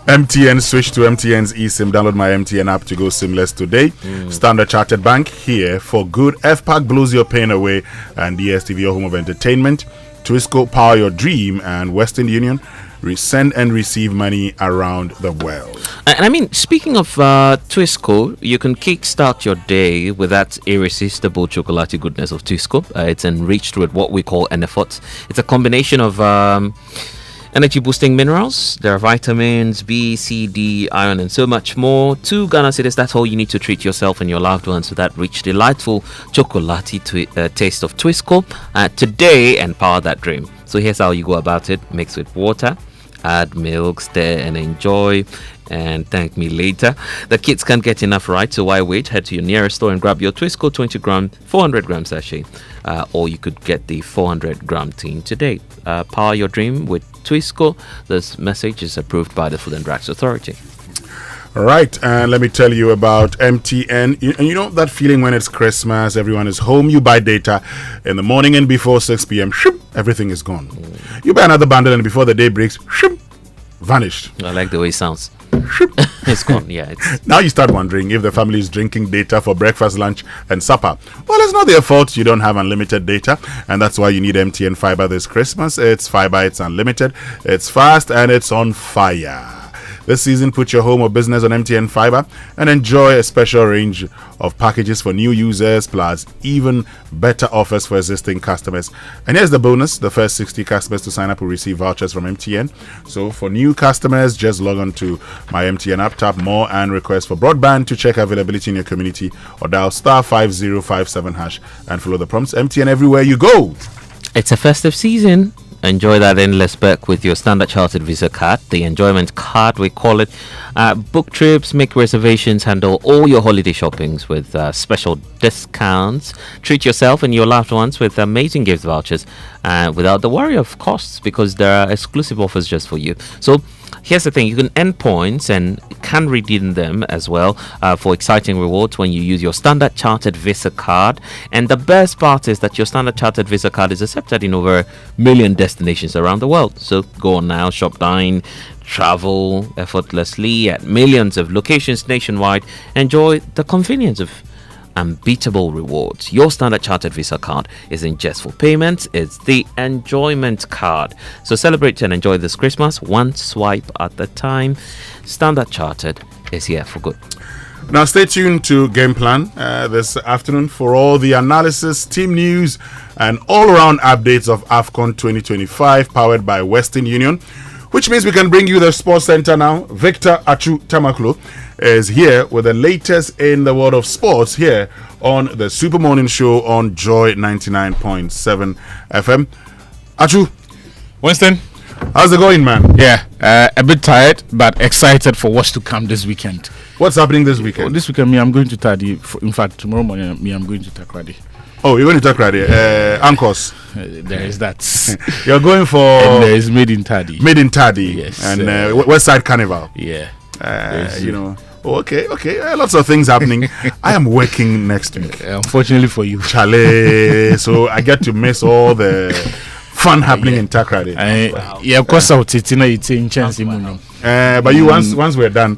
MTN. Switch to MTN's eSIM. Download my MTN app to go seamless today. Standard Chartered Bank, here for good. FPAC blows your pain away, and DSTV, your home of entertainment. Twisco, power your dream, and Western Union, send and receive money around the world. And I mean, speaking of Twisco, you can kickstart your day with that irresistible chocolatey goodness of Twisco. It's enriched with what we call NFOT. It's a combination of energy boosting minerals. There are vitamins B, C, D, iron, and so much more. 2 Ghana cedis, that's all you need to treat yourself and your loved ones with that rich, delightful chocolatey taste of Twisco today, and power that dream. So here's how you go about it: mix with water, add milk, stir and enjoy, and thank me later. The kids can't get enough, right? So why wait? Head to your nearest store and grab your Twisco 20 gram, 400 gram sachet, or you could get the 400 gram tin today. Power your dream with Twisco. This message is approved by the Food and Drugs Authority. All right, and let me tell you about MTN. You know that feeling when it's Christmas, everyone is home, you buy data in the morning, and before 6 p.m., everything is gone. You buy another bundle, and before the day breaks, vanished. I like the way it sounds. It's gone, yeah. Now you start wondering if the family is drinking data for breakfast, lunch, and supper. Well, it's not their fault you don't have unlimited data, and that's why you need MTN Fiber this Christmas. It's fiber, it's unlimited, it's fast, and it's on fire. This season, put your home or business on MTN Fiber and enjoy a special range of packages for new users, plus even better offers for existing customers. And here's the bonus: the first 60 customers to sign up will receive vouchers from MTN. So for new customers, just log on to my MTN app, tap more, and request for broadband to check availability in your community, or dial star 5057 hash and follow the prompts. MTN everywhere you go. It's a festive season. Enjoy that endless perk with your Standard Chartered Visa card, the enjoyment card we call it. Book trips, make reservations, handle all your holiday shoppings with special discounts. Treat yourself and your loved ones with amazing gift vouchers without the worry of costs, because there are exclusive offers just for you. So here's the thing: you can earn points and can redeem them as well for exciting rewards when you use your Standard Chartered Visa card. And the best part is that your Standard Chartered Visa card is accepted in over 1 million destinations around the world. So go on now, shop, dine, travel effortlessly at millions of locations nationwide. Enjoy the convenience of unbeatable rewards. Your Standard Chartered Visa card isn't just for payments, it's the enjoyment card. So celebrate and enjoy this Christmas one swipe at a time. Standard Chartered is here for good. Now stay tuned to Game Plan this afternoon for all the analysis, team news, and all-around updates of AFCON 2025 powered by Western Union, which means we can bring you the Sports Center now. Victor Achu Tamaklo is here with the latest in the world of sports here on the Super Morning Show on Joy 99.7 FM. Achu. Winston. How's it going, man? Yeah, a bit tired, but excited for what's to come this weekend. What's happening this weekend? This weekend, I'm going to Tadi. In fact, tomorrow morning, I'm going to Takrady. Oh, you're going to Takrady? Anchors. There is that. You're going for... And there is Made in Tadi. Made in Tadi. Yes. And West Side Carnival. Yeah. You know... Oh, okay. Lots of things happening. I am working next week. Unfortunately for you. Chale. So I get to miss all the fun happening in Takrady. Yeah, of course, I'll take in chance. But you once we're done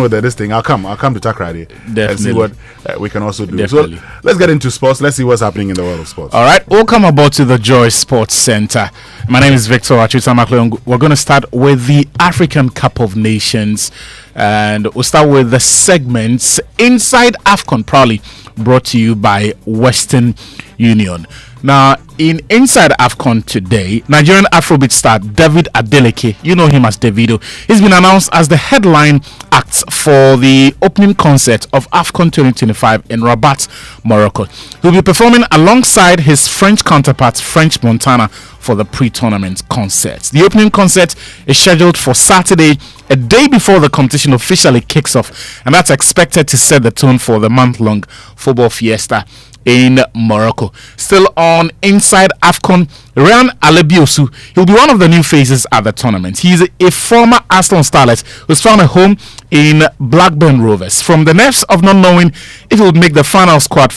with this thing, I'll come to Takrady and see what we can also do. Definitely. So let's get into sports. Let's see what's happening in the world of sports. All right, welcome aboard to the Joy Sports Center. My name is Victor Achutamaklo, and we're going to start with the African Cup of Nations, and we'll start with the segments Inside AFCON, proudly brought to you by Western Union. Now, in Inside AFCON today, Nigerian Afrobeat star David Adeleke, you know him as Davido, he's been announced as the headline act for the opening concert of AFCON 2025 in Rabat, Morocco. He'll be performing alongside his French counterpart, French Montana, for the pre-tournament concert. The opening concert is scheduled for Saturday, a day before the competition officially kicks off, and that's expected to set the tone for the month-long football fiesta in Morocco. Still on Inside AFCON, Ryan Alebiosu, he'll be one of the new faces at the tournament. He's a former Aston starlet who's found a home in Blackburn Rovers. From the nerves of not knowing if he would make the final squad,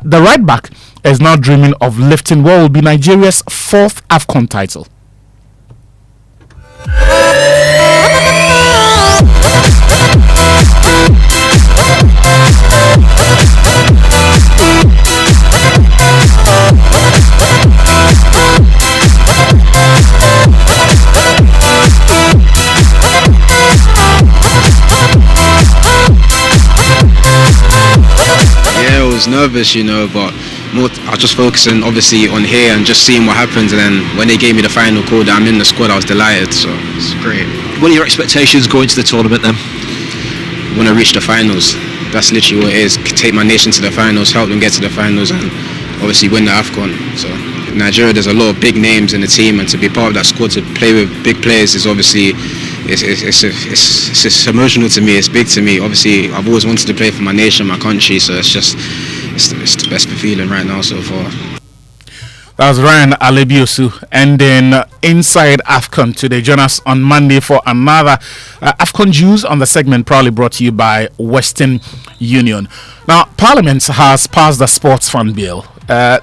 the right back is now dreaming of lifting what will be Nigeria's 4th AFCON title. Yeah, I was nervous, but I was just focusing obviously on here and just seeing what happens, and then when they gave me the final call that I'm in the squad, I was delighted, so it's great. What are your expectations going to the tournament then? I want to reach the finals. That's literally what it is. Take my nation to the finals, help them get to the finals, and obviously win the AFCON. So in Nigeria, there's a lot of big names in the team, and to be part of that squad, to play with big players is obviously it's emotional to me. It's big to me. Obviously, I've always wanted to play for my nation, my country. So it's the best feeling right now so far. That was Ryan Alebiosu. And then Inside AFCON today. Join us on Monday for another AFCON News on the segment proudly brought to you by Western Union. Now, Parliament has passed the Sports Fund Bill.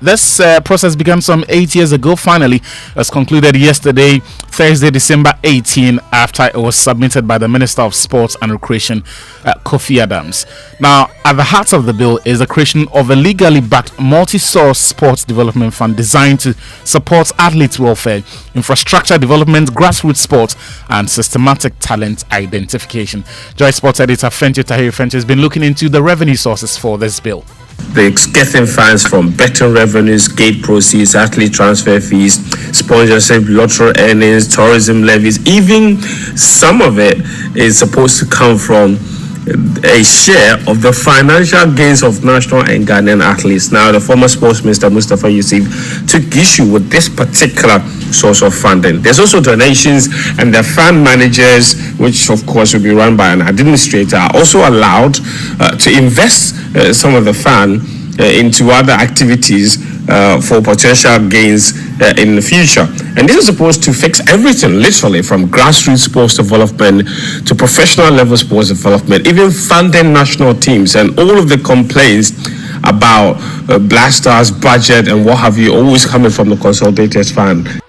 This process began some 8 years ago. Finally, was concluded yesterday, Thursday, December 18, after it was submitted by the Minister of Sports and Recreation, Kofi Adams. Now, at the heart of the bill is the creation of a legally backed multi-source sports development fund designed to support athletes' welfare, infrastructure development, grassroots sports, and systematic talent identification. Joy Sports editor Fenty Tahiri Fenty has been looking into the revenue sources for this bill. They're getting funds from betting revenues, gate proceeds, athlete transfer fees, sponsorship, lottery earnings, tourism levies. Even some of it is supposed to come from a share of the financial gains of national and Ghanaian athletes. Now, the former sports minister, Mustafa Yusuf, took issue with this particular source of funding. There's also donations, and the fund managers, which of course will be run by an administrator, are also allowed to invest some of the fund into other activities for potential gains in the future. And this is supposed to fix everything, literally, from grassroots sports development to professional level sports development, even funding national teams. And all of the complaints about Black Stars budget and what have you, always coming from the Consolidated Fund.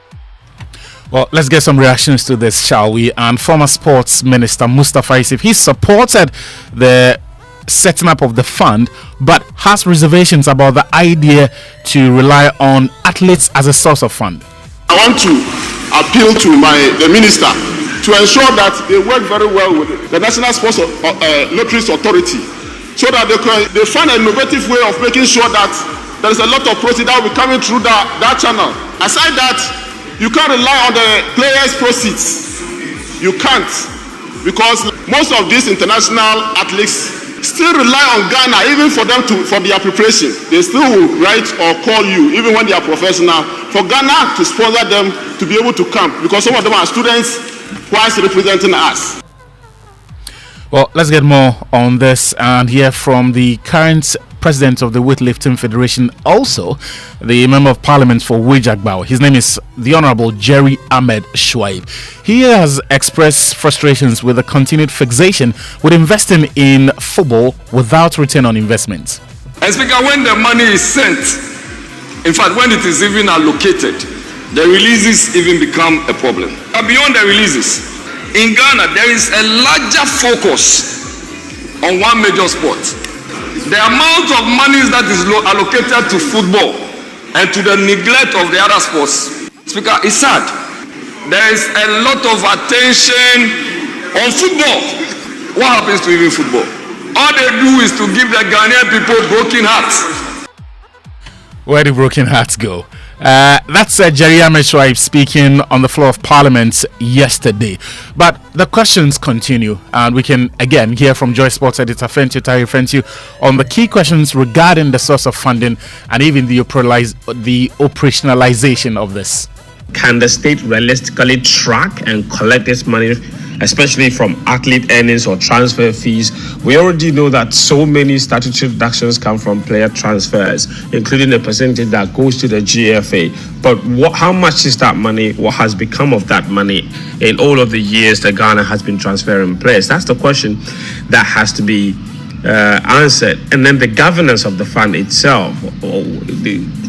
Well, let's get some reactions to this, shall we? And former sports minister Mustafa Isif, he supported the setting up of the fund, but has reservations about the idea to rely on athletes as a source of fund. I want to appeal to the minister to ensure that they work very well with the National Sports Lotteries Authority, so that they find an innovative way of making sure that there is a lot of proceeds that will be coming through that channel. Aside that, you can't rely on the players' proceeds. You can't, because most of these international athletes still rely on Ghana, even for their preparation. They still will write or call you, even when they are professional, for Ghana to sponsor them to be able to come, because some of them are students whilst representing us. Well, let's get more on this and hear from the current president of the Weightlifting Federation, also the member of parliament for Wijagbao. His name is the Honorable Jerry Ahmed Shuaib. He has expressed frustrations with the continued fixation with investing in football without return on investment. And Speaker, when the money is sent, in fact, when it is even allocated, the releases even become a problem. And beyond the releases, in Ghana, there is a larger focus on one major sport. The amount of money that is allocated to football and to the neglect of the other sports, Speaker, is sad. There is a lot of attention on football. What happens to even football? All they do is to give the Ghanaian people broken hearts. Where do broken hearts go? That's Jerry Ahmed Shuaib speaking on the floor of Parliament yesterday. But the questions continue, and we can again hear from Joy Sports editor Fentu on the key questions regarding the source of funding and even the operationalization of this. Can the state realistically track and collect this money, especially from athlete earnings or transfer fees? We already know that so many statutory deductions come from player transfers, including the percentage that goes to the GFA. But how much is that money? What has become of that money in all of the years that Ghana has been transferring players? That's the question that has to be answered. And then the governance of the fund itself.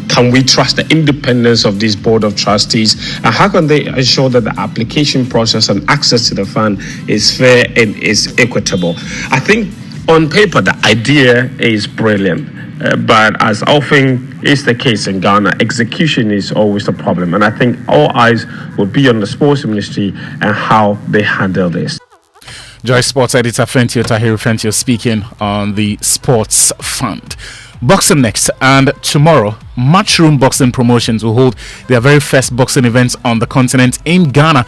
Can we trust the independence of this board of trustees? And how can they ensure that the application process and access to the fund is fair and is equitable? I think on paper, the idea is brilliant. But as often is the case in Ghana, execution is always the problem. And I think all eyes will be on the sports ministry and how they handle this. Joy Sports editor Fentio speaking on the sports fund. Boxing next, and tomorrow Matchroom Boxing Promotions will hold their very first boxing events on the continent in Ghana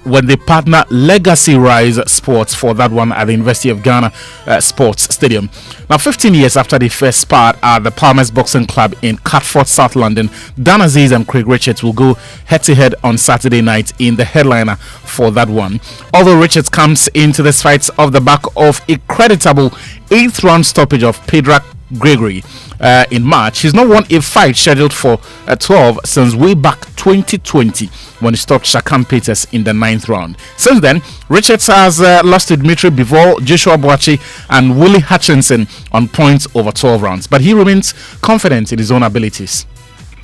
when they partner Legacy Rise Sports for that one at the University of Ghana Sports Stadium. Now, 15 years after they first sparred at the Palmer's Boxing Club in Catford, South London, Dan Aziz and Craig Richards will go head-to-head on Saturday night in the headliner for that one. Although Richards comes into this fight off the back of a creditable 8th round stoppage of Pedrak Gregory in March, he's not won a fight scheduled for 12 since way back 2020 when he stopped Shakam Peters in the 9th round. Since then, Richards has lost to Dmitry Bivol, Joshua Boachi and Willie Hutchinson on points over 12 rounds, but he remains confident in his own abilities.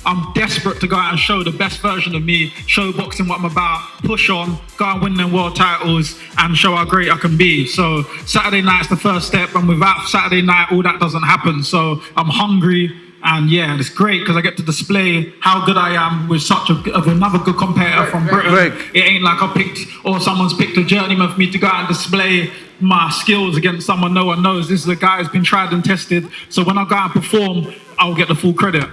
I'm desperate to go out and show the best version of me, show boxing what I'm about, push on, go and win them world titles and show how great I can be. So Saturday night's the first step, and without Saturday night, all that doesn't happen. So I'm hungry, and yeah, it's great because I get to display how good I am with another good competitor from Britain. It ain't like someone's picked a journeyman for me to go out and display my skills against someone no one knows. This is a guy who's been tried and tested. So when I go out and perform, I'll get the full credit.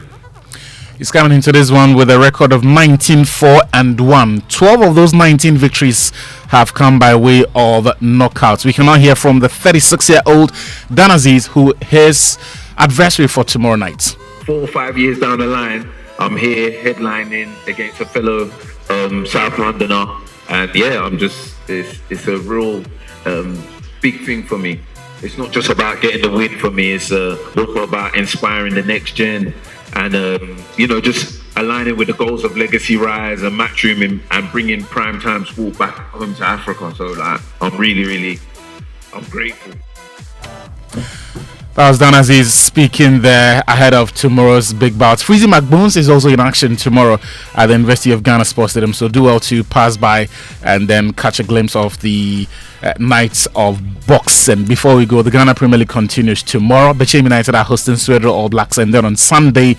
He's coming into this one with a record of 19-4-1. 12 of those 19 victories have come by way of knockouts. We can now hear from the 36-year-old Dan Aziz, who his adversary for tomorrow night. 4 or 5 years down the line, I'm here headlining against a fellow South Londoner, and yeah, it's a real big thing for me. It's not just about getting the win for me, it's also about inspiring the next gen. And, just aligning with the goals of Legacy Rise and Matchroom and bringing primetime sport back home to Africa. So like, I'm grateful. That was Dan Aziz speaking there ahead of tomorrow's big bout. Freezy McBones is also in action tomorrow at the University of Ghana Sports Stadium, so do well to pass by and then catch a glimpse of the nights of boxing. Before we go, the Ghana Premier League continues tomorrow. Bechem United are hosting Swedro All Blacks, and then on Sunday,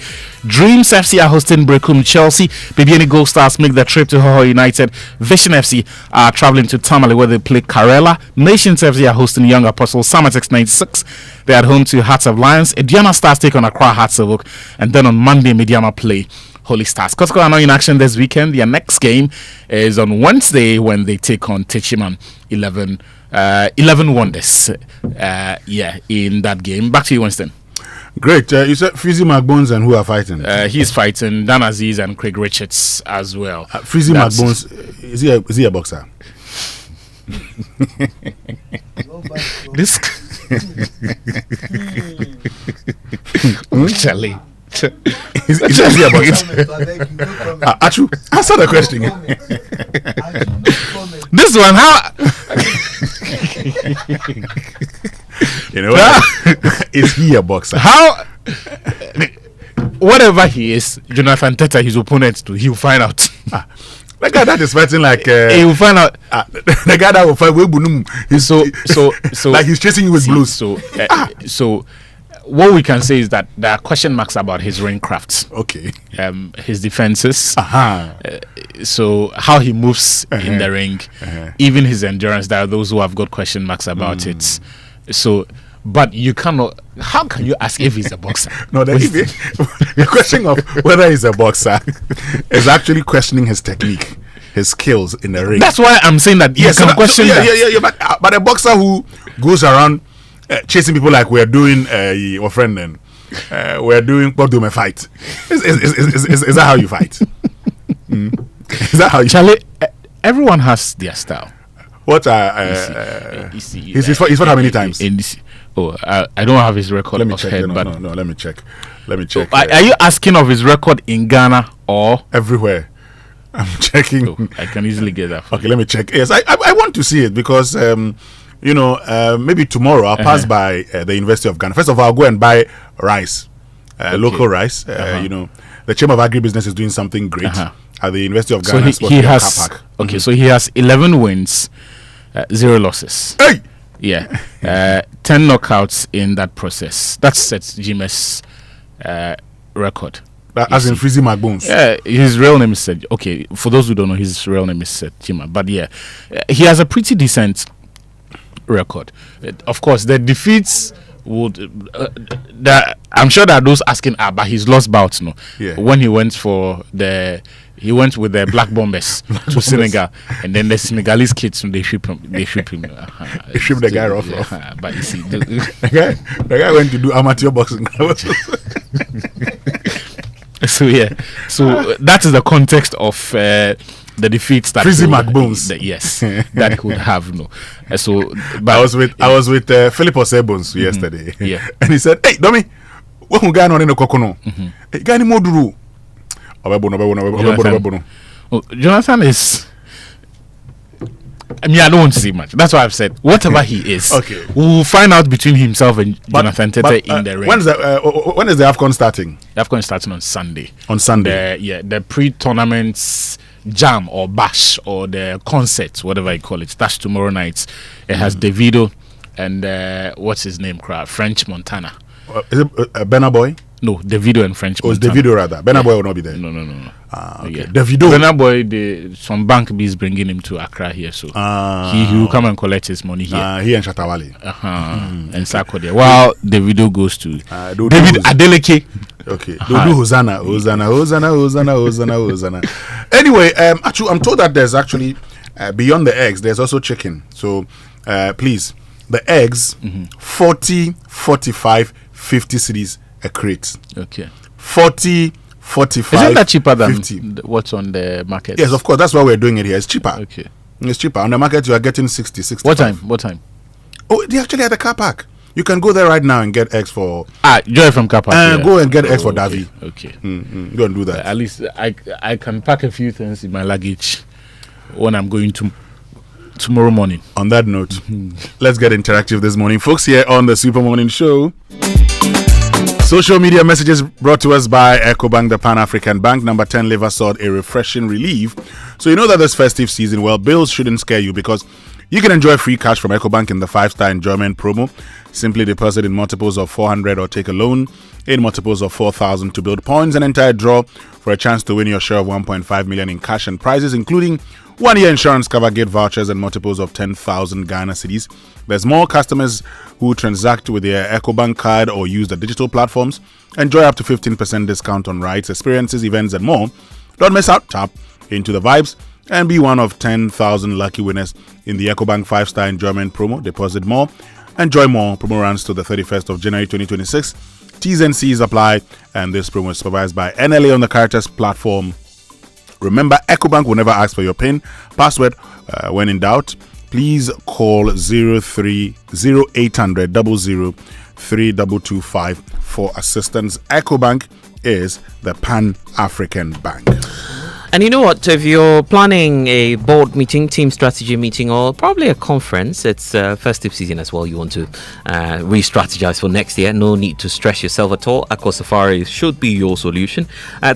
Dreams FC are hosting Brecum Chelsea. BBN Gold Stars make their trip to Hoho United. Vision FC are traveling to Tamale where they play Karela. Nations FC are hosting Young Apostles. Samatex 96 they're at home to Hearts of Lions. Ediana Stars take on Accra Hearts of Oak, and then on Monday, Mediama play Holy Stars. Kotoko are now in action this weekend. Their next game is on Wednesday when they take on Techiman 11 Wonders. In that game. Back to you, Winston. Great. You said Freezy McBones and who are fighting? He's fighting Dan Aziz and Craig Richards as well. Freezy McBones, is he a boxer? This Charlie. Is he a boxer? Achu, answer the question. This one, how? You know what? Is he a boxer? How? Whatever he is, Jonathan Teta, his opponent, he'll find out. The guy that is fighting like he will find out. The guy that will fight with so like he's chasing you with blues. So what we can say is that there are question marks about his ring crafts. Okay. His defenses. So how he moves in the ring, even his endurance. There are those who have got question marks about it. So, but you cannot. How can you ask if he's a boxer? No, the question of whether he's a boxer is actually questioning his technique, his skills in the ring. That's why I'm saying that. Yes, can question that. But a boxer who goes around chasing people like we're doing your friend then we're doing what do my fight is that how you fight? Is that how you Charlie, everyone has their style. What he's fought how many times? I don't have his record. Let me check. No, let me check. Are you asking of his record in Ghana or everywhere? I'm checking. I can easily get that. Okay, let me check. Yes, I want to see it because maybe tomorrow I'll pass by the University of Ghana. First of all, I'll go and buy rice, local rice. The Chamber of Agribusiness is doing something great at the University of Ghana. So he has so he has 11 wins, 0 losses. Hey, 10 knockouts in that process. That's GMS record. As in Freezy McBones. His real name is Seth. Okay, for those who don't know, his real name is Seth Jima. But he has a pretty decent record. Of course, the defeats would. I'm sure that those asking, but he's lost bouts. No, when he went he went with the Black Bombers to Senegal, and then the Senegalese kids they ship him. They ship the guy off. But you see, the guy went to do amateur boxing. So that is the context of the defeats that Freezy McBones. That could have but I was with Philip Osebones yesterday. And he said, "Hey, Domi, what we going on in the Kokono? Hey, got any more duru?" Jonathan is. I don't want to say much. That's why I've said whatever he is. Okay, we'll find out between himself and Jonathan Tete in the ring. When is the AFCON starting? The AFCON is starting on Sunday. On Sunday, the pre-tournament jam or bash or the concert, whatever you call it. That's tomorrow night. It has Davido and what's his name? French Montana. Is it Benna Boy? No, Davido and French Montana. It's Davido rather. Benna Boy will not be there. No. Okay. Davido. Benna Boy, some bank is bringing him to Accra here, so he will come and collect his money here. He and Shatawale. And Sako there. While Davido goes to David Adeleke. Okay. Do Hosanna. Anyway, actually, I'm told that there's actually beyond the eggs, there's also chicken. So please, the eggs, 40, 45, 50 cedis a crate. Okay. 40, 45. Isn't that cheaper than 50. What's on the market? Yes, of course. That's why we're doing it here. It's cheaper. Okay. It's cheaper. On the market, you are getting 60, 65. What time? Oh, they actually had a car park. You can go there right now and get eggs for Joy from Kappa. Go and get eggs for Davi. Okay. Go and do that. At least I can pack a few things in my luggage when I'm going to tomorrow morning. On that note, let's get interactive this morning, folks. Here on the Super Morning Show. Social media messages brought to us by EcoBank, the Pan-African Bank. Number 10 liver sought a refreshing relief. So you know that this festive season, well, bills shouldn't scare you because you can enjoy free cash from EcoBank in the 5-star enjoyment promo. Simply deposit in multiples of 400 or take a loan in multiples of 4,000 to build points and enter a draw for a chance to win your share of 1.5 million in cash and prizes, including 1-year insurance cover, gift vouchers, and multiples of 10,000 Ghana cedis. There's more customers who transact with their EcoBank card or use the digital platforms. Enjoy up to 15% discount on rides, experiences, events, and more. Don't miss out. Tap into the vibes and be one of 10,000 lucky winners in the EcoBank 5-star enjoyment promo. Deposit more, enjoy more. Promo runs to the 31st of January 2026. T's and C's apply, and this promo is supervised by NLA on the Caritas platform. Remember, EcoBank will never ask for your PIN password. When in doubt, please call 0800 00 3225 for assistance. EcoBank is the Pan-African Bank. And you know what? If you're planning a board meeting, team strategy meeting, or probably a conference, it's festive season as well. You want to re-strategize for next year. No need to stress yourself at all. Aqua Safari should be your solution.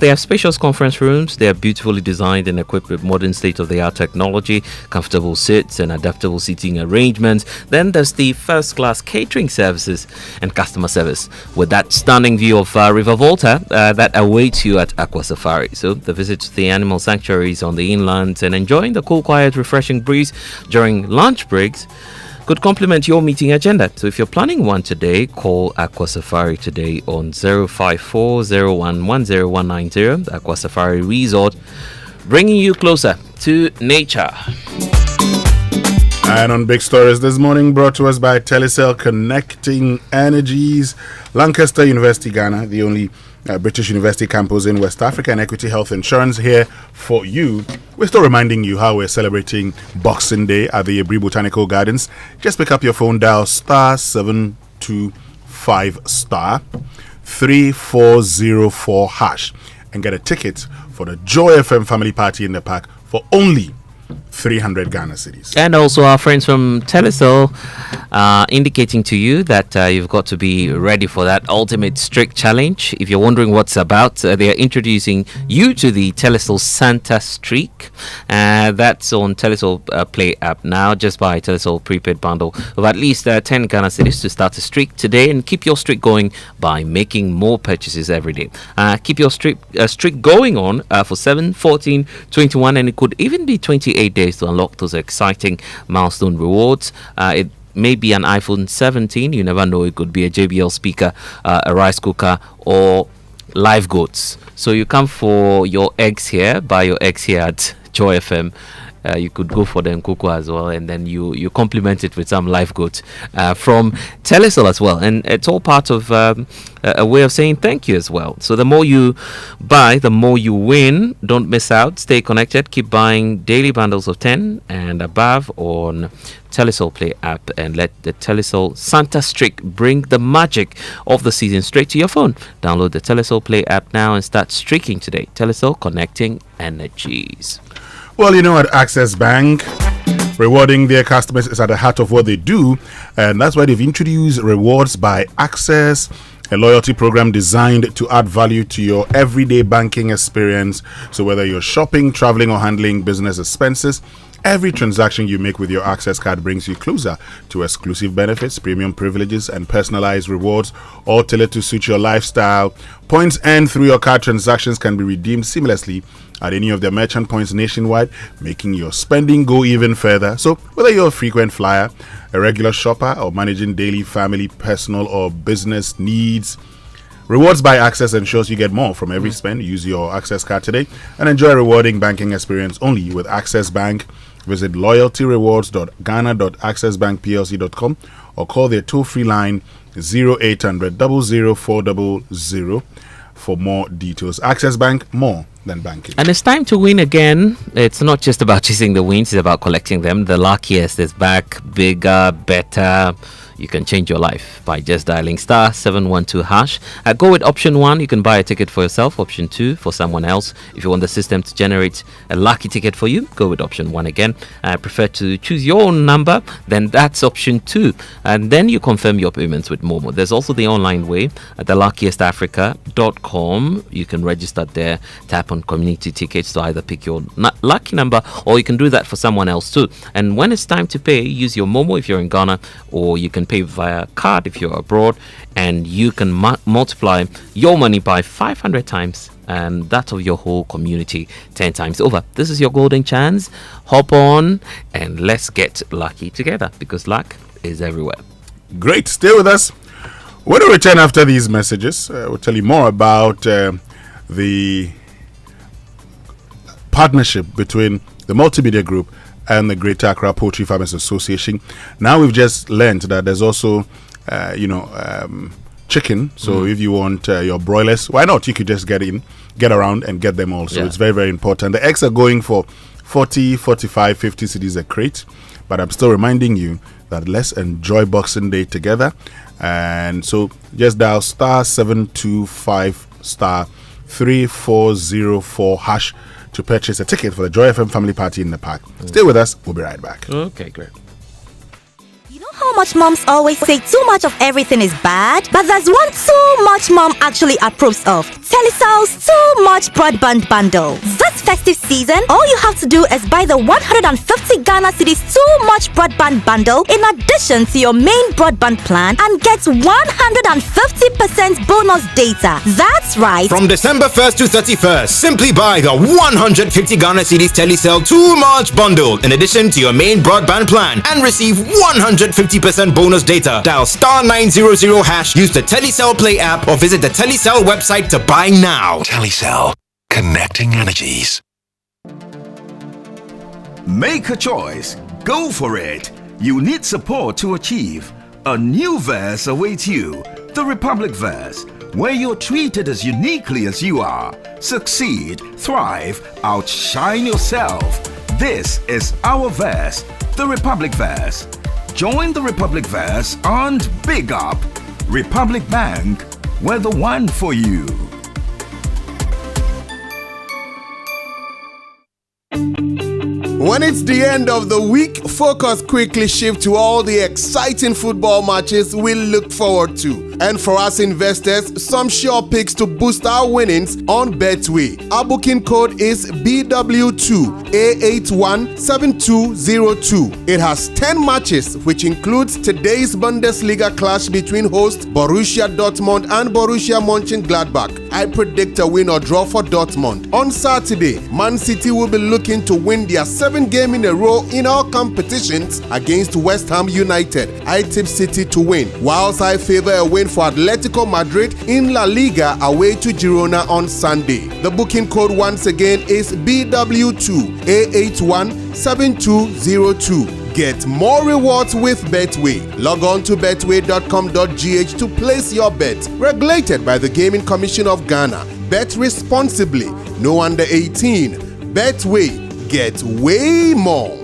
They have spacious conference rooms. They are beautifully designed and equipped with modern state-of-the-art technology, comfortable seats, and adaptable seating arrangements. Then there's the first-class catering services and customer service with that stunning view of River Volta that awaits you at Aqua Safari. So the visit to the animal sanctuaries on the inland and enjoying the cool, quiet, refreshing breeze during lunch breaks could complement your meeting agenda. So if you're planning one today, call Aqua Safari today on 0540110 the Aqua Safari Resort, bringing you closer to nature. And on Big Stories this morning, brought to us by Telecel, connecting energies. Lancaster University, Ghana, the only British university campus in West Africa, and Equity Health Insurance here for you. We're still reminding you how we're celebrating Boxing Day at the Ebri Botanical Gardens. Just pick up your phone, dial *725*3404# and get a ticket for the Joy FM family party in the park for only 300 Ghana cedis. And also our friends from Telecel indicating to you that you've got to be ready for that ultimate streak challenge. If you're wondering what's about, they are introducing you to the Telecel Santa Streak. That's on Telecel Play app now. Just buy a Telecel prepaid bundle of at least 10 Ghana cedis to start a streak today and keep your streak going by making more purchases every day. Keep your streak going on for 7, 14, 21, and it could even be 28 days to unlock those exciting milestone rewards. It may be an iPhone 17, you never know. It could be a JBL speaker, a rice cooker, or live goats. So you come for your eggs here, buy your eggs here at Joy FM. You could go for the Nkuku as well, and then you complement it with some live goat from Telecel as well. And it's all part of a way of saying thank you as well. So the more you buy, the more you win. Don't miss out. Stay connected. Keep buying daily bundles of 10 and above on Telecel Play app, and let the Telecel Santa Streak bring the magic of the season straight to your phone. Download the Telecel Play app now and start streaking today. Telecel, connecting energies. Well, you know, at Access Bank, rewarding their customers is at the heart of what they do, and that's why they've introduced Rewards by Access, a loyalty program designed to add value to your everyday banking experience. So whether you're shopping, traveling, or handling business expenses, every transaction you make with your Access card brings you closer to exclusive benefits, premium privileges, and personalized rewards, all tailored to suit your lifestyle. Points earned through your card transactions can be redeemed seamlessly at any of their merchant points nationwide, making your spending go even further. So whether you're a frequent flyer, a regular shopper, or managing daily family, personal, or business needs, Rewards by Access ensures you get more from every spend. Use your Access card today and enjoy a rewarding banking experience only with Access Bank. Visit loyaltyrewards.ghana.accessbankplc.com or call their toll-free line 0800 00400 for more details. Access Bank, more than banking. And it's time to win again. It's not just about chasing the wins, it's about collecting them. The luckiest is back, bigger, better. you can change your life by just dialing star 712 hash. Go with option 1, you can buy a ticket for yourself. Option 2, for someone else. If you want the system to generate a lucky ticket for you, go with option 1 again. I prefer to choose your own number, then that's option 2. And then you confirm your payments with Momo. There's also the online way at theluckiestafrica.com. You can register there, tap on community tickets to either pick your lucky number, or you can do that for someone else too. And when it's time to pay, use your Momo if you're in Ghana, or you can pay via card if you're abroad, and you can multiply your money by 500 times and that of your whole community 10 times over. This is your golden chance. Hop on and let's get lucky together, because luck is everywhere. Great. Stay with us. When we return after these messages, we'll tell you more about the partnership between the Multimedia Group and the Greater Accra Poultry Farmers Association. Now we've just learned that there's also, chicken. So if you want your broilers, why not? You could just get around and get them all. So it's very, very important. The eggs are going for 40, 45, 50 cedis a crate. But I'm still reminding you that let's enjoy Boxing Day together. And so just dial star 725 star 3404 hash to purchase a ticket for the Joy FM family party in the park. Stay with us. We'll be right back. Okay, great. How much moms always say too much of everything is bad, but there's one too much mom actually approves of. Telecell's too much broadband bundle. This festive season, all you have to do is buy the 150 Ghana cedis too much broadband bundle in addition to your main broadband plan and get 150% bonus data. That's right. From December 1st to 31st, simply buy the 150 Ghana cedis Telecell too much bundle in addition to your main broadband plan and receive 150% bonus data. Dial star 900 hash, use the Telecell Play app, or visit the Telecell website to buy now. Telecell, connecting energies. Make a choice. Go for it. You need support to achieve. A new verse awaits you. The Republic Verse, where you're treated as uniquely as you are. Succeed, thrive, outshine yourself. This is our verse, the Republic Verse. Join the Republic Verse and big up. Republic Bank, we're the one for you. When it's the end of the week, focus quickly shifts to all the exciting football matches we look forward to. And for us investors, some sure picks to boost our winnings on Betway. Our booking code is BW2A817202. It has 10 matches, which includes today's Bundesliga clash between hosts Borussia Dortmund and Borussia Mönchengladbach. I predict a win or draw for Dortmund. On Saturday, Man City will be looking to win their 7th game in a row in all competitions against West Ham United. I tip City to win, whilst I favor a win for Atletico Madrid in La Liga away to Girona on Sunday. The booking code once again is BW2A817202. Get more rewards with Betway. Log on to betway.com.gh to place your bet. Regulated by the Gaming Commission of Ghana. Bet responsibly. No under 18. Betway. Get way more.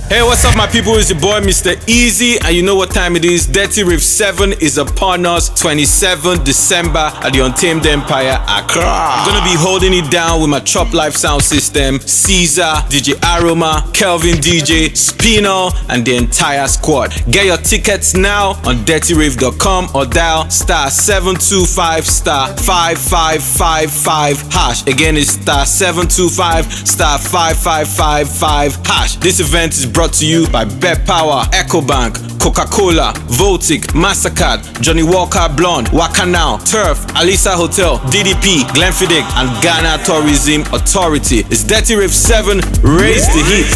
Hey, what's up, my people? It's your boy, Mr. Easy, and you know what time it is. Dirty Riff 7 is upon us, 27th December at the Untamed Empire, Accra. I'm gonna be holding it down with my Chop Life sound system, Caesar, DJ Aroma, Kelvin DJ, Spino, and the entire squad. Get your tickets now on dirtyriff.com or dial star 725 star 5555 hash. Again, it's star 725 star 5555 hash. This event is brought to you by Bet Power, EcoBank, Coca-Cola, Voltic, MasterCard, Johnny Walker Blonde, Wakanao, Turf, Alisa Hotel, DDP, Glenfiddich, and Ghana Tourism Authority. It's Dirty Riff 7, raise the heat.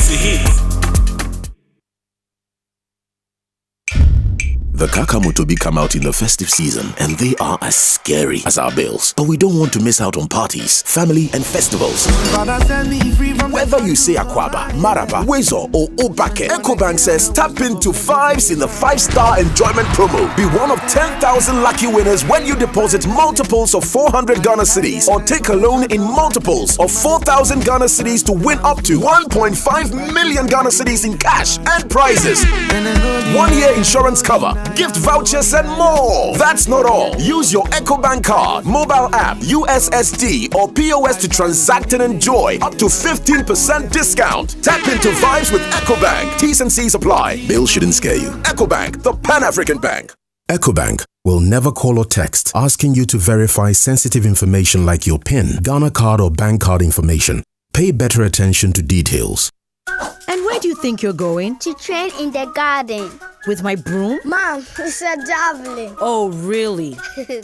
The Kakamotobi come out in the festive season, and they are as scary as our bills. But we don't want to miss out on parties, family, and festivals. Whether you say Akwaba, Maraba, Wezo, or Obake, EcoBank says tap into 5s in the 5-star enjoyment promo. Be one of 10,000 lucky winners when you deposit multiples of 400 Ghana cedis or take a loan in multiples of 4,000 Ghana cedis to win up to 1.5 million Ghana cedis in cash and prizes. 1-year insurance cover, gift vouchers, and more. That's not all. Use your EcoBank card, mobile app, USSD, or POS to transact and enjoy up to 15% discount. Tap into vibes with EcoBank. T's and C's apply. Bill shouldn't scare you. EcoBank, the Pan-African Bank. EcoBank will never call or text asking you to verify sensitive information like your PIN, Ghana card, or bank card information. Pay better attention to details. And where do you think you're going? To train in the garden. With my broom? Mom, it's a javelin. Oh, really?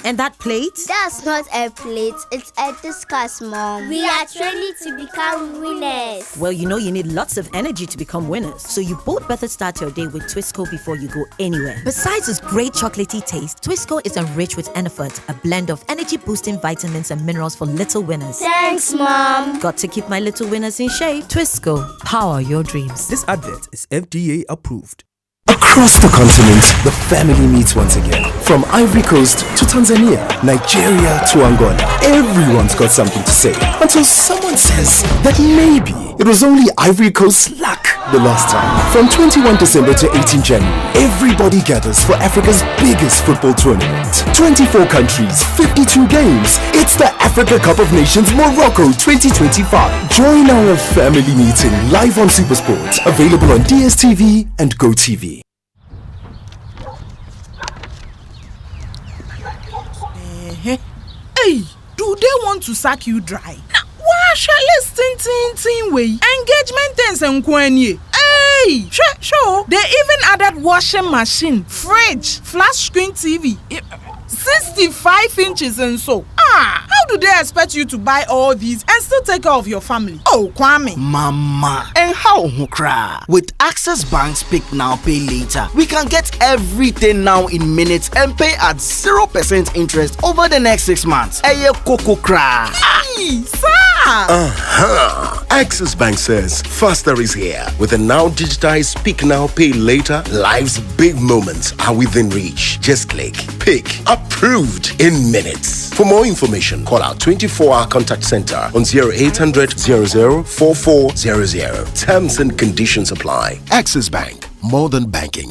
And that plate? That's not a plate, it's a discus, Mom. We are training to become winners. Well, you know you need lots of energy to become winners. So you both better start your day with Twisco before you go anywhere. Besides its great chocolatey taste, Twisco is enriched with Enerfort, a blend of energy-boosting vitamins and minerals for little winners. Thanks, Mom. Got to keep my little winners in shape. Twisco, power your dreams. This advert is FDA approved. Across the continent, the family meets once again. From Ivory Coast to Tanzania, Nigeria to Angola, everyone's got something to say. Until someone says that maybe it was only Ivory Coast's luck the last time. From 21 December to 18 January, everybody gathers for Africa's biggest football tournament. 24 countries, 52 games. It's the Africa Cup of Nations Morocco 2025. Join our family meeting live on Supersport, available on DSTV and GoTV. Hey, do they want to sack you dry? Why shall I tin way? Engagement things and kwenye. Hey, sure. They even added washing machine, fridge, flat screen TV, 65 inches and so. How do they expect you to buy all these and still take care of your family? Oh, Kwame. Mama. And how hukra? With Access Bank's Pick Now Pay Later, we can get everything now in minutes and pay at 0% interest over the next 6 months. Eye koko kra. Hey, sir. Access Bank says faster is here. With a now digitized Pick Now Pay Later, life's big moments are within reach. Just click, pick, approved in minutes. For more information, call our 24-hour contact center on 0800 00 4400. Terms and conditions apply. Access Bank, more than banking.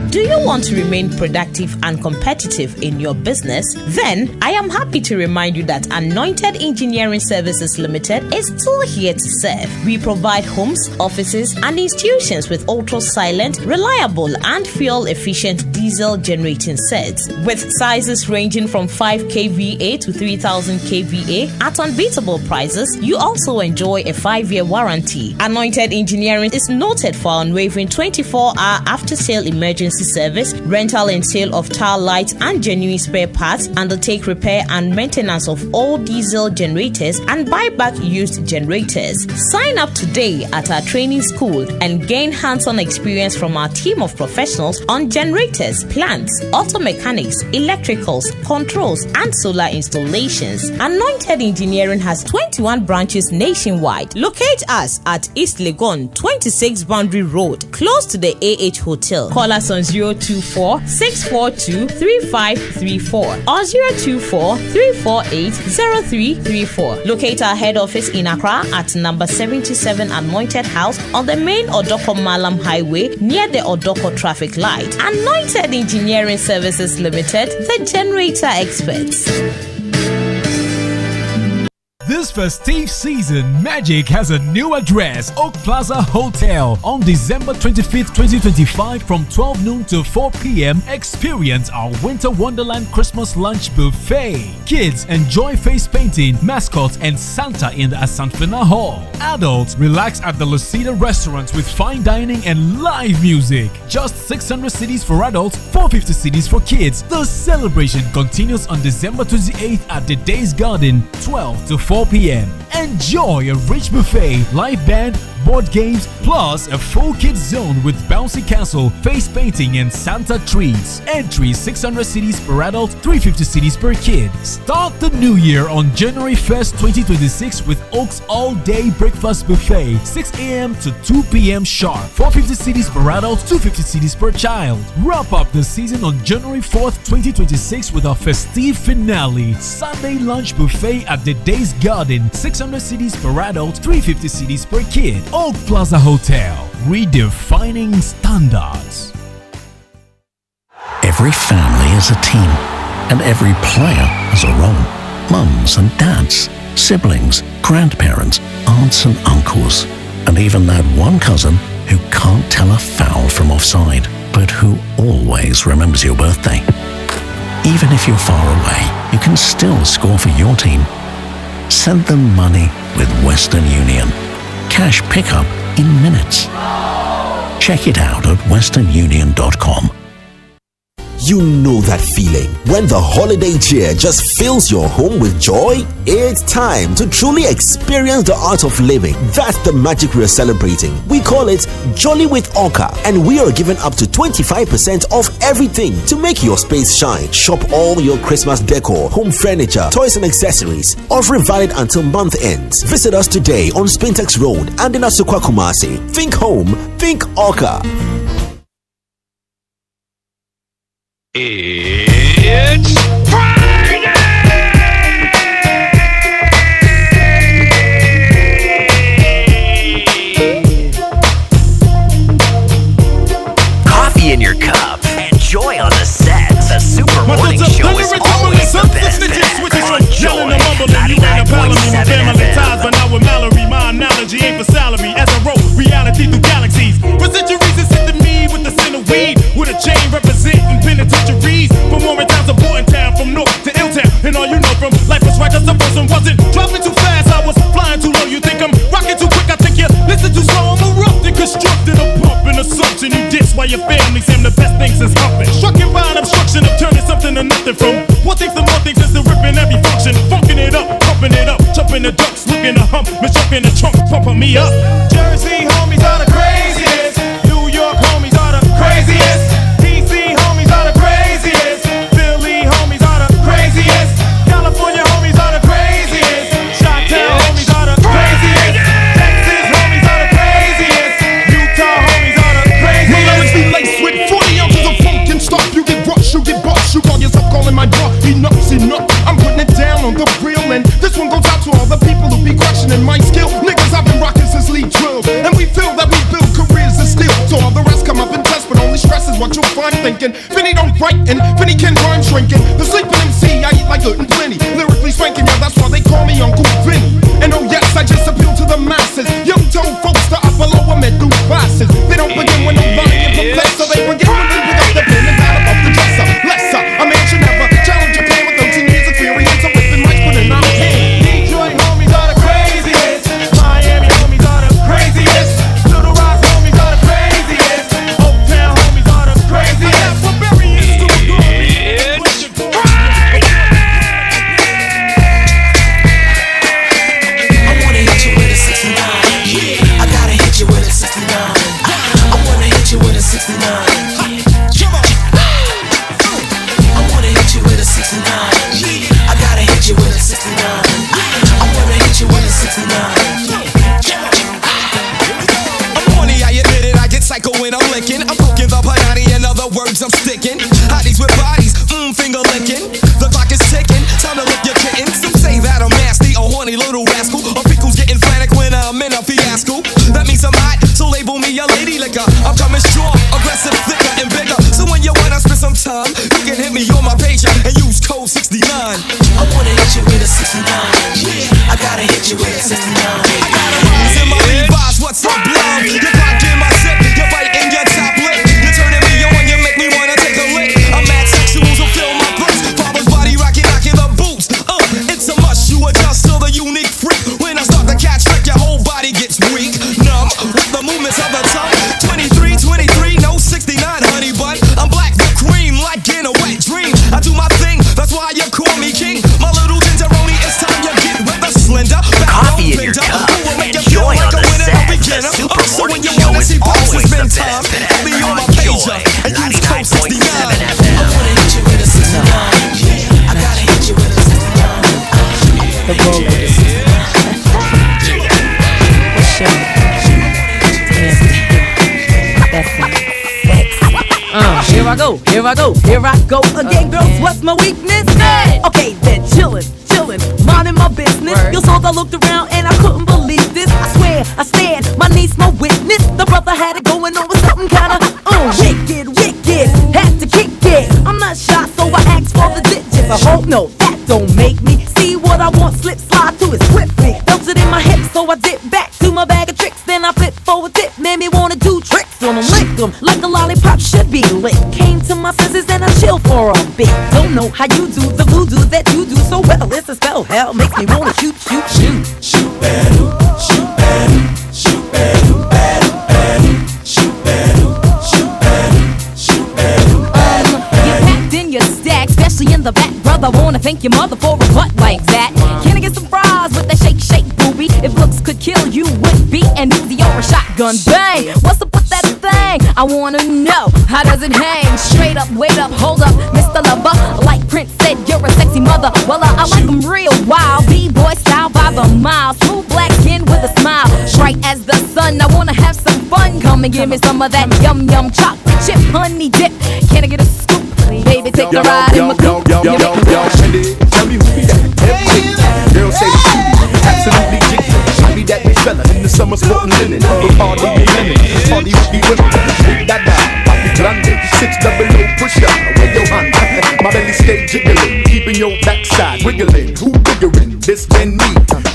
Do you want to remain productive and competitive in your business? Then I am happy to remind you that Anointed Engineering Services Limited is still here to serve. We provide homes, offices, and institutions with ultra-silent, reliable, and fuel-efficient diesel generating sets. With sizes ranging from 5 kVA to 3000 kVA at unbeatable prices, you also enjoy a 5-year warranty. Anointed Engineering is noted for unwavering 24-hour after-sale emergency service, rental and sale of tile lights and genuine spare parts, undertake repair and maintenance of all diesel generators, and buy back used generators. Sign up today at our training school and gain hands-on experience from our team of professionals on generators, plants, auto mechanics, electricals, controls, and solar installations. Anointed Engineering has 21 branches nationwide. Locate us at East Legon, 26 Boundary Road, close to the AH Hotel. Call us on 024-642-3534 or 024-348-0334. Locate our head office in Accra at number 77 Anointed House on the main Odoko Malam Highway near the Odoko traffic light. Anointed Engineering Services Limited, the generator experts. This festive season, Magic has a new address, Oak Plaza Hotel, on December 25th, 2025 from 12 noon to 4 p.m. Experience our Winter Wonderland Christmas Lunch Buffet. Kids enjoy face painting, mascots, and Santa in the Asanfina Hall. Adults relax at the Lucida Restaurant with fine dining and live music. Just 600 cedis for adults, 450 cedis for kids. The celebration continues on December 28th at the Days Garden, 12 to 4 p.m. Enjoy a rich buffet, live band, board games, plus a full kids zone with bouncy castle, face painting, and Santa trees. Entry 600 cedis per adult, 350 cedis per kid. Start the new year on January 1st, 2026 with Oaks all-day breakfast buffet, 6 a.m. to 2 p.m. sharp. 450 cedis per adult, 250 cedis per child. Wrap up the season on January 4th, 2026 with our festive finale, Sunday lunch buffet at the Days Garden, 600 cedis per adult, 350 cedis per kid. Oak Plaza Hotel, redefining standards. Every family is a team, and every player has a role. Mums and dads, siblings, grandparents, aunts and uncles, and even that one cousin who can't tell a foul from offside, but who always remembers your birthday. Even if you're far away, you can still score for your team. Send them money with Western Union. Cash pickup in minutes. Check it out at westernunion.com. You know that feeling when the holiday cheer just fills your home with joy? It's time to truly experience the art of living. That's the magic we're celebrating. We call it Jolly with Oka, and we are giving up to 25% off everything to make your space shine. Shop all your Christmas decor, home furniture, toys and accessories. Offer valid until month ends. Visit us today on Spintex Road and in Asukwa Kumasi. Think home, think Oka. It's Friday! Coffee in your cup. Enjoy on the set. The Super Morning Show is always the best bet. On Joy 99.7 FM. But now with Mallory, my analogy ain't for salary. As I roll reality through galaxies. For centuries it's hit to me with the sin of weed. With a chain representing penitentiaries. From Warren Town to Bordentown, from North to Illtown. And all you know from life was right, cause the person wasn't dropping too fast. I was flying too low. You think I'm rocking too quick? I think you listen too slow. I'm erupting, constructing a pump, an assumption. You diss while your family saying the best things is humping. Strucking by an obstruction of turning something to nothing. From one thing to more things is the ripping every function. Funking it up, pumping it up, jumping the ducks, looking to hump, misjumping the trunk, pumping me up. Jersey homies are the craziest. New York homies are the craziest. DC homies are the craziest. Philly homies are the craziest. California homies are the craziest. Chi-Town homies are the craziest. Texas homies are the craziest. Utah homies are the craziest. My lyrics be laced with 40 ounces of funk and stuff. You get rushed, you get bust. You call yourself calling my bluff. Enough's enough. I'm putting it down on the real, and this one goes out to all the people who be questioning my skill. Niggas, I've been rocking since Lee 12, and we feel that we build careers of steel. So all the rest come up and test, but only stress is what you'll find thinking. Vinny don't write and Vinny can rhyme shrinking. The sleeping MC, I eat like good and plenty. Lyrically spanking, yeah, that's why they call me Uncle Vinny. And oh yes, I just appeal to the masses. Young told folks to upper lower middle classes. They don't begin with no lying professor. They begin when they pick up the pen and bat up the dresser. Lesser, a man should never challenge a plan with 13 years experience. I'm whipping mics with an iron hand. Detroit homies are the craziest. Miami homies are the craziest. Little Rock homies are the craziest. Oaktown homies are the craziest. I wanna hit you with a 69. Yeah, I gotta hit you with a 69. I wanna hit you with a 69. I wanna hit you with a 69. Yeah, I gotta hit you with a 69. I wanna hit you with a 69. I'm horny, I admit it, I get psycho when I'm licking. I'm poking the panani, in other words, I'm sticking. Hotties with bodies, finger licking. The clock is ticking, time to lick your kitten. Some say that I'm nasty, a horny little rascal. Or pickles getting frantic when I'm in a fiasco. That means I'm hot, so label me a lady licker. I'm coming strong, aggressive, thicker, and bigger. So when you wanna spend some time, you can hit me on my page and use code 69. I wanna hit you with a 69. Yeah, I gotta hit you with a 69. I got a rose in my Levi's, what's up, love? You're blocking my zip, you're biting your top lip. You're turning me on, you make me wanna take a lick. I'm mad sexuals who fill my throat. Father's body rocking, knocking the boots. It's a must, you adjust to the unique freak. When I start to catch trick, your whole body gets weak. Numb with the movements of the tongue. 23, 23, no 69, honey bun. I'm black with cream, like in a wet dream. I do my thing, that's why you call me king. My little tenderoni, it's time you get with the slender. Coffee is always the best. Enjoy 99.7 FM. I wanna hit you with a 69. I gotta hit you with a 69. The ball ladies. What's your Here I go again, girls. What's my weakness? Okay, then chillin', minding my business. Yo, so I looked around and I couldn't believe this. I swear, I stand, my niece, my witness. The brother had it going on with something kinda wicked. Had to kick it. I'm not shy, so I asked for the digits. I hope no, that don't make me see what I want. Slip, slide to it swiftly. Felt it in my hips, so I dip back to my bag of tricks. Then I flip forward, dip, made me wanna do tricks on them, lick them like a lollipop should be lit. Came to my senses and I chill for a bit. Don't know how you do the voodoo that you do so well. It's a spell, hell makes me wanna shoot. Shoot, bad-oo, shoot, bad-oo, shoot, bad-oo, bad-oo, shoot, bad-oo, shoot, bad-oo, shoot, bad-oo, bad-oo. You packed in your stack, especially in the back, brother. Wanna thank your mother for a butt like that. Can I get some fries with that shake, booby? If looks could kill you, would be an Uzi or a shotgun bang. What's up with that thing? I wanna know, how does it hang? Straight up, wait up, hold up, Mr. Lover. Like Prince said, you're a sexy mother. Well, I like them real wild, B-boy style by the mile. Smooth black skin with a smile, bright as the sun. I wanna have some fun. Come and give me some of that yum chocolate chip honey dip. Can I get a scoop? Baby, take a ride in my coupe. Tell me who be that? Girl say absolutely jiggly. Show me that big fella in the summer sporting linen. Party me lemon, party with the women. Big dada, papi grande, 600 push up. Where your hand? My belly stay jiggling, keeping your backside wiggling. Who biggerin'? This than me?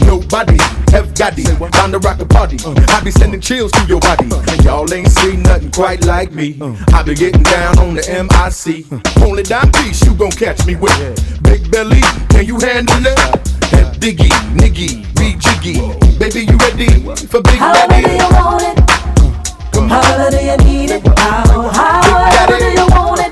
Nobody have got it. Time to rock a party. I be sending chills to your body. And y'all ain't seen nothing quite like me. I be getting down on the MIC. Only dime piece you gon' catch me with. Big belly, can you handle it? That diggy, niggy, be jiggy. Baby, you ready for Big Daddy? However do you want it? However do you need it? However do you want it?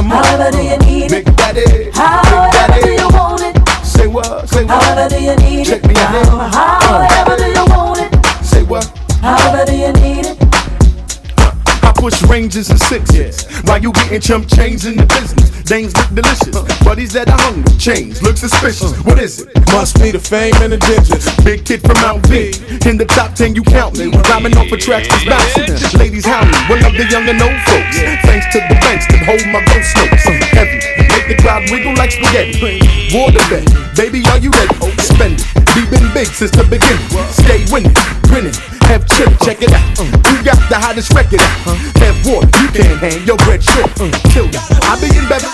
However do you need it? Big Daddy, however do you want it? Say what? Say what? However do you need it? Check me out. However do you want it? Say what? However do you need it? I push ranges and sixes while you getting chump change in the business. Dames look delicious, buddies that are hungry. Chains look suspicious. What is it? Must be the fame and the digits. Big kid from Mount V. In the top 10 you count me. Rhyming off of tracks that's bouncing. Ladies hound me. One of the young and old folks. Thanks to the banks that hold my ghost notes. Heavy. Make the crowd wiggle like spaghetti. Water bed. Baby, are you ready? Spend it. We've been big since the beginning. Stay winning, grinning. Have chili, check it out. You got the hottest record out. Have water, you can't hang your bread short. Till ya, I be in better.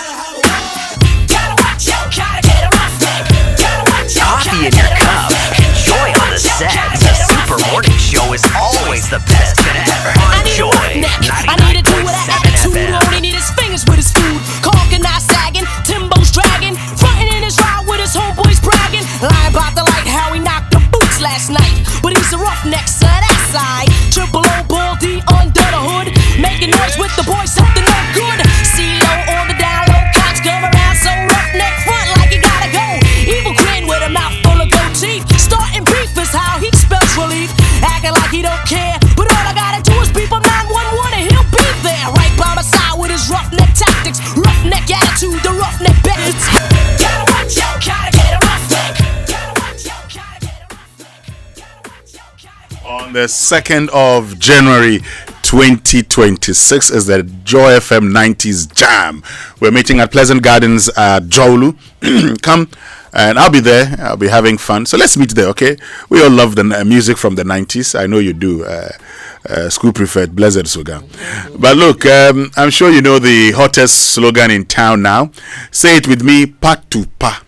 Coffee in your cup, enjoy on the set. The Super Morning Show is always the best ever. Enjoy 99.7 FM. All he need is fingers with his food. Conking, not sagging, Timbo's dragging. Frontin' in his ride with his homeboys bragging. Lying about the light, how he knocked the boots last night. But he's a roughneck, so that side. Triple O, Ball D under the hood. Making noise with the boys, something no good. CEO on the down low, cops come around so roughneck front like he gotta go. Evil grin with a mouth full of gold teeth. Starting beef is how he spells relief. Acting like he don't care, but all I gotta do is beep on 911 and he'll be there. Right by my side with his roughneck tactics, roughneck attitude, the roughneck bandits. Gotta watch out, gotta get a roughneck. On the 2nd of January 2026 is the Joy FM 90s Jam. We're meeting at Pleasant Gardens at Jowlu. Come and I'll be there. I'll be having fun. So let's meet there, okay? We all love the music from the 90s. I know you do. School prefect, blessed Sogah. But look, I'm sure you know the hottest slogan in town now. Say it with me, pat to pa.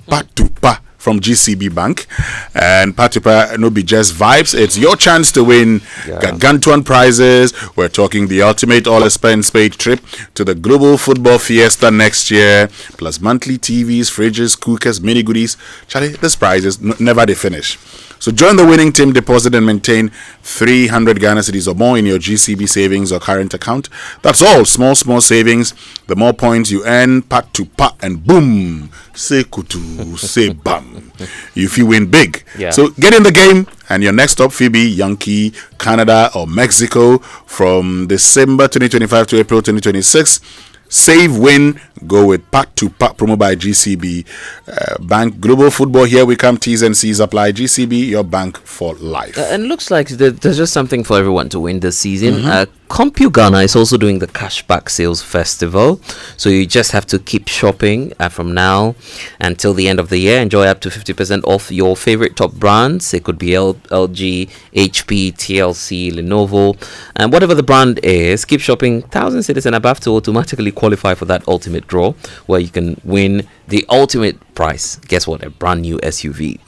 Pat to pa. From GCB Bank, and Patipa no be just vibes. It's your chance to win gargantuan prizes. We're talking the ultimate all-expense paid trip to the Global Football Fiesta next year, plus monthly TVs, fridges, cookers, mini goodies. Charlie, these prizes never they finish. So join the winning team, deposit and maintain 300 Ghana cedis or more in your GCB savings or current account. That's all. Small savings. The more points you earn, pat to pat, and boom, say kutu, say bam. If you win big. Yeah. So get in the game And your next stop, Phoebe, Yankee, Canada, or Mexico from December 2025 to April 2026. Save, win, go with Pack to Pack promo by GCB Bank. Global football, here we come. T's and C's apply. GCB, your bank for life. And looks like there's just something for everyone to win this season. CompuGhana is also doing the Cashback Sales Festival. So you just have to keep shopping from now until the end of the year. Enjoy up to 50% off your favorite top brands. It could be LG, HP, TLC, Lenovo, and whatever the brand is. Keep shopping 1,000 cedis and above to automatically qualify for that ultimate draw where you can win the ultimate prize. Guess what? A brand new SUV.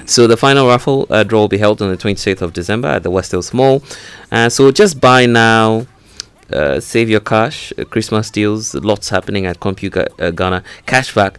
So the final raffle draw will be held on the 28th of December at the West Hills Mall. So just buy now. Save your cash. Christmas deals, lots happening at CompuGhana Cashback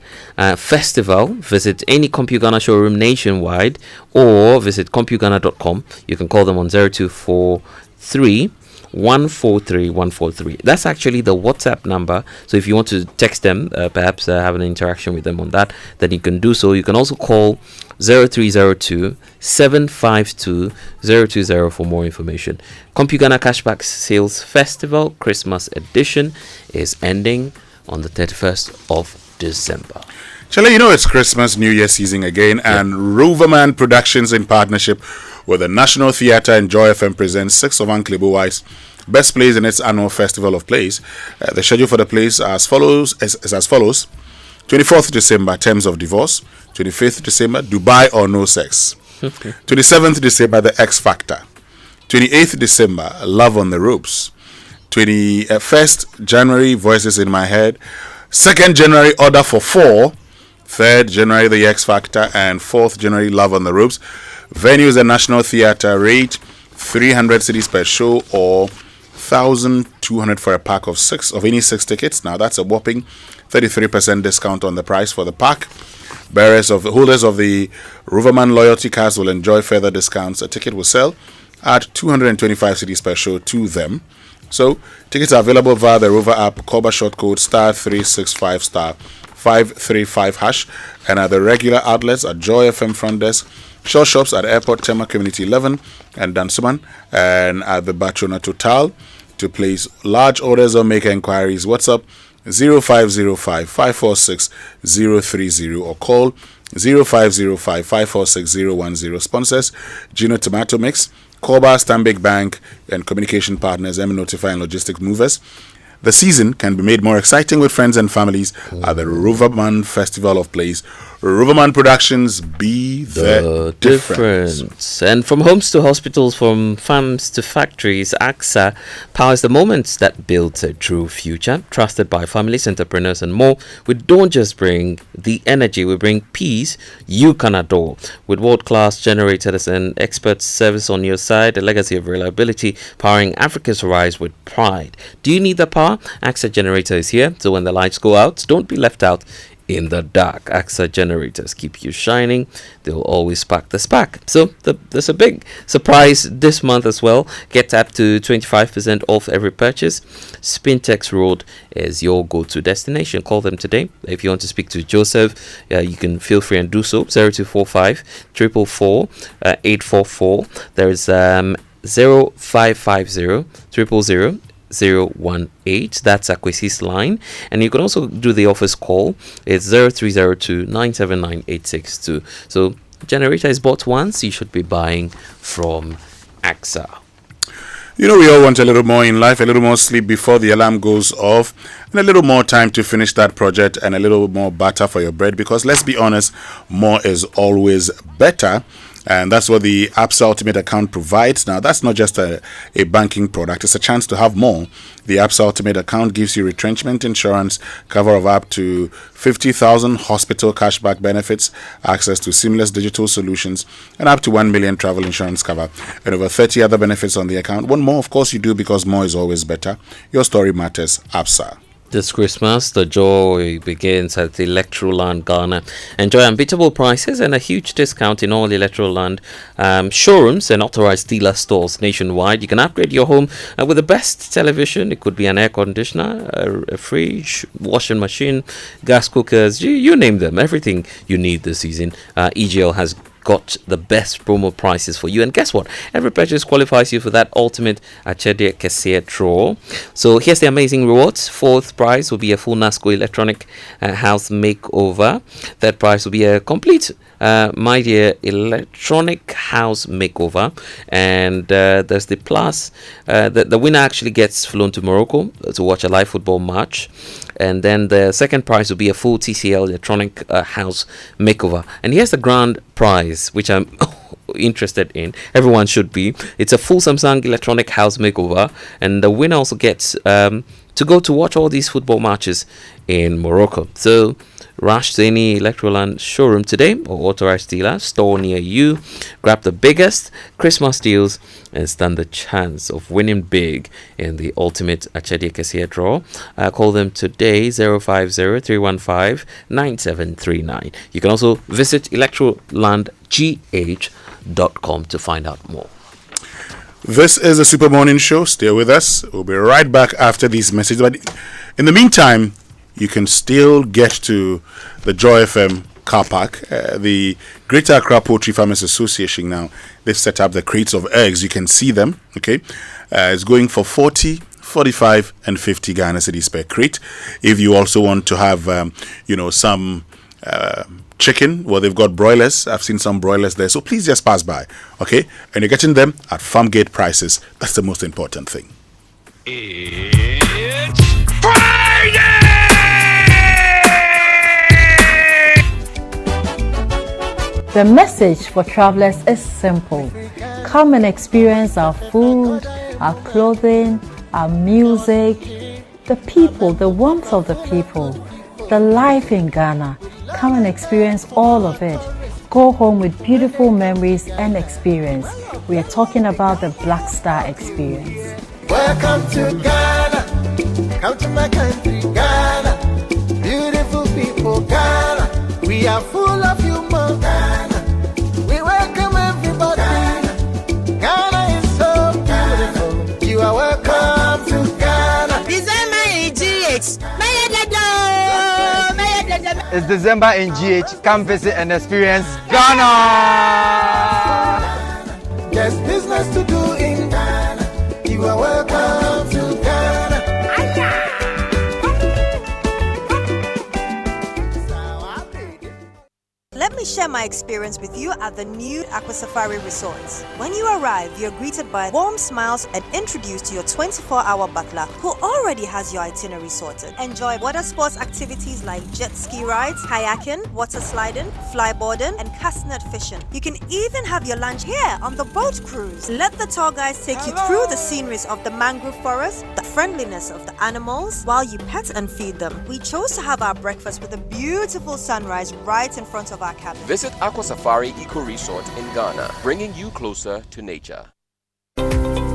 Festival. Visit any CompuGhana showroom nationwide or visit CompuGhana.com. You can call them on 0243 143 143. That's actually the WhatsApp number. So if you want to text them, perhaps have an interaction with them on that, then you can do so. You can also call 0302 752 020 for more information. CompuGhana Cashback Sales Festival Christmas edition is ending on the 31st of December. Chale, you know it's Christmas, New Year season again, and Roverman Productions in partnership with the National Theatre and Joy FM presents 6 of Uncle Wise Best Plays in its annual Festival of Plays. The schedule for the plays is as follows. 24th December, Terms of Divorce. 25th December, Dubai or No Sex. 27th December, The X Factor. 28th December, Love on the Ropes. 21st January, Voices in My Head. 2nd January, Order for 4. 3rd January, The X Factor. And 4th January, Love on the Ropes. Venues at National Theatre. Rate 300 cedis per show or 1,200 for a pack of 6 of any 6 tickets. Now that's a whopping 33% discount on the price for the pack. Holders of the Roverman loyalty cards will enjoy further discounts. A ticket will sell at 225 cedis per show to them. So tickets are available via the Rover app. Call by short code *365 *535 hash, and at the regular outlets at Joy FM front desk, Shell shops at Airport Tema Community 11 and Dansuman, and at the Batrona Total. To place large orders or make inquiries, WhatsApp 0505 546 030 or call 0505 546 010. Sponsors Gino Tomato Mix, Koba, Stanbic Bank, and communication partners M Notify and Logistic Movers. The season can be made more exciting with friends and families at the Roverman Festival of Plays. Roverman Productions, be the difference. And from homes to hospitals, from farms to factories, AXA powers the moments that build a true future. Trusted by families, entrepreneurs, and more. We don't just bring the energy, we bring peace you can adore. With world-class generators and expert service on your side, a legacy of reliability powering Africa's rise with pride. Do you need the power? AXA Generator is here, so when the lights go out, don't be left out in the dark. AXA Generators keep you shining. They'll always spark the spark. So there's a big surprise this month as well. Get up to 25% off every purchase. Spintex Road is your go-to destination. Call them today. If you want to speak to Joseph, you can feel free and do so. 0245 444 844. There is 0550 000 018. That's Akwesi's line, and you can also do the office call. It's 0302 979 862. So generator is bought once, you should be buying from AXA. You know, we all want a little more in life, a little more sleep before the alarm goes off, and a little more time to finish that project, and a little more butter for your bread, because let's be honest, more is always better. And that's what the ABSA Ultimate Account provides. Now, that's not just a banking product. It's a chance to have more. The ABSA Ultimate Account gives you retrenchment insurance, cover of up to 50,000 hospital cashback benefits, access to seamless digital solutions, and up to 1 million travel insurance cover, and over 30 other benefits on the account. One more, of course, you do, because more is always better. Your story matters, ABSA. This Christmas, the joy begins at Electroland Ghana. Enjoy unbeatable prices and a huge discount in all Electroland showrooms and authorized dealer stores nationwide. You can upgrade your home with the best television. It could be an air conditioner, a fridge, washing machine, gas cookers, you name them. Everything you need this season. EGL has got the best promo prices for you. And guess what? Every purchase qualifies you for that ultimate Achede Kesia draw. So here's the amazing rewards. Fourth prize will be a full NASCO electronic house makeover. Third prize will be a complete My Dear electronic house makeover. And there's the plus. The winner actually gets flown to Morocco to watch a live football match. And then the second prize will be a full TCL electronic house makeover. And here's the grand prize, which I'm interested in. Everyone should be. It's a full Samsung electronic house makeover. And the winner also gets to go to watch all these football matches in Morocco. So rush to any Electroland showroom today or authorized dealer store near you. Grab the biggest Christmas deals and stand the chance of winning big in the ultimate Achede Kesia draw. Call them today 050-315-9739. You can also visit electrolandgh.com to find out more. This is the Super Morning Show. Stay with us. We'll be right back after these messages. But in the meantime, you can still get to the Joy FM car park. The Greater Accra Poultry Farmers Association now, they've set up the crates of eggs. You can see them, okay? It's going for 40, 45 and 50 Ghana cedis per crate. If you also want to have, some chicken, well, they've got broilers. I've seen some broilers there. So please just pass by, okay? And you're getting them at farm gate prices. That's the most important thing. It's Friday! The message for travelers is simple. Come and experience our food, our clothing, our music, the people, the warmth of the people, the life in Ghana. Come and experience all of it. Go home with beautiful memories and experience. We are talking about the Black Star experience. Welcome to Ghana. Come to my country, Ghana. Beautiful people, Ghana. We are full of humor, Ghana. We welcome everybody. Ghana is so beautiful. You are welcome to Ghana. It's December in GH. Come visit and experience Ghana. There's business to do in Ghana. You are welcome to Ghana. Let me share my experience with you at the new Aqua Safari Resorts. When you arrive, you're greeted by warm smiles and introduced to your 24-hour butler who already has your itinerary sorted. Enjoy water sports activities like jet ski rides, kayaking, water sliding, flyboarding, and castanet fishing. You can even have your lunch here on the boat cruise. Let the tour guides take you through the sceneries of the mangrove forest, the friendliness of the animals, while you pet and feed them. We chose to have our breakfast with a beautiful sunrise right in front of our cabin. Visit Aqua Safari Eco Resort in Ghana, bringing you closer to nature.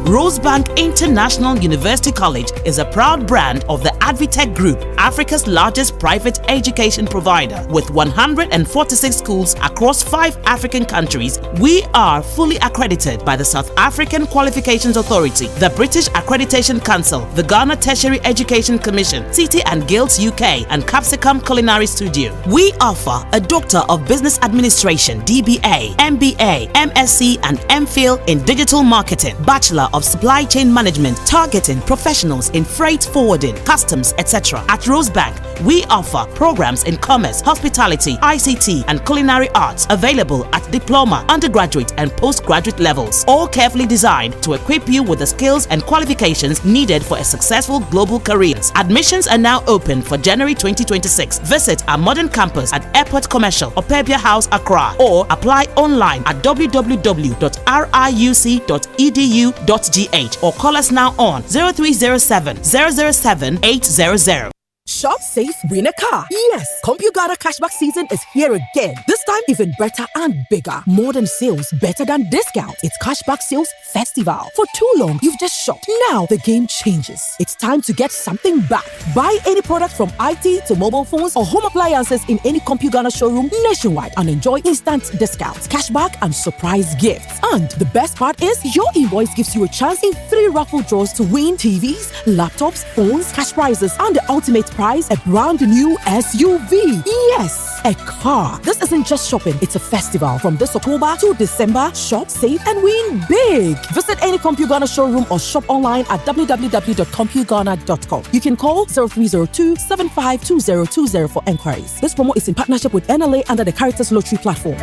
Rosebank International University College is a proud brand of the Advitech Group, Africa's largest private education provider. With 146 schools across 5 African countries, we are fully accredited by the South African Qualifications Authority, the British Accreditation Council, the Ghana Tertiary Education Commission, City and Guilds UK, and Capsicum Culinary Studio. We offer a Doctor of Business Administration, DBA, MBA, MSc, and MPhil in Digital Marketing, Bachelor of Supply Chain Management, targeting professionals in freight forwarding, customs, etc. At Rosebank, we offer programs in commerce, hospitality, ICT, and culinary arts available at diploma, undergraduate, and postgraduate levels, all carefully designed to equip you with the skills and qualifications needed for a successful global career. Admissions are now open for January 2026. Visit our modern campus at Airport Commercial, Opebia House, Accra, or apply online at www.riuc.edu.gh or call us now on 0307 007 800. Shop safe, win a car. Yes, CompuGada cashback season is here again. This time even better and bigger. More than sales, better than discount. It's Cashback Sales Festival. For too long, you've just shopped. Now the game changes. It's time to get something back. Buy any product from IT to mobile phones or home appliances in any CompuGada showroom nationwide and enjoy instant discounts, cashback, and surprise gifts. And the best part is, your invoice gives you a chance in 3 raffle draws to win TVs, laptops, phones, cash prizes, and the ultimate prize, buys a brand new SUV. Yes, a car. This isn't just shopping, it's a festival. From this October to December, shop, save, and win big. Visit any CompuGhana showroom or shop online at www.compugana.com. You can call 0302-752020 for enquiries. This promo is in partnership with NLA under the Caritas Lottery platform.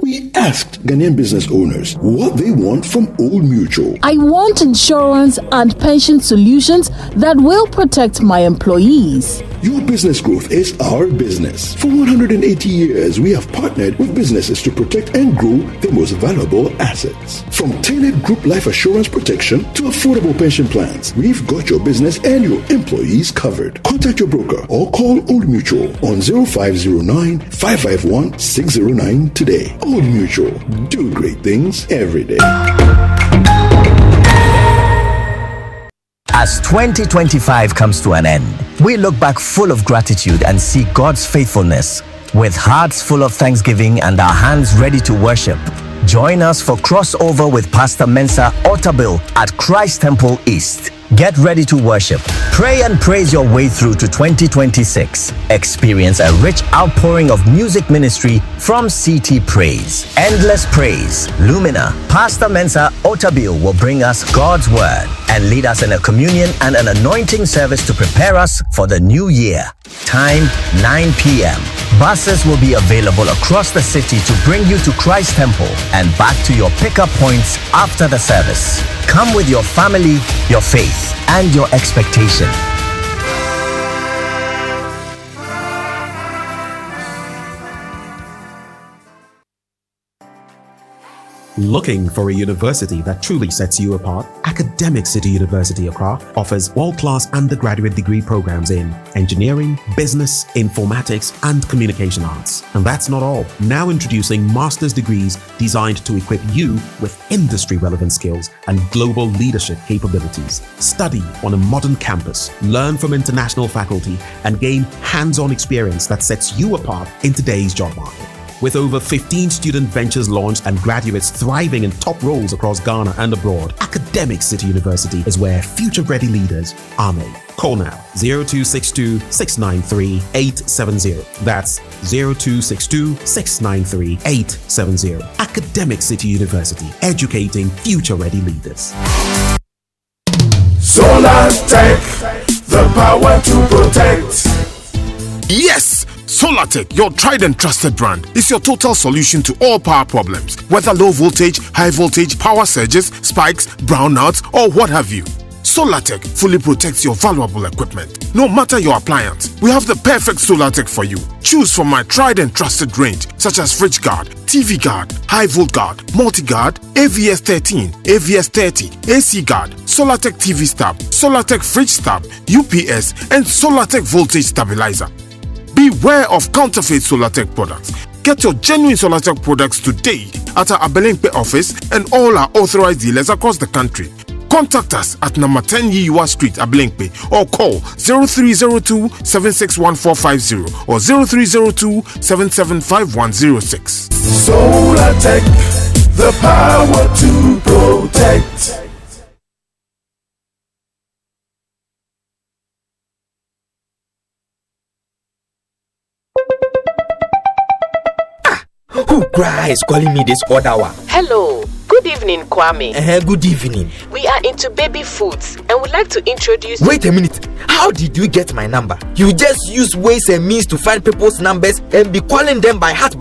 We asked Ghanaian business owners what they want from Old Mutual. I want insurance and pension solutions that will protect my employees. Your business growth is our business. For 180 years, we have partnered with businesses to protect and grow their most valuable assets. From tailored group life assurance protection to affordable pension plans, we've got your business and your employees covered. Contact your broker or call Old Mutual on 0509 551 609 today. Old Mutual, do great things every day. As 2025 comes to an end, we look back full of gratitude and see God's faithfulness. With hearts full of thanksgiving and our hands ready to worship, join us for crossover with Pastor Mensa Otabil at Christ Temple East. Get ready to worship, pray and praise your way through to 2026. Experience a rich outpouring of music ministry from CT Praise. Endless Praise, Lumina. Pastor Mensa Otabil will bring us God's word and lead us in a communion and an anointing service to prepare us for the new year. Time 9 p.m. Buses will be available across the city to bring you to Christ Temple and back to your pickup points after the service. Come with your family, your faith, and your expectation. Looking for a university that truly sets you apart? Academic City University Accra offers world-class undergraduate degree programs in engineering, business, informatics, and communication arts. And that's not all. Now introducing master's degrees designed to equip you with industry-relevant skills and global leadership capabilities. Study on a modern campus, learn from international faculty, and gain hands-on experience that sets you apart in today's job market. With over 15 student ventures launched and graduates thriving in top roles across Ghana and abroad, Academic City University is where future-ready leaders are made. Call now 0262 693 870. That's 0262 693 870. Academic City University, educating future-ready leaders. Solar Tech, the power to protect. Yes! Solartech, your tried and trusted brand, is your total solution to all power problems, whether low voltage, high voltage, power surges, spikes, brownouts, or what have you. Solartech fully protects your valuable equipment. No matter your appliance, we have the perfect Solartech for you. Choose from my tried and trusted range, such as Fridge Guard, TV Guard, High Volt Guard, Multi Guard, AVS 13, AVS 30, AC Guard, Solartech TV Stab, Solartech Fridge Stab, UPS, and Solartech Voltage Stabilizer. Beware of counterfeit Solartech products. Get your genuine Solartech products today at our Abelenkpe office and all our authorized dealers across the country. Contact us at number 10 Yiwa Street, Abelenkpe, or call 0302-761450 or 0302-775106. Solartech, the power to protect. Who cries calling me this odd hour? Hello. Good evening, Kwame. Good evening. We are into baby foods and would like to introduce you. Wait a minute. How did you get my number? You just use ways and means to find people's numbers and be calling them by heart.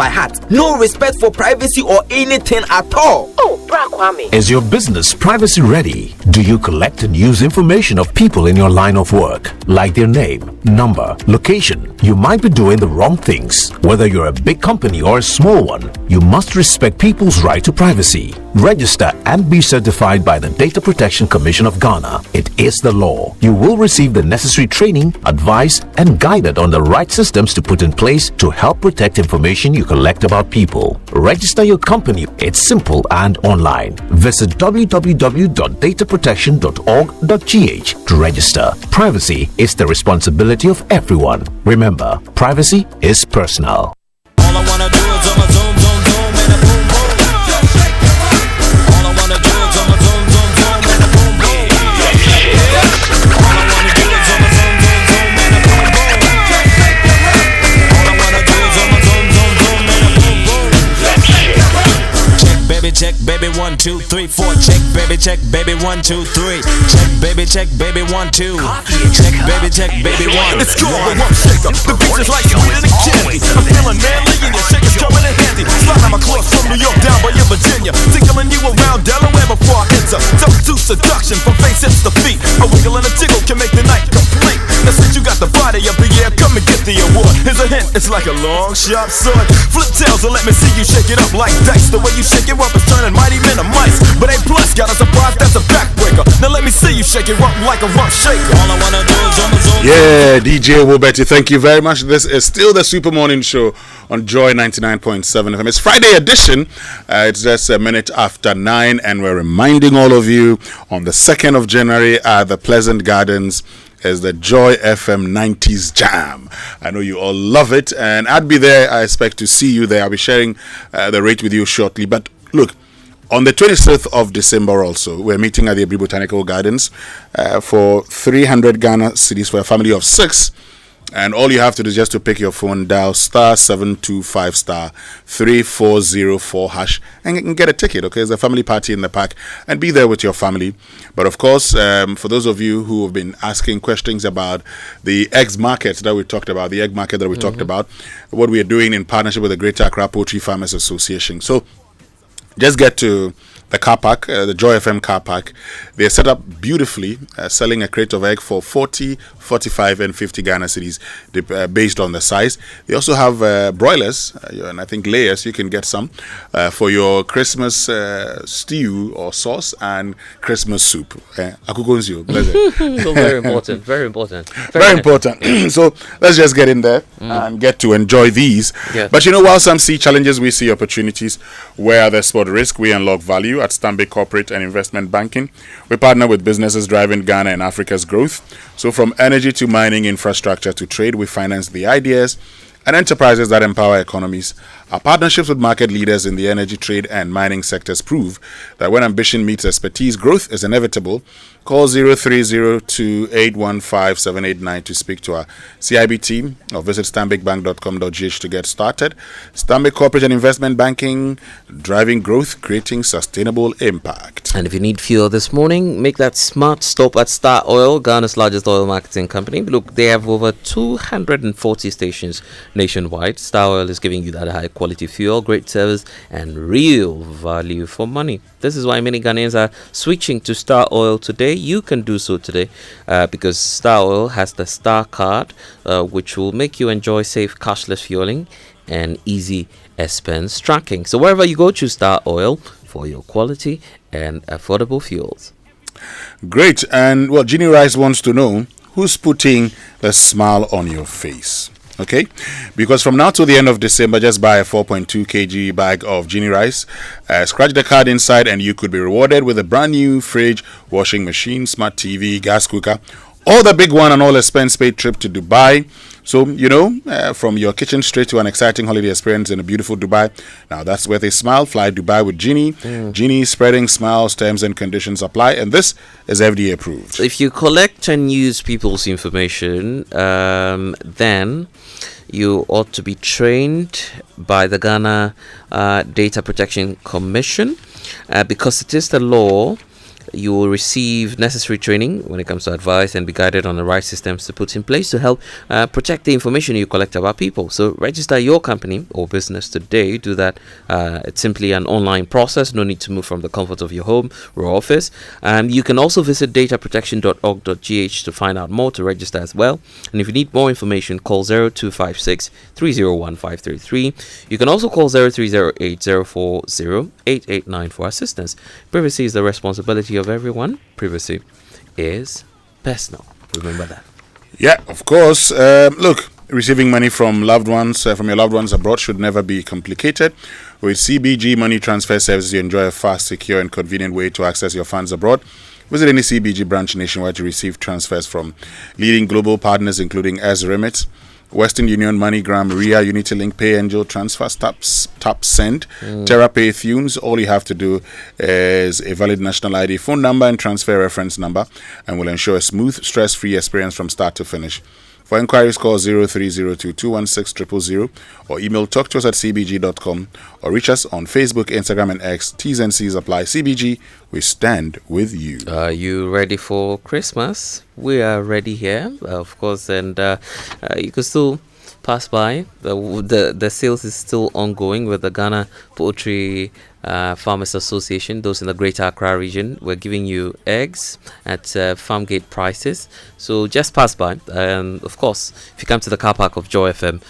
No respect for privacy or anything at all. Oh, Bra Kwame. Is your business privacy ready? Do you collect and use information of people in your line of work, like their name, number, location? You might be doing the wrong things. Whether you're a big company or a small one, you must respect people's right to privacy. Register and be certified by the Data Protection Commission of Ghana. It is the law. You will receive the necessary training, advice, and guided on the right systems to put in place to help protect information you collect about people. Register your company. It's simple and online. Visit www.dataprotection.org.gh to register. Privacy is the responsibility of everyone. Remember, privacy is personal. All I wanna do is zoom, zoom, zoom, zoom, and a boom, boom. All I wanna do is zoom, zoom, zoom, zoom, and a boom, boom. All I wanna do is zoom, zoom, zoom, zoom, and a boom, boom. 2, 3, 4. Check, baby, 1, 2, 3. Check, baby, 1, 2. Check, baby, 1. It's cool, but one shaker. The beat is like sweeter than candy. I'm feeling manly and your shaker's coming in handy. Sliding my clothes from New York down by your Virginia. Tickling you around Delaware before I enter. Talk to seduction from face hips to feet. A wiggle and a tickle can make the night complete. Now since you got the body of the year, come and get the award. Here's a hint, it's like a long, sharp sword. Flip tails and let me see you shake it up like dice. The way you shake it up is turning mighty men to mice. But A plus got a surprise, that's a backbreaker. Now let me see you shake it up like a rump shaker. All I wanna do is Yeah, DJ Wobetty, thank you very much. This is still the Super Morning Show on Joy 99.7 FM. It's Friday edition. It's just a minute after 9, and we're reminding all of you on the 2nd of January at the Pleasant Gardens is the Joy FM 90s Jam. I know you all love it, and I'd be there. I expect to see you there. I'll be sharing the rate with you shortly. But look, on the 26th of December also, we're meeting at the Abri Botanical Gardens for 300 Ghana cedis for a family of 6. And all you have to do is just to pick your phone, dial star 725 star 3404 hash, and you can get a ticket. Okay, there's a family party in the park, and be there with your family. But of course, for those of you who have been asking questions about the eggs market that we talked about, talked about, what we are doing in partnership with the Greater Accra Poultry Farmers Association. So just get to the car park, the Joy FM car park. They're set up beautifully, selling a crate of egg for 40, 45 and 50 Ghana cedis based on the size. They also have broilers and I think layers. You can get some for your Christmas stew or sauce and Christmas soup. Akugonzio, very important, very important. Very important. So let's just get in there and get to enjoy these. Yes. But you know, while some see challenges, we see opportunities. Where there's spot risk, we unlock value at Stanbic Corporate and Investment Banking. We partner with businesses driving Ghana and Africa's growth. So from energy to mining, infrastructure to trade, we finance the ideas and enterprises that empower economies. Our partnerships with market leaders in the energy, trade and mining sectors prove that when ambition meets expertise, growth is inevitable. Call 0302-815-789 to speak to our CIB team or visit stanbicbank.com.gh to get started. Stanbic Corporate and Investment Banking, driving growth, creating sustainable impact. And if you need fuel this morning, make that smart stop at Star Oil, Ghana's largest oil marketing company. Look, they have over 240 stations nationwide. Star Oil is giving you that high quality fuel, great service, and real value for money. This is why many Ghanaians are switching to Star Oil today. You can do so today because Star Oil has the Star Card, which will make you enjoy safe cashless fueling and easy expense tracking. So wherever you go, choose Star Oil for your quality and affordable fuels. Great. And well, Ginny Rice wants to know who's putting the smile on your face. Okay, because from now to the end of December, just buy a 4.2 kg bag of Ginny Rice, scratch the card inside, and you could be rewarded with a brand new fridge, washing machine, smart TV, gas cooker, or the big one and all expense paid trip to Dubai. So, you know, from your kitchen straight to an exciting holiday experience in a beautiful Dubai. Now, that's where they smile. Fly Dubai with Genie. Genie spreading smiles, terms and conditions apply. And this is FDA approved. If you collect and use people's information, then you ought to be trained by the Ghana Data Protection Commission because it is the law. You will receive necessary training when it comes to advice and be guided on the right systems to put in place to help protect the information you collect about people. So register your company or business today. Do that. It's simply an online process. No need to move from the comfort of your home or office. You can also visit dataprotection.org.gh to find out more, to register as well. And if you need more information, call 0256 301 533. You can also call 0308 040 889 for assistance. Privacy is the responsibility of everyone. Privacy is personal. Remember that. Yeah, of course. Look, receiving money from loved ones, from your loved ones abroad should never be complicated. With CBG Money Transfer Services, you enjoy a fast, secure, and convenient way to access your funds abroad. Visit any CBG branch nationwide to receive transfers from leading global partners, including Remit, Western Union, MoneyGram, RIA, UnityLink, PayAngel, Transfers, Tap Send, TerraPay, Thunes. All you have to do is a valid national ID, phone number, and transfer reference number, and will ensure a smooth, stress-free experience from start to finish. For inquiries, call 0302-216-000 or email talk to us at cbg.com or reach us on Facebook, Instagram, and X. T's and C's apply. CBG, we stand with you. Are you ready for Christmas? We are ready here, of course, and you can still pass by. The sales is still ongoing with the Ghana Poultry Farmers Association. Those in the Greater Accra region, we're giving you eggs at farm gate prices. So just pass by, and of course, if you come to the car park of Joy FM,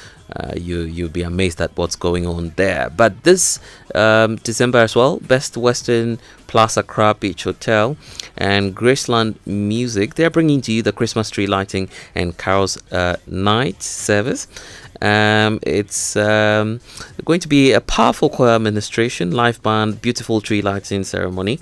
you'll be amazed at what's going on there. But this December as well, Best Western Plaza Accra Beach Hotel and Graceland Music, they're bringing to you the Christmas tree lighting and carols night service. It's going to be a powerful choir administration, live band, beautiful tree lighting ceremony.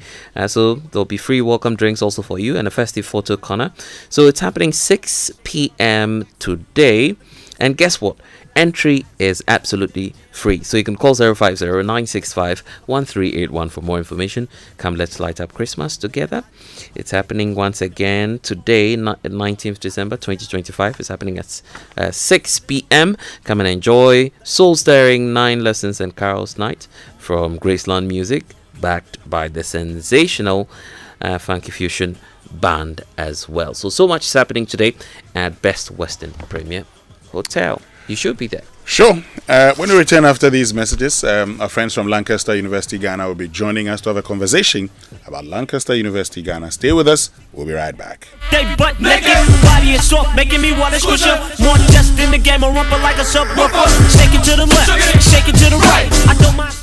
So there'll be free welcome drinks also for you and a festive photo corner. So it's happening 6 p.m. today. And guess what? Entry is absolutely free. So you can call 050-965-1381 for more information. Come, let's light up Christmas together. It's happening once again today, 19th December 2025. It's happening at 6 p.m. Come and enjoy soul-stirring 9 lessons and carols night from Graceland Music, backed by the sensational Funky Fusion Band as well. So much is happening today at Best Western Premier Hotel. You should be there. Sure. When we return after these messages, our friends from Lancaster University, Ghana will be joining us to have a conversation about Lancaster University, Ghana. Stay with us. We'll be right back. They butt naked, body is soft, making me wanna squish her. More just in the game, a rumper like a subwoofer. Shake it to the left, shake it to the right. I don't mind.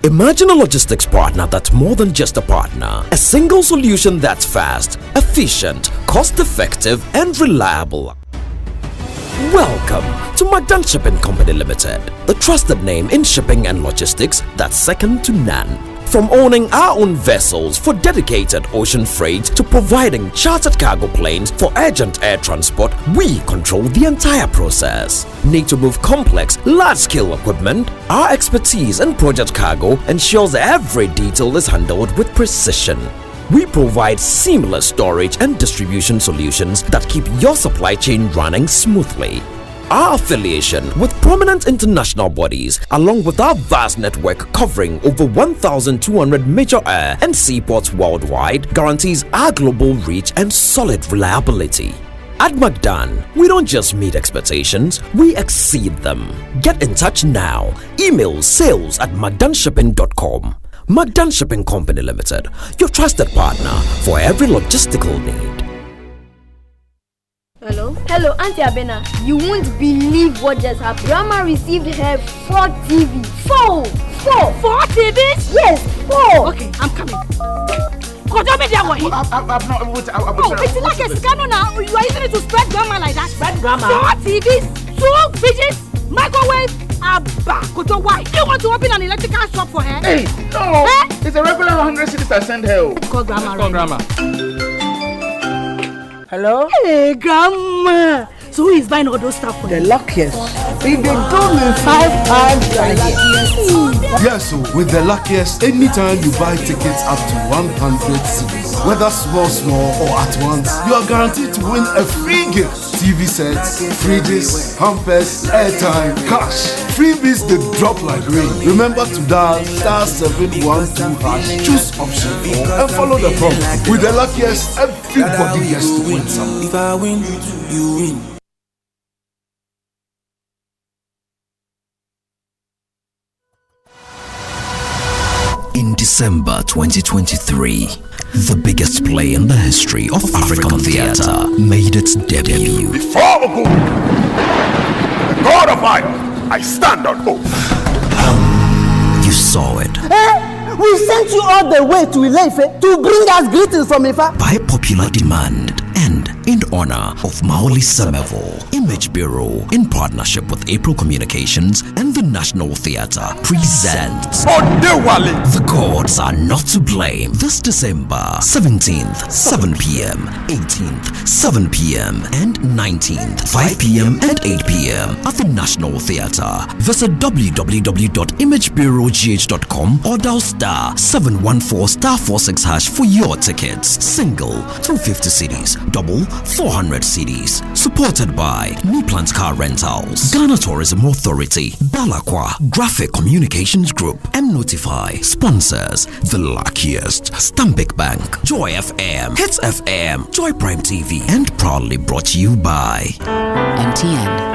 Imagine a logistics partner that's more than just a partner. A single solution that's fast, efficient, cost-effective, and reliable. Welcome to Magdan Shipping Company Limited, the trusted name in shipping and logistics that's second to none. From owning our own vessels for dedicated ocean freight to providing chartered cargo planes for urgent air transport, we control the entire process. Need to move complex, large-scale equipment? Our expertise in project cargo ensures every detail is handled with precision. We provide seamless storage and distribution solutions that keep your supply chain running smoothly. Our affiliation with prominent international bodies, along with our vast network covering over 1,200 major air and seaports worldwide, guarantees our global reach and solid reliability. At Magdan, we don't just meet expectations, we exceed them. Get in touch now. Email sales@magdanshipping.com. Magdan Shipping Company Limited, your trusted partner for every logistical need. Hello, Auntie Abena. You won't believe what just happened. Grandma received her 4 TVs. 4 TVs? Yes, 4. Okay, I'm coming. It's like a scandal now. You are using it to spread grandma like that. Spread grandma? 4 TVs, 2 fridges, microwave. Abba, Koto, why? You want to open an electrical shop for her? Hey, no. Eh? It's a regular 100 cities I send her. Call grandma. Call grandma. Hello? Hey, grandma. So who is buying all those stuff for the luckiest? We've been told me 5 times a year. Yes, so with the luckiest, anytime you buy tickets up to 100 cities, whether small or at once, you are guaranteed to win a free gift. TV sets, fridges, hampers, airtime, cash. Freebies they drop like rain. Remember to dial *712#, choose option 4 and follow the prompt. With the luckiest, everybody gets to win something. If I win, you win. In December 2023, the biggest play in the history of African theatre made its debut. Before Ogun, the god of iron, I stand on oath. You saw it. We sent you all the way to Ilefe to bring us greetings from Ifa. By popular demand and in honor of Maoli Semevo, Image Bureau, in partnership with April Communications and the National Theatre, presents The Gods Are Not to Blame this December 17th, 7 p.m., 18th, 7 p.m., and 19th, 5 p.m. and 8 p.m. at the National Theatre. Visit www.imagebureaugh.com or dial *714*46# for your tickets. Single through 50 cities, double 400 cedis. Supported by New Plant Car Rentals, Ghana Tourism Authority, Balakwa, Graphic Communications Group, and Notify. Sponsors: The Luckiest, Stanbic Bank, Joy FM, Hits FM, Joy Prime TV, and proudly brought to you by MTN.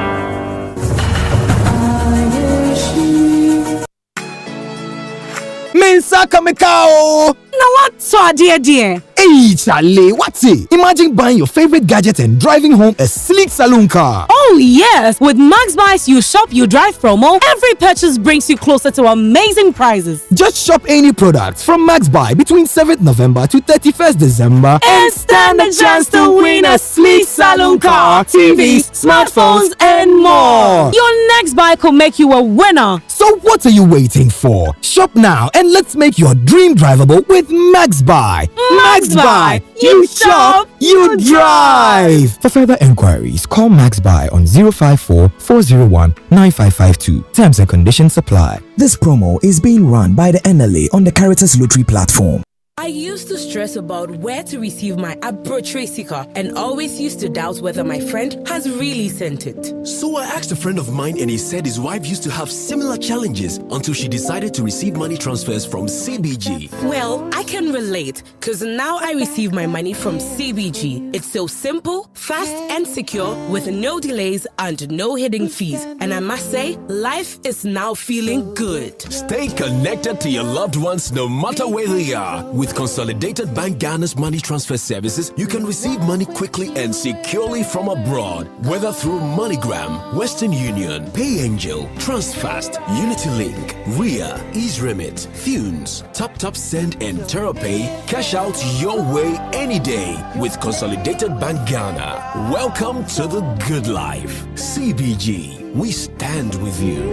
Mensa Kamekao! Now what so dear? Hey Charlie, what's it? Imagine buying your favorite gadget and driving home a sleek saloon car. Oh yes, with Max Buys You Shop You Drive promo, every purchase brings you closer to amazing prizes. Just shop any product from Max Buy between 7th November to 31st December and stand a chance to win a sleek saloon car, TVs, smartphones, and more. Your next buy could make you a winner. So what are you waiting for? Shop now and let's make your dream drivable with Max Buy. Max Buy. You shop, you drive. For further enquiries, call Max Buy on 054-401-9552. Terms and conditions apply. This promo is being run by the NLA on the Caritas Lottery platform. I used to stress about where to receive my Abrotre sticker and always used to doubt whether my friend has really sent it. So I asked a friend of mine and he said his wife used to have similar challenges until she decided to receive money transfers from CBG. Well, I can relate because now I receive my money from CBG. It's so simple, fast and secure with no delays and no hidden fees. And I must say, life is now feeling good. Stay connected to your loved ones no matter where they are. With Consolidated Bank Ghana's money transfer services, you can receive money quickly and securely from abroad, whether through MoneyGram, Western Union, PayAngel, Transfast, UnityLink, RIA, EaseRemit, Funes, TapTap Send, and TerraPay. Cash out your way any day with Consolidated Bank Ghana. Welcome to the good life. CBG, we stand with you.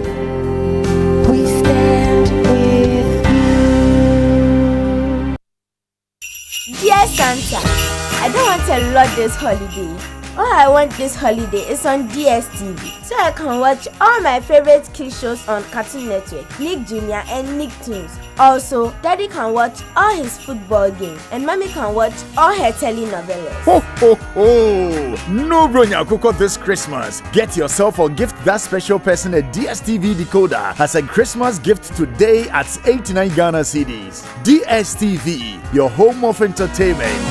We stand with you. Dear Santa, I don't want a lot this holiday. All I want this holiday is on DSTV, so I can watch all my favorite kids shows on Cartoon Network, Nick Jr. and Nicktoons. Also, Daddy can watch all his football games, and Mommy can watch all her telenovelas. Ho ho ho! No bronya kuko this Christmas. Get yourself or gift that special person a DSTV decoder as a Christmas gift today at 89 Ghana cedis. DSTV, your home of entertainment.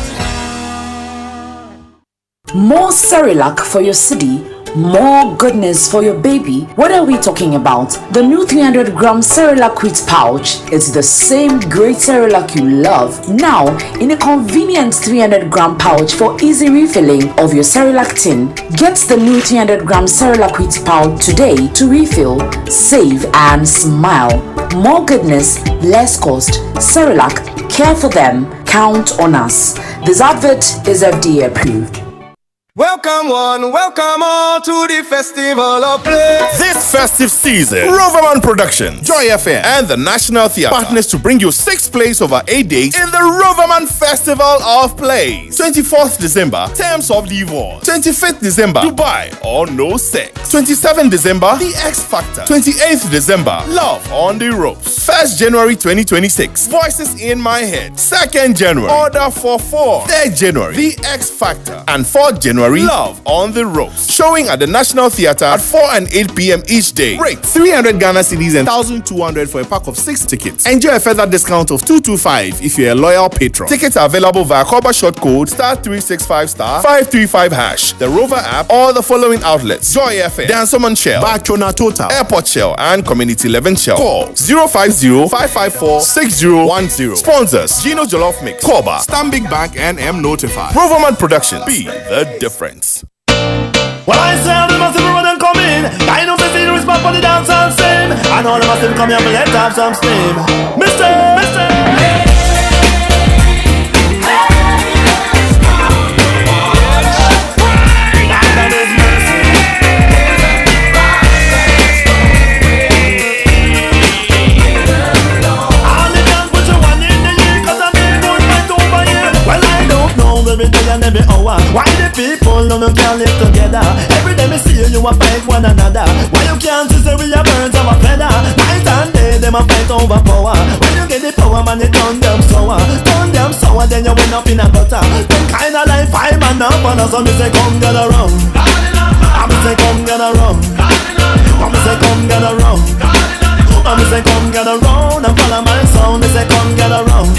More Cerelac for your city, more goodness for your baby. What are we talking about? The new 300-gram Cerelac wheat pouch. It's the same great Cerelac you love, now in a convenient 300-gram pouch for easy refilling of your Cerelac tin. Get the new 300-gram Cerelac wheat pouch today to refill, save, and smile. More goodness, less cost. Cerelac, care for them, count on us. This advert is FDA approved. Welcome one, welcome all to the Festival of Play. This festive season, Roverman Production, Joy FM, and the National Theatre partners to bring you 6 plays over 8 days in the Roverman Festival of Plays. 24th December, Terms of Divorce. 25th December, Dubai or No Sex. 27th December, The X Factor. 28th December, Love on the Ropes. 1st January 2026, Voices in My Head. 2nd January, Order for 4. 3rd January, The X Factor. And 4th January, Love on the Ropes. Showing at the National Theatre at 4 and 8 p.m. each day. Rate 300 Ghana cedis and 1,200 for a pack of 6 tickets. Enjoy a further discount of 225 if you're a loyal patron. Tickets are available via Coba short code *365*535#, the Rover app, or the following outlets: Joy FM, Dansoman Shell, Bachona Total, Airport Shell, and Community 11 Shell. Call 050-554-6010. Sponsors: Gino Jollof Mix, Coba, Stanbic Bank, and M Notify. Roverman Productions. Be the difference. Well, I say all the massive people then come in. I know the scene respect for the dance and sing. And all the massive come here for let have some steam. Mister. Every hour. Why the people no can live together? Every day me see you a fight one another. Why you can't see we are birds of a feather? Night and day them a fight over power. When you get the power man you turn them sour. Then you went up in a gutter. Them kind of life I man now follow, so me say come get around. I me say come get around. I me say come get around. I me say come get around and follow my sound. Me say come get around.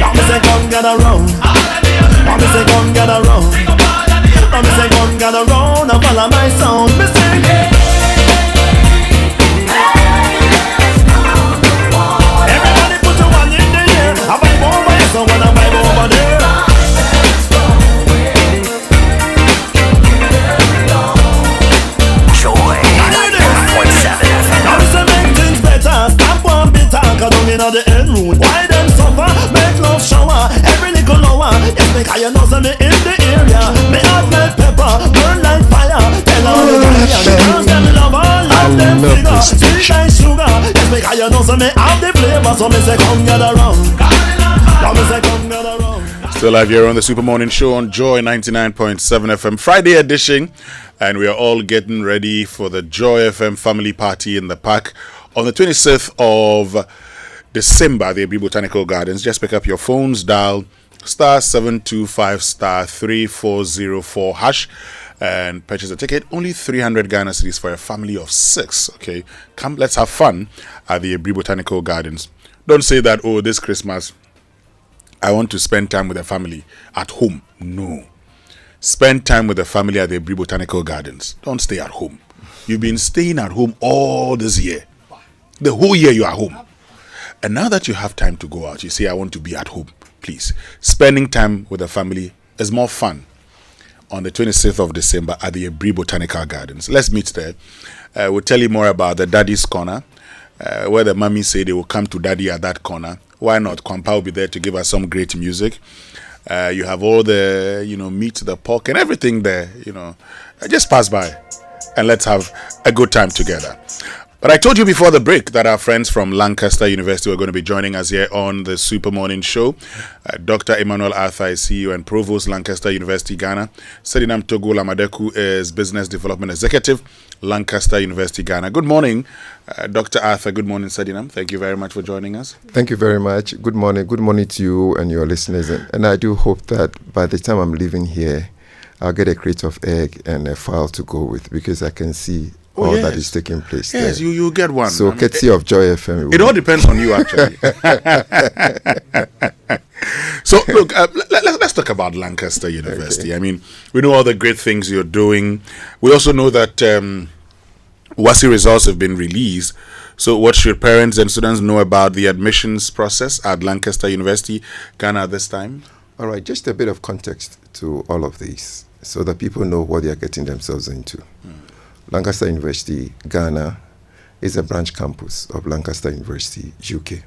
I me say come get around. I me say come get around. I me say come get around and follow my sound. Me say. I vibe over here, so when I vibe over there. Joy 9.7 FM. Now we say make things better. Stop one bit talk, I don't inna the end room. Why them suffer? Make love shower. Every little lower. Yes, make I know say me in the area. Me hot like pepper, burn like fire. Tell all the guys, the girls them love all of them figure. Sweet like sugar. Yes, make I know say me have the flavor. So me say come get around. Still live here on the Super Morning Show on Joy 99.7 FM, Friday edition, and we are all getting ready for the Joy FM family party in the park on the 26th of December at the Abri Botanical Gardens. Just pick up your phones, dial *725 *3404 hash, and purchase a ticket. Only 300 Ghana cedis for a family of 6. Okay, come, let's have fun at the Abri Botanical Gardens. Don't say that, oh, this Christmas I want to spend time with the family at home. No. Spend time with the family at the Abri Botanical Gardens. Don't stay at home. You've been staying at home all this year. The whole year you are home. And now that you have time to go out, you say, I want to be at home. Please. Spending time with the family is more fun on the 26th of December at the Abri Botanical Gardens. Let's meet there. We'll tell you more about the Daddy's Corner, where the mommy say they will come to Daddy at that corner. Why not? Kwampa will be there to give us some great music. You have all the, meat, the pork, and everything there. Just pass by and let's have a good time together. But I told you before the break that our friends from Lancaster University were going to be joining us here on the Super Morning Show. Dr. Emmanuel Arthur is CEO and Provost, Lancaster University, Ghana. Sedinam Togo Lamadeku is Business Development Executive, Lancaster University, Ghana. Good morning, Dr. Arthur. Good morning, Sedinam. Thank you very much for joining us. Thank you very much. Good morning. Good morning to you and your listeners. And I do hope that by the time I'm leaving here, I'll get a crate of egg and a file to go with, because I can see that is taking place. Yes, there. you get one. So, courtesy of Joy FM. It all depends on you, actually. So, look, let's talk about Lancaster University. Okay. I mean, we know all the great things you're doing. We also know that WASSCE results have been released. So, what should parents and students know about the admissions process at Lancaster University, Ghana at this time? All right, just a bit of context to all of this so that people know what they are getting themselves into. Lancaster University, Ghana, is a branch campus of Lancaster University, UK.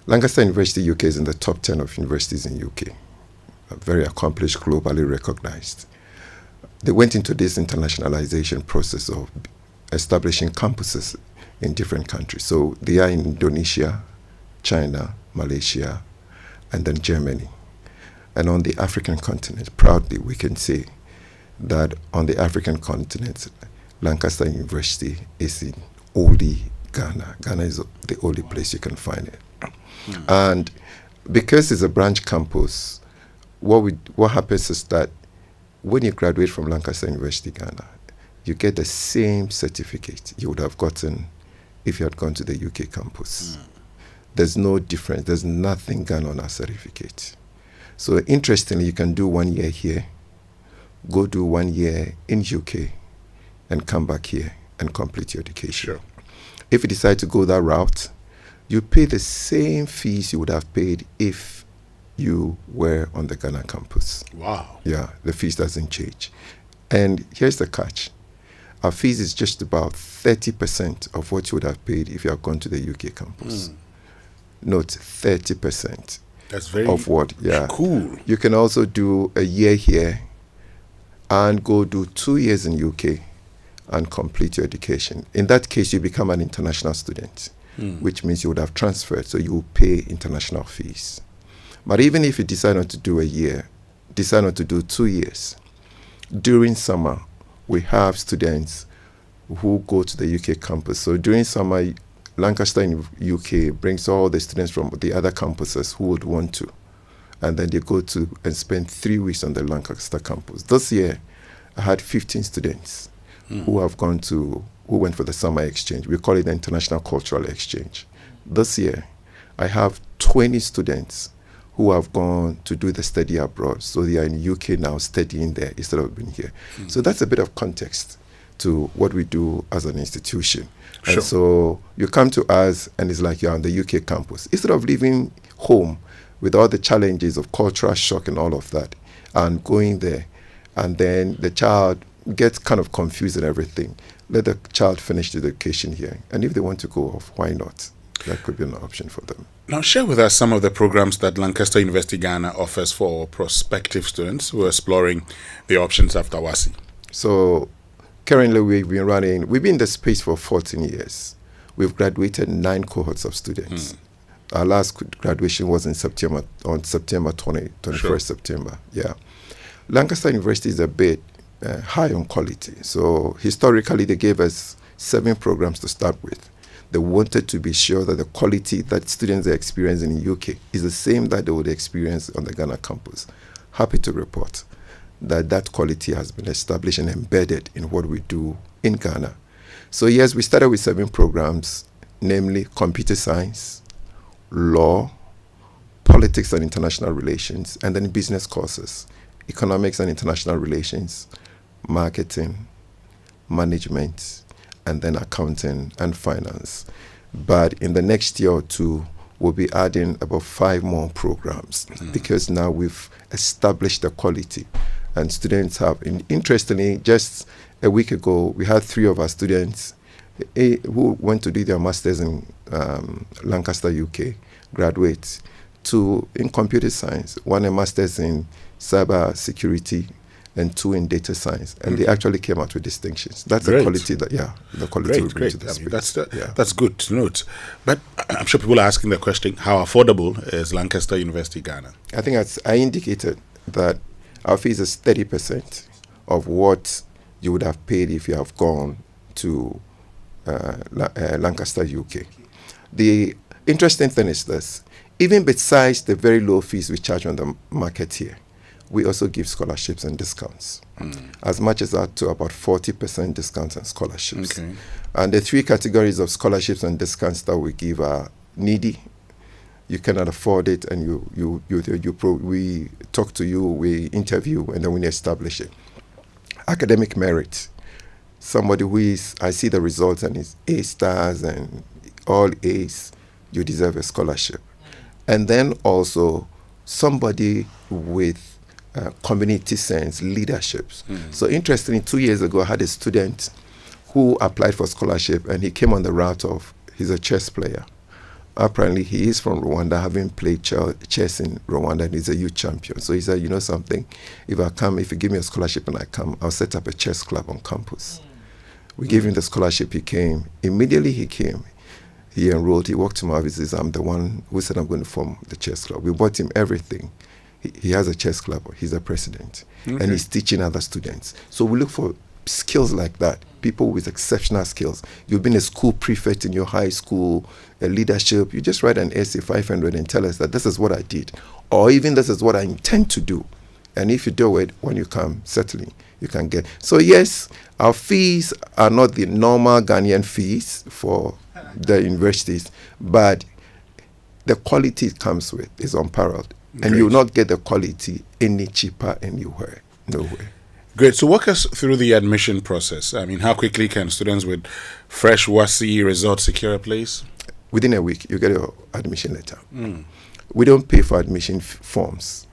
Lancaster University, UK is in the top 10 of universities in UK. Very accomplished, globally recognized. They went into this internationalization process of establishing campuses in different countries. So they are in Indonesia, China, Malaysia, and then Germany. And on the African continent, proudly we can say that on the African continent, Lancaster University is in only Ghana. Ghana is the only place you can find it. And because it's a branch campus, what happens is that when you graduate from Lancaster University, Ghana, you get the same certificate you would have gotten if you had gone to the UK campus. There's no difference. There's nothing gone on our certificate. So interestingly, you can do 1 year here, go do 1 year in UK, and come back here and complete your education. Sure. If you decide to go that route, you pay the same fees you would have paid if you were on the Ghana campus. Wow. Yeah, the fees doesn't change. And here's the catch. Our fees is just about 30% of what you would have paid if you had gone to the UK campus. Note 30%. That's very of what? Yeah. Cool. You can also do a year here and go do 2 years in UK and complete your education. In that case, you become an international student, which means you would have transferred, so you will pay international fees. But even if you decide not to do a year, decide not to do 2 years, during summer, we have students who go to the UK campus. So during summer, Lancaster in UK brings all the students from the other campuses who would want to. and then they go to and spend 3 weeks on the Lancaster campus. This year, I had 15 students who went for the summer exchange. We call it the International Cultural Exchange. This year, I have 20 students who have gone to do the study abroad. So they are in UK now studying there instead of being here. So that's a bit of context to what we do as an institution. Sure. And so you come to us and it's like you're on the UK campus. Instead of leaving home with all the challenges of cultural shock and all of that, and going there, and then the child gets kind of confused and everything, let the child finish the education here. And if they want to go off, why not? That could be an option for them. Now, share with us some of the programs that Lancaster University Ghana offers for prospective students who are exploring the options after WASI. So currently we've been in the space for 14 years. We've graduated 9 cohorts of students. Our last graduation was in September, on September 21st September. Yeah. Lancaster University is a bit high on quality. So historically, they gave us 7 programs to start with. They wanted to be sure that the quality that students are experiencing in UK is the same that they would experience on the Ghana campus. Happy to report that quality has been established and embedded in what we do in Ghana. So yes, we started with 7 programs, namely computer science, law, politics and international relations, and then business courses, economics and international relations, marketing, management, and then accounting and finance. But in the next year or two, we'll be adding about 5 more programs because now we've established the quality. And students have, interestingly, just a week ago, we had 3 of our students who went to do their masters in Lancaster, UK, graduates, 2 in computer science, 1 a master's in cyber security, and 2 in data science, and they actually came out with distinctions. That's the quality that, the quality we bring to the space. That's good to note. But I'm sure people are asking the question: how affordable is Lancaster University Ghana? I think I indicated that our fees is 30% of what you would have paid if you have gone to Lancaster, UK. The interesting thing is this: even besides the very low fees we charge on the market here, we also give scholarships and discounts, as much as up to about 40% discounts and scholarships. Okay. And the 3 categories of scholarships and discounts that we give are needy, you cannot afford it, and we talk to you, we interview, and then we establish it. Academic merit, somebody who is, I see the results and is A stars and all A's, you deserve a scholarship. And then also somebody with community sense, leaderships. So interestingly, 2 years ago, I had a student who applied for scholarship, and he came on the route of, he's a chess player. Apparently, he is from Rwanda, having played chess in Rwanda, and he's a youth champion. So he said, you know something, if you give me a scholarship and I come, I'll set up a chess club on campus. We gave him the scholarship, he came. Immediately he came, he enrolled, he walked to my offices. I'm the one who said I'm going to form the chess club. We bought him everything. He has a chess club, he's a president, and he's teaching other students. So we look for skills like that, people with exceptional skills. You've been a school prefect in your high school, a leadership, you just write an essay 500 and tell us that this is what I did, or even this is what I intend to do. And if you do it, when you come, certainly you can get. So yes, our fees are not the normal Ghanaian fees for the universities, but the quality it comes with is unparalleled. And you will not get the quality any cheaper anywhere, nowhere. Great. So walk us through the admission process. I mean, how quickly can students with fresh WASI results secure a place? Within a week, you get your admission letter. We don't pay for admission forms.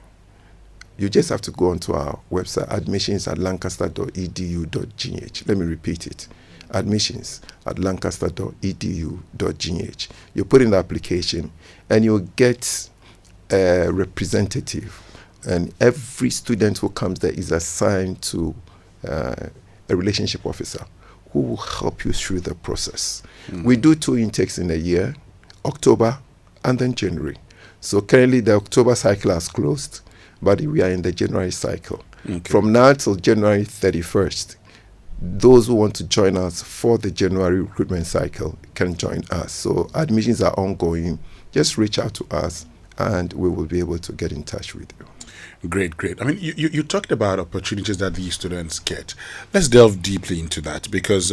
You just have to go onto our website, admissions@lancaster.edu.gh. Let me repeat it. Admissions@lancaster.edu.gh. You put in the application, and you'll get a representative, and every student who comes there is assigned to a relationship officer who will help you through the process. We do 2 intakes in a year, October and then January. So currently the October cycle has closed, but we are in the January cycle. From now till January 31st, those who want to join us for the January recruitment cycle can join us. So admissions are ongoing. Just reach out to us and we will be able to get in touch with you. Great. I mean, you talked about opportunities that these students get. Let's delve deeply into that, because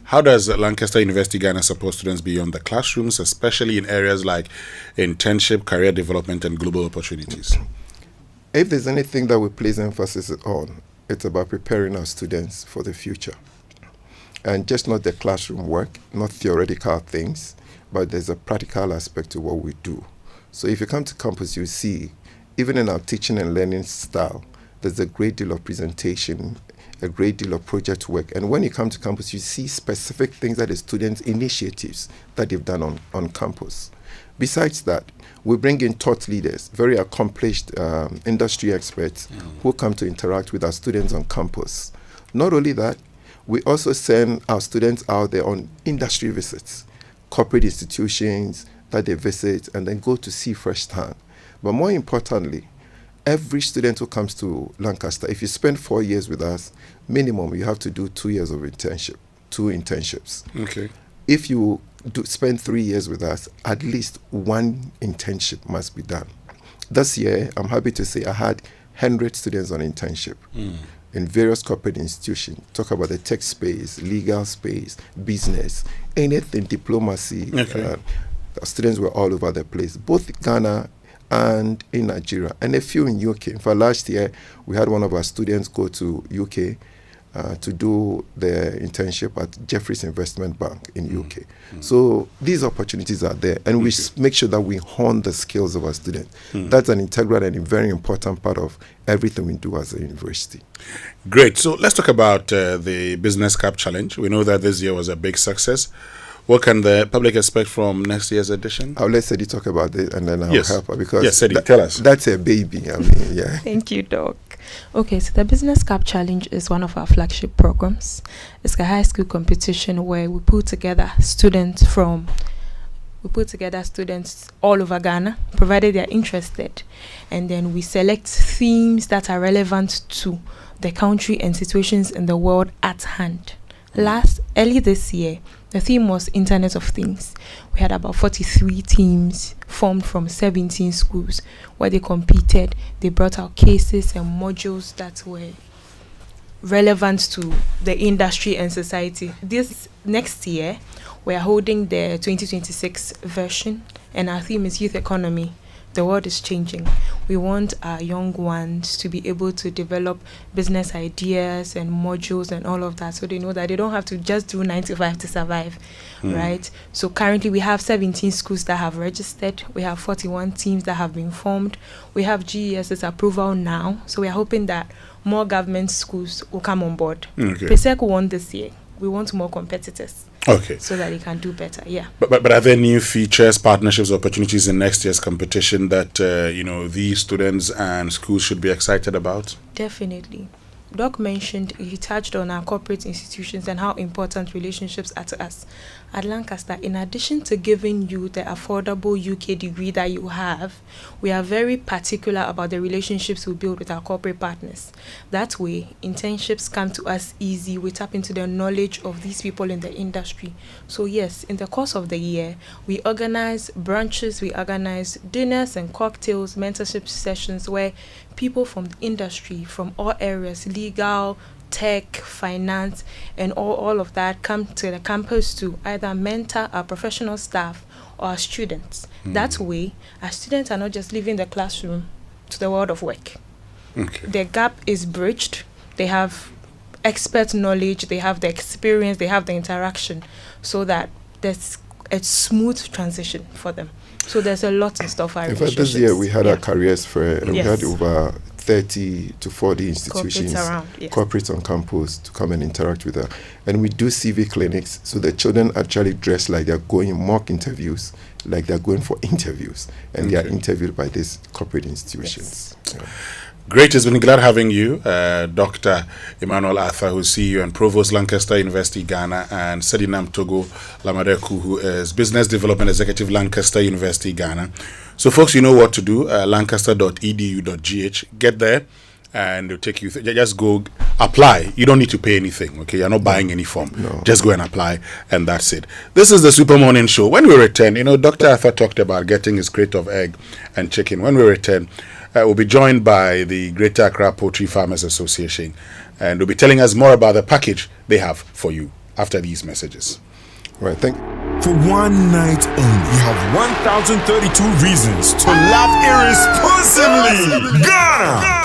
how does Lancaster University Ghana support students beyond the classrooms, especially in areas like internship, career development, and global opportunities? If there's anything that we place emphasis on, it's about preparing our students for the future. And just not the classroom work, not theoretical things, but there's a practical aspect to what we do. So if you come to campus, you see, even in our teaching and learning style, there's a great deal of presentation, a great deal of project work. And when you come to campus, you see specific things that the students' initiatives that they've done on campus. Besides that, we bring in thought leaders, very accomplished industry experts who come to interact with our students on campus. Not only that, we also send our students out there on industry visits, corporate institutions that they visit and then go to see firsthand. But more importantly, every student who comes to Lancaster, if you spend 4 years with us, minimum you have to do 2 years of internship, 2 internships. Okay. If you spend 3 years with us, at least 1 internship must be done. This year, I'm happy to say I had 100 students on internship in various corporate institutions. Talk about the tech space, legal space, business, anything, diplomacy. Okay. The students were all over the place, both Ghana and in Nigeria, and a few in UK. In fact, last year, we had one of our students go to UK to do their internship at Jefferies Investment Bank in UK. So these opportunities are there, and we make sure that we hone the skills of our students. That's an integral and a very important part of everything we do as a university. Great. So let's talk about the Business Cup Challenge. We know that this year was a big success. What can the public expect from next year's edition? I'll let Sadie talk about it, and then I'll help her, because Sadie, tell us. That's a baby. I mean, yeah. Thank you, Doc. Okay, so the Business Cup Challenge is one of our flagship programs. It's a high school competition where we put together students all over Ghana, provided they're interested, and then we select themes that are relevant to the country and situations in the world at hand. Early this year, the theme was Internet of Things. We had about 43 teams formed from 17 schools where they competed. They brought out cases and modules that were relevant to the industry and society. This next year, we are holding the 2026 version, and our theme is Youth Economy. The world is changing. We want our young ones to be able to develop business ideas and modules and all of that, so they know that they don't have to just do 9 to 5 to survive, right? So currently we have 17 schools that have registered. We have 41 teams that have been formed. We have GES's approval now, so we are hoping that more government schools will come on board. Okay. PESEC won this year. We want more competitors. Okay. So that they can do better, yeah. But are there new features, partnerships, opportunities in next year's competition that these students and schools should be excited about? Definitely. Doc mentioned, he touched on our corporate institutions and how important relationships are to us. At Lancaster, in addition to giving you the affordable UK degree that you have, we are very particular about the relationships we build with our corporate partners. That way, internships come to us easy. We tap into the knowledge of these people in the industry. So yes, in the course of the year, we organize brunches, we organize dinners and cocktails, mentorship sessions where people from the industry, from all areas, legal, tech, finance, and all of that come to the campus to either mentor our professional staff or our students. That way, our students are not just leaving the classroom to the world of work. Okay. The gap is bridged. They have expert knowledge, they have the experience, they have the interaction, so that there's a smooth transition for them. So there's a lot in store for our relationships. In fact, this year we had our careers fair, and we had over 30 to 40 institutions, corporates on campus to come and interact with her. And we do CV clinics, so the children actually dress like they're going mock interviews, like they're going for interviews, and they are interviewed by these corporate institutions. Yes. Yeah. Great, it's been glad having you, Dr. Emmanuel Arthur, who's CEO and Provost, Lancaster University, Ghana, and Sedinam Togo Lamadeku, who is Business Development Executive, Lancaster University, Ghana. So folks, you know what to do, lancaster.edu.gh. Get there and they'll take you. Just go apply. You don't need to pay anything. Okay, you're not buying any form. No. Just go and apply, and that's it. This is the Super Morning Show. When we return, Dr. Arthur talked about getting his crate of egg and chicken. When we return, we'll be joined by the Greater Accra Poultry Farmers Association, and they'll be telling us more about the package they have for you after these messages. Right. For one night only, you have 1,032 reasons to laugh irresponsibly. Ghana!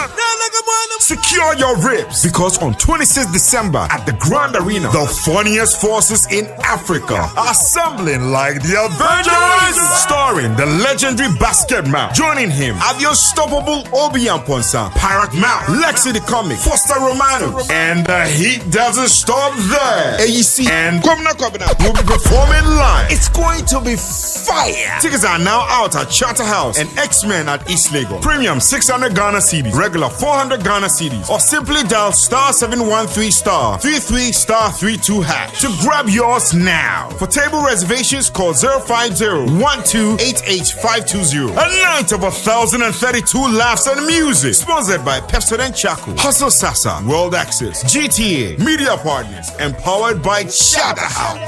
Secure your ribs, because on 26th December at the Grand Arena, the funniest forces in Africa are assembling like the Avengers, starring the legendary Basketman. Joining him are the unstoppable Obi Amponsa, Pirate Mouth, Lexi the Comic, Foster Romano, and the heat doesn't stop there. AEC and Kwabena will be performing live. It's going to be fire. Tickets are now out at Charterhouse and X-Men at East Lagos. Premium 600 Ghana cedis, regular 400 Ghana cedis, or simply dial *713*33*32# to grab yours now. For table reservations, call 050-1288-520. A night of 1,032 laughs and music. Sponsored by Pepsodent Chaco, Hustle Sasa, World Access, GTA, Media Partners, and powered by Charterhouse.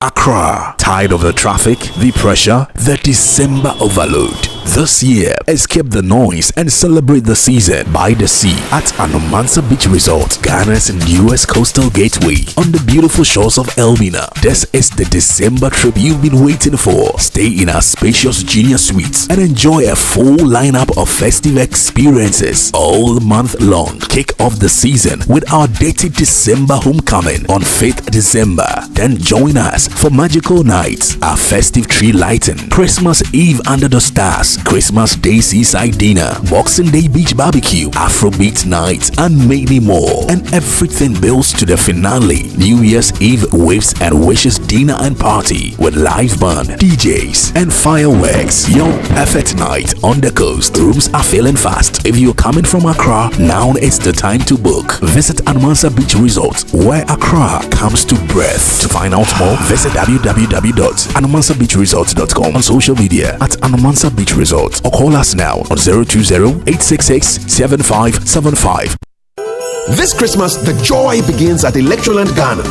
Accra, tired of the traffic, the pressure, the December overload? This year, escape the noise and celebrate the season by the sea at Anomansa Beach Resort, Ghana's newest coastal gateway on the beautiful shores of Elmina. This is the December trip you've been waiting for. Stay in our spacious junior suites and enjoy a full lineup of festive experiences all month long. Kick off the season with our dated December homecoming on 5th December. Then join us for magical nights, our festive tree lighting, Christmas Eve under the stars, Christmas Day seaside dinner, Boxing Day beach barbecue, Afrobeat night, and many more. And everything builds to the finale, New Year's Eve waves and wishes dinner and party with live band, DJs, and fireworks. Your perfect night on the coast. Rooms are filling fast. If you're coming from Accra, now is the time to book. Visit Anomansa Beach Resort, where Accra comes to breath. To find out more, visit www.anomansabeachresort.com, on social media at Anomansa Beach Resort, or call us now on 020-866-7575. This Christmas, the joy begins at Electroland Ghana.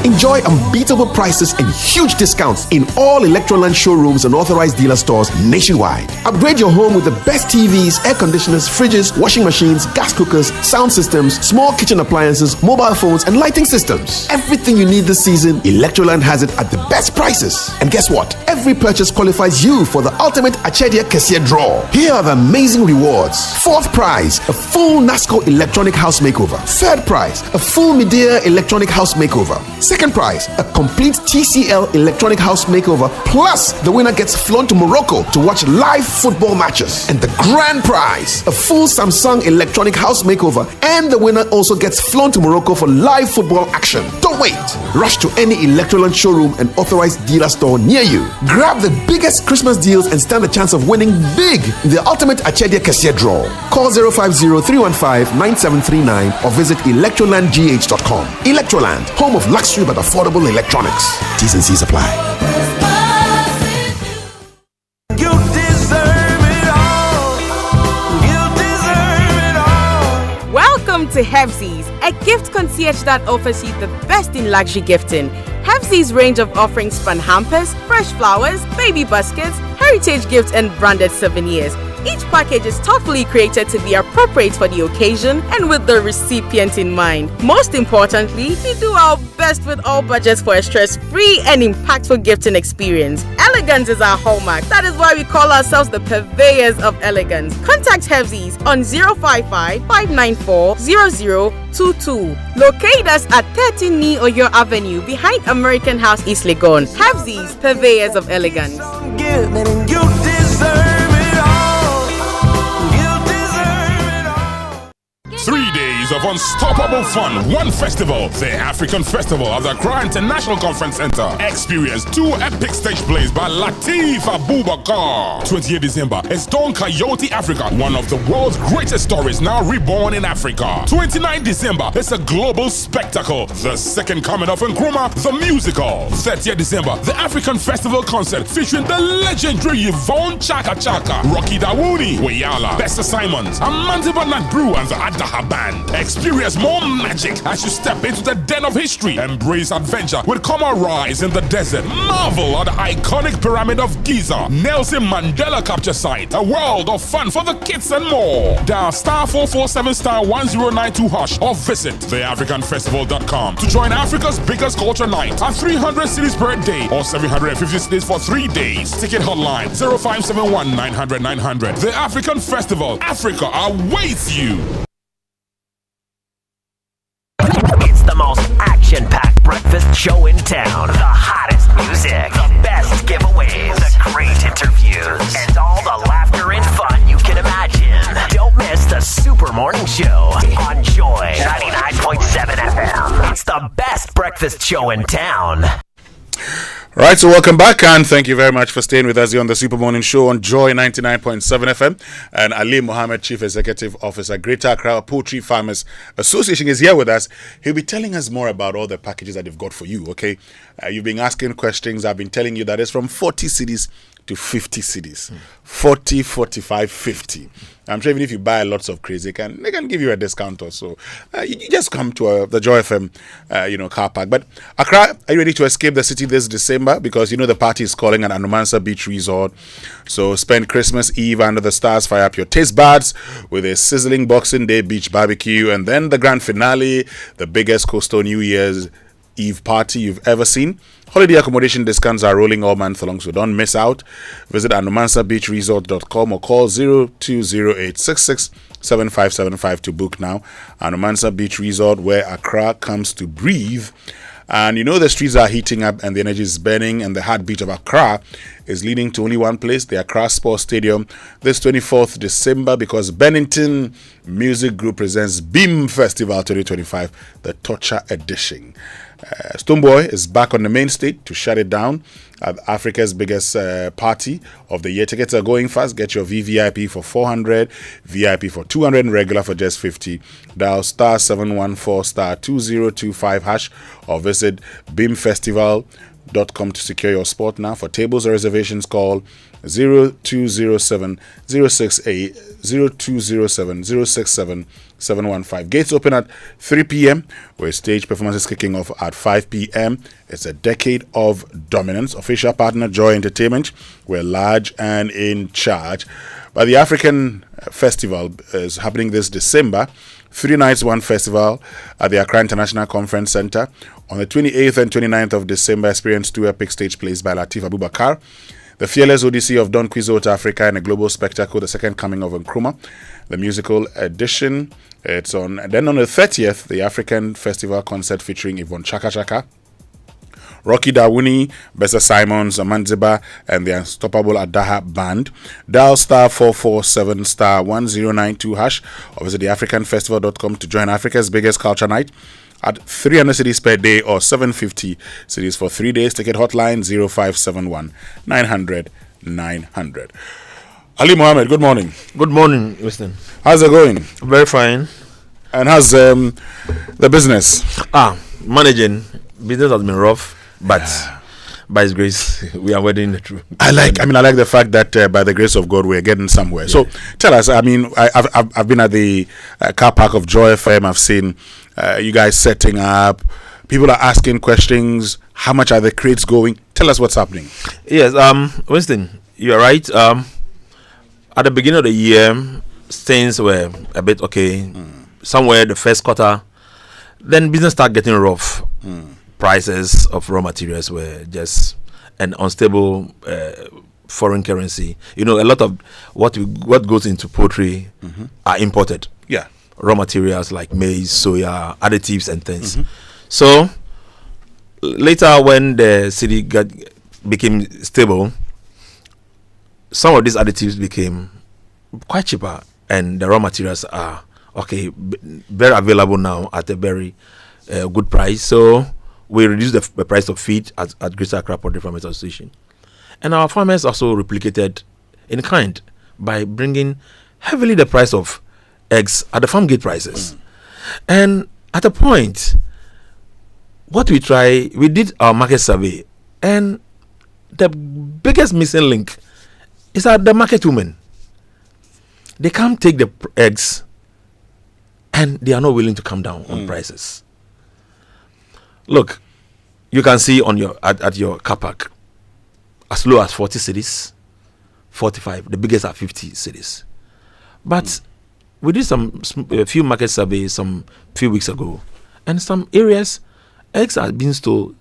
Enjoy unbeatable prices and huge discounts in all Electroland showrooms and authorized dealer stores nationwide. Upgrade your home with the best TVs, air conditioners, fridges, washing machines, gas cookers, sound systems, small kitchen appliances, mobile phones, and lighting systems. Everything you need this season, Electroland has it at the best prices. And guess what? Every purchase qualifies you for the ultimate Achedia Kessie draw. Here are the amazing rewards. Fourth prize, a full NASCO electronic house makeover. Third prize, a full Midea electronic house makeover. Second prize, a complete TCL electronic house makeover, plus the winner gets flown to Morocco to watch live football matches. And the grand prize, a full Samsung electronic house makeover, and the winner also gets flown to Morocco for live football action. Don't wait. Rush to any Electroland showroom and authorized dealer store near you. Grab the biggest Christmas deals and stand a chance of winning big in the ultimate Achedia Kessie draw. Call 050-315-9739 or visit electrolandgh.com. Electroland, home of luxury but affordable electronics. T's and C's apply. You deserve it all. You deserve it all. Welcome to Hevzies, a gift concierge that offers you the best in luxury gifting. Hevzies' range of offerings span hampers, fresh flowers, baby baskets, heritage gifts, and branded souvenirs. Each package is thoughtfully created to be appropriate for the occasion and with the recipient in mind. Most importantly, we do our best with all budgets for a stress-free and impactful gifting experience. Elegance is our hallmark. That is why we call ourselves the purveyors of elegance. Contact Hevzies on 055-594-0022. Locate us at 13 Ni Oyo Avenue behind American House, East Legon. Hevzies, purveyors of elegance. You deserve it all. You deserve it all. 3 days of unstoppable fun. One festival, the African Festival of the Accra International Conference Center. Experience 2 epic stage plays by Lateef Abubakar. 28th December is Don Coyote Africa, one of the world's greatest stories now reborn in Africa. 29th December is a global spectacle, the second coming of Nkrumah, the musical. 30th December, the African Festival concert featuring the legendary Yvonne Chaka Chaka, Rocky Dawuni, Wayala, Bester Simons, Amandiba Nagru, and the Adaha Band. Experience more magic as you step into the den of history. Embrace adventure with Koma Rise in the desert. Marvel at the iconic Pyramid of Giza, Nelson Mandela Capture Site, a world of fun for the kids and more. Dial *447*1092# or visit theafricanfestival.com to join Africa's biggest culture night at 300 cities per day or 750 cities for 3 days. Ticket hotline 0571 900 900. The African Festival, Africa awaits you. It's the most action-packed breakfast show in town. The hottest music, the best giveaways, the great interviews, and all the laughter and fun you can imagine. Don't miss the Super Morning Show on Joy 99.7 FM. It's the best breakfast show in town. Right, so welcome back and thank you very much for staying with us here on the Super Morning Show on Joy 99.7 FM. And Ali Mohammed, Chief Executive Officer, Greater Accra Poultry Farmers Association, is here with us. He'll be telling us more about all the packages that they've got for you, okay? You've been asking questions. I've been telling you that it's from 40 cities to 50 cities. 40, 45, 50. I'm sure even if you buy lots of crazy, they can give you a discount or so. You just come to the Joy FM, car park. But Accra, are you ready to escape the city this December? Because you know the party is calling at Anumansa Beach Resort. So spend Christmas Eve under the stars, fire up your taste buds with a sizzling Boxing Day beach barbecue, and then the grand finale, the biggest coastal New Year's Eve party you've ever seen. Holiday accommodation discounts are rolling all month long, so don't miss out. Visit anumansabeachresort.com or call 0208667575 to book now. Anumansa Beach Resort, where Accra comes to breathe. And you know the streets are heating up and the energy is burning, and the heartbeat of Accra is leading to only one place, the Accra Sports Stadium, this 24th December, because Bennington Music Group presents Beam Festival 2025, the Torture Edition. Stoneboy is back on the main stage to shut it down at Africa's biggest party of the year. Tickets are going fast. Get your VVIP for 400, VIP for 200, and regular for just 50. Dial *714*2025# or visit beamfestival.com to secure your spot now. For tables or reservations, call 0207 068 0207 067 715. Gates open at 3 p.m. where stage performances kicking off at 5 p.m. It's a decade of dominance. Official partner Joy Entertainment. We're large and in charge. But the African Festival is happening this December. 3 nights, 1 festival at the Accra International Conference Center. On the 28th and 29th of December, experience 2 epic stage plays by Lateef Abubakar. The Fearless Odyssey of Don Quixote to Africa and a global spectacle, the second coming of Nkrumah, the musical edition. It's on. And then on the 30th, the African Festival concert featuring Yvonne Chaka Chaka, Rocky Dawuni, Bester Simons, Amandiba, and the Unstoppable Adaha Band. Dial *447*1092# or visit theafricanfestival.com to join Africa's biggest culture night at 300 cities per day or 750 cities for 3 days. Ticket hotline 0571 900 900. Ali Mohammed, good morning. Good morning, Winston. How's it going? Very fine. And how's the business? Managing. Business has been rough, but by His grace, we are weathering the truth. I like the fact that by the grace of God, we're getting somewhere. Yeah. So tell us. I've been at the car park of Joy FM. I've seen you guys setting up. People are asking questions. How much are the crates going? Tell us what's happening. Yes, Winston, you're right. At the beginning of the year, things were a bit okay. Somewhere the first quarter, then business started getting rough. Prices of raw materials were just an unstable foreign currency. You know, a lot of what goes into poultry are imported. Yeah, raw materials like maize, soya, additives, and things. So later, when the city became stable, some of these additives became quite cheaper, and the raw materials are okay, very available now at a very good price. So we reduced the price of feed at Greater Accra Poultry Farmers Association. And our farmers also replicated in kind by bringing heavily the price of eggs at the farm gate prices. And at a point, what we did our market survey, and the biggest missing link is that the market women, they can't take the eggs and they are not willing to come down on prices. Look, you can see on your at your car park as low as 40 cedis, 45. The biggest are 50 cedis. But we did a few market surveys few weeks ago, and some areas eggs are being still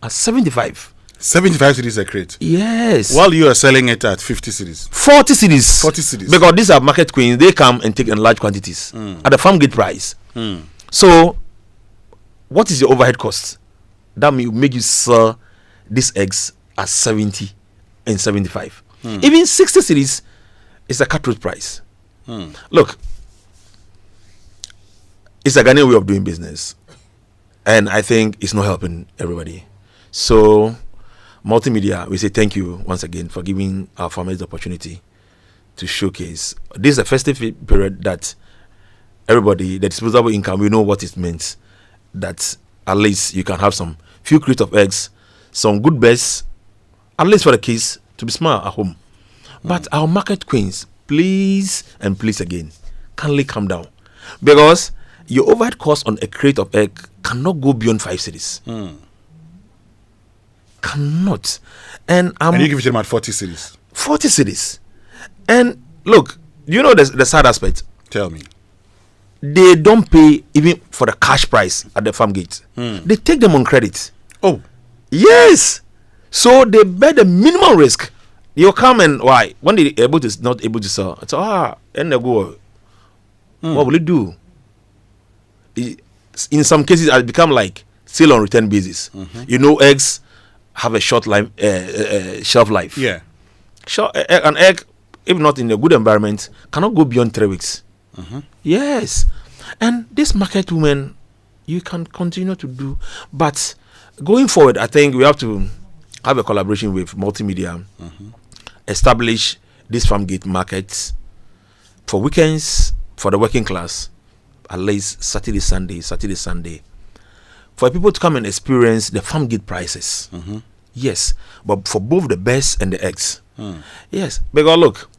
at 75. 75 cedis a crate. Yes. While you are selling it at 50 cedis. 40 cedis. 40 cedis. Because these are market queens. They come and take in large quantities at the farm gate price. So, what is your overhead cost? That will make you sell these eggs at 70 and 75. Even 60 cedis is a cutthroat price. Look, it's a Ghanaian way of doing business. And I think it's not helping everybody. So, Multimedia, we say thank you once again for giving our farmers the opportunity to showcase. This is a festive period that everybody, the disposable income, we know what it means. That at least you can have some few crates of eggs, some good birds, at least for the kids to be smart at home. But our market queens, please and please again, kindly come down. Because your overhead cost on a crate of egg cannot go beyond 5 cedis. Cannot. And you give it to them at 40 cedis. 40 cedis. And look, you know the sad aspect. Tell me. They don't pay even for the cash price at the farm gate. They take them on credit. Oh. Yes. So they bear the minimum risk. You come and why? When they not able to sell, it's and they go. What will it do? In some cases, it become like sale on return basis. You know, eggs have a short life, shelf life. Yeah. An egg, if not in a good environment, cannot go beyond 3 weeks. Yes. And this market women, you can continue to do. But going forward, I think we have to have a collaboration with Multimedia, establish these farm gate markets for weekends, for the working class, at least Saturday, Sunday. For people to come and experience the farm gate prices. Yes, but for both the birds and the eggs. Yes, because look,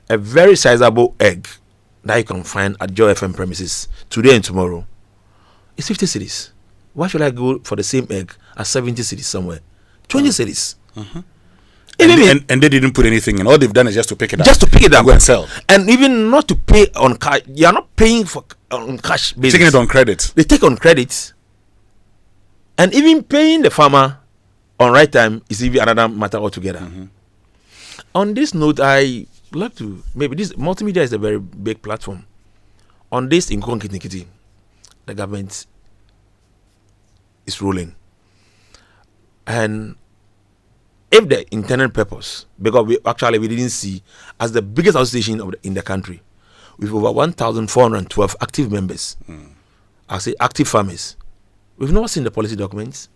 a very sizable egg that you can find at Joy FM premises today and tomorrow is 50 cedis. Why should I go for the same egg at 70 cedis somewhere? 20 cedis. And they didn't put anything in. All they've done is just to pick it up. Just to pick it up. And go and sell. And even not to pay on cash. You are not paying for on cash basis. Taking it on credit. They take on credit. And even paying the farmer on right time is even another matter altogether. On this note, I like to, maybe this Multimedia is a very big platform. On this in Konkitikiti, the government is ruling. And if the intended purpose, because we didn't see as the biggest association in the country, with over 1,412 active members, I say active farmers, we've never seen the policy documents.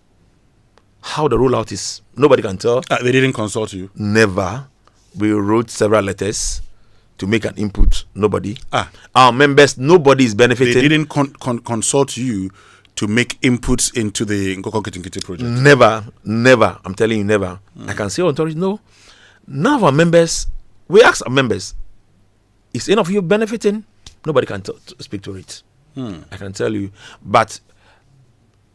How the rollout is, nobody can tell. They didn't consult you? Never. We wrote several letters to make an input. Nobody. Our members, nobody is benefiting. They didn't consult you to make inputs into the Nkoko Kitinkiti project? Never. I'm telling you, never. I can say on authority, no. None of our members, we ask our members, is any of you benefiting? Nobody can speak to it. I can tell you. But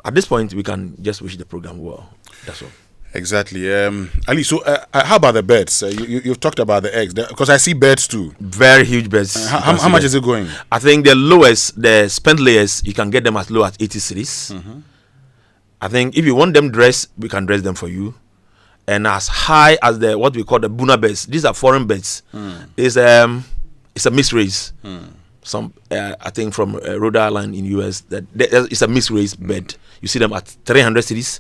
at this point, we can just wish the program well. That's all. Exactly. Ali, so how about the birds? You've talked about the eggs, because I see birds too. Very huge birds. How much is it going? I think the spent layers, you can get them as low as 80 cedis. I think if you want them dressed, we can dress them for you. And as high as what we call the Buna birds, these are foreign birds. It's a mixed race. Some I think from Rhode Island in US, that it's a mixed race bird. You see them at 300 cedis.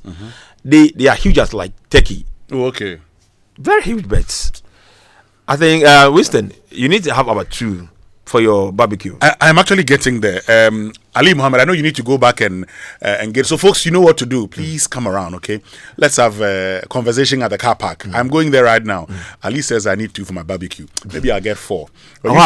They are huge as like turkey. Oh, okay. Very huge birds. I think Winston, you need to have about 2 for your barbecue? I'm actually getting there. Ali Muhammad, I know you need to go back and get. So, folks, you know what to do. Please come around, okay? Let's have a conversation at the car park. I'm going there right now. Ali says I need 2 for my barbecue. Maybe I'll get 4. But you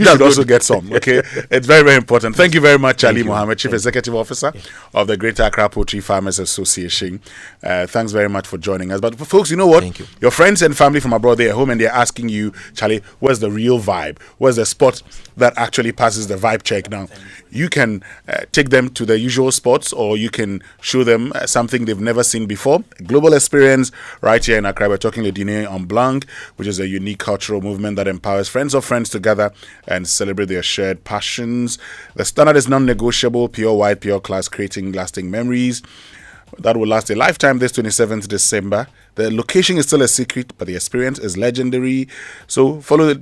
should also get some, okay? It's very, very important. Thank you very much, Ali Muhammad, Chief Executive Officer of the Greater Accra Poultry Farmers Association. Thanks very much for joining us. But, folks, you know what? Thank you. Your friends and family from abroad, they're home and they're asking you, Charlie, where's the real vibe? Where's the spot that actually passes the vibe check now? You can take them to the usual spots, or you can show them something they've never seen before. A global experience right here in Accra. We're talking Le Dîner en Blanc, which is a unique cultural movement that empowers friends of friends to gather and celebrate their shared passions. The standard is non-negotiable, pure white, pure class, creating lasting memories that will last a lifetime. This 27th December. The location is still a secret, but the experience is legendary. So follow the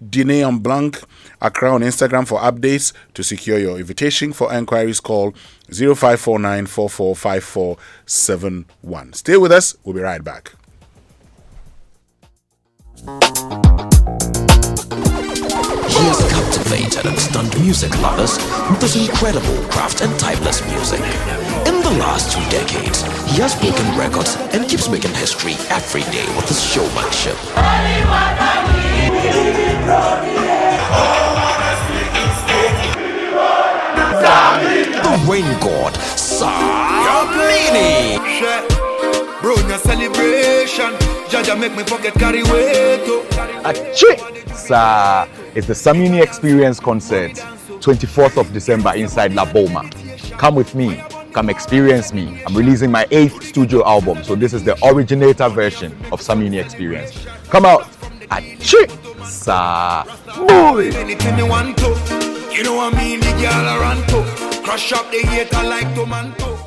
Dîner en Blanc Accra on Instagram for updates. To secure your invitation, for enquiries, call 0549 445471. Stay with us. We'll be right back. He has captivated and stunned music lovers with his incredible craft and timeless music. In the last 2 decades, he has broken records and keeps making history every day with his showmanship. The rain god, Samini. Bro, no celebration. Jaja make me pocket carry weight. Sir, it's the Samini Experience concert, 24th of December inside La Boma. Come with me. Come experience me. I'm releasing my 8th studio album, so this is the originator version of Samini Experience. Come out. Sir. Anything you want to. You know what I mean? The girl around to. Crush up the hater like tomato.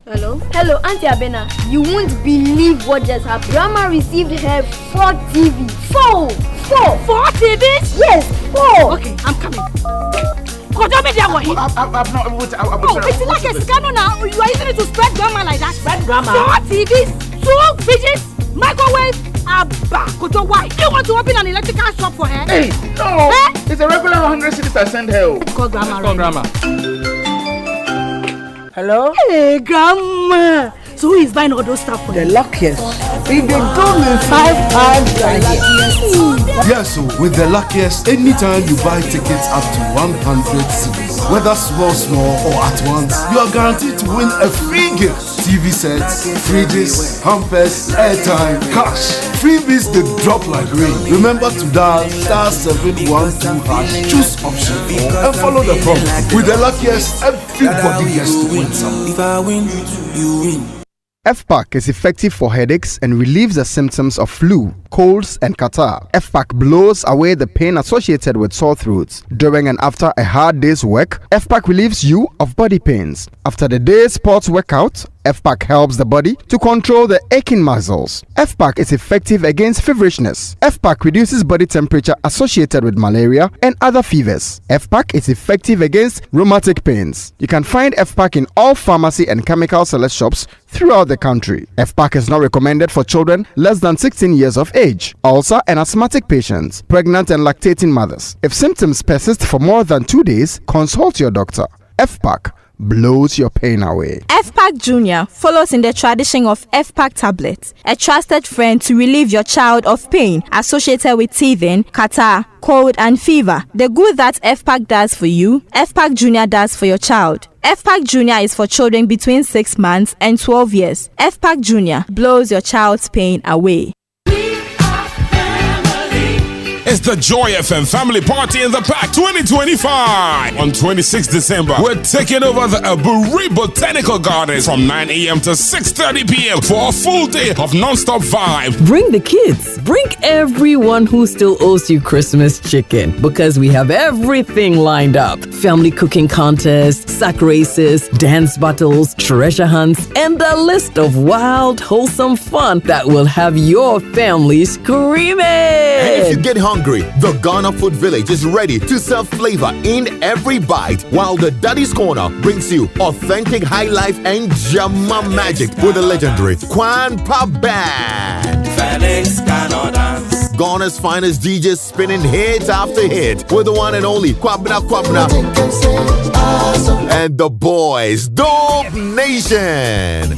Hello? Hello, Auntie Abena. You won't believe what just happened. Grandma received her 4 TV. 4 TVs? Yes, 4. Okay, I'm coming. I'm not able to. It's like a scandal now. You are using it to spread grandma like that. Spread grandma? 4 TVs, 2 fridges, microwave. Abba, Koto, why? You want to open an electrical shop for her? Hey, no. It's a regular 100 cities I send her. Call grandma. Grandma. Hello? Hey, grandma. So who is buying all those stuff for you? The luckiest. If they do me 5 times a year. Yes, so with the luckiest, anytime you buy tickets up to 100 cities, whether small or at once, you are guaranteed to win a free gift. TV sets, fridges, hampers, airtime, cash. Freebies they drop like rain. Remember to dial *712#, choose option 4 and follow the prompt. With the luckiest, everybody gets to win something. If I win, you win. FPAC is effective for headaches and relieves the symptoms of flu, colds, and catarrh. FPAC blows away the pain associated with sore throats. During and after a hard day's work, FPAC relieves you of body pains. After the day's sports workout, FPAC helps the body to control the aching muscles. FPAC is effective against feverishness. FPAC reduces body temperature associated with malaria and other fevers. FPAC is effective against rheumatic pains. You can find FPAC in all pharmacy and chemical select shops throughout the country. FPAC is not recommended for children less than 16 years of age, ulcer and asthmatic patients, pregnant and lactating mothers. If symptoms persist for more than 2 days, consult your doctor. FPAC blows your pain away. FPAC Junior follows in the tradition of FPAC tablets, a trusted friend to relieve your child of pain associated with teething, catarrh, cold and fever. The good that FPAC does for you, FPAC Junior does for your child. FPAC Junior is for children between 6 months and 12 years. FPAC Junior blows your child's pain away. It's the Joy FM Family Party in the Pack 2025. On 26th December, we're taking over the Aburi Botanical Gardens from 9 a.m. to 6:30 p.m. for a full day of non-stop vibe. Bring the kids. Bring everyone who still owes you Christmas chicken, because we have everything lined up. Family cooking contests, sack races, dance battles, treasure hunts, and a list of wild, wholesome fun that will have your family screaming. And if you get hungry, the Ghana Food Village is ready to serve flavor in every bite, while the Daddy's Corner brings you authentic high life and Jama magic with the legendary Kwan Pa Band. Felix cannot dance. Ghana's finest DJs spinning hit after hit with the one and only Kwabena Kwabena and the boys, Dope Nation.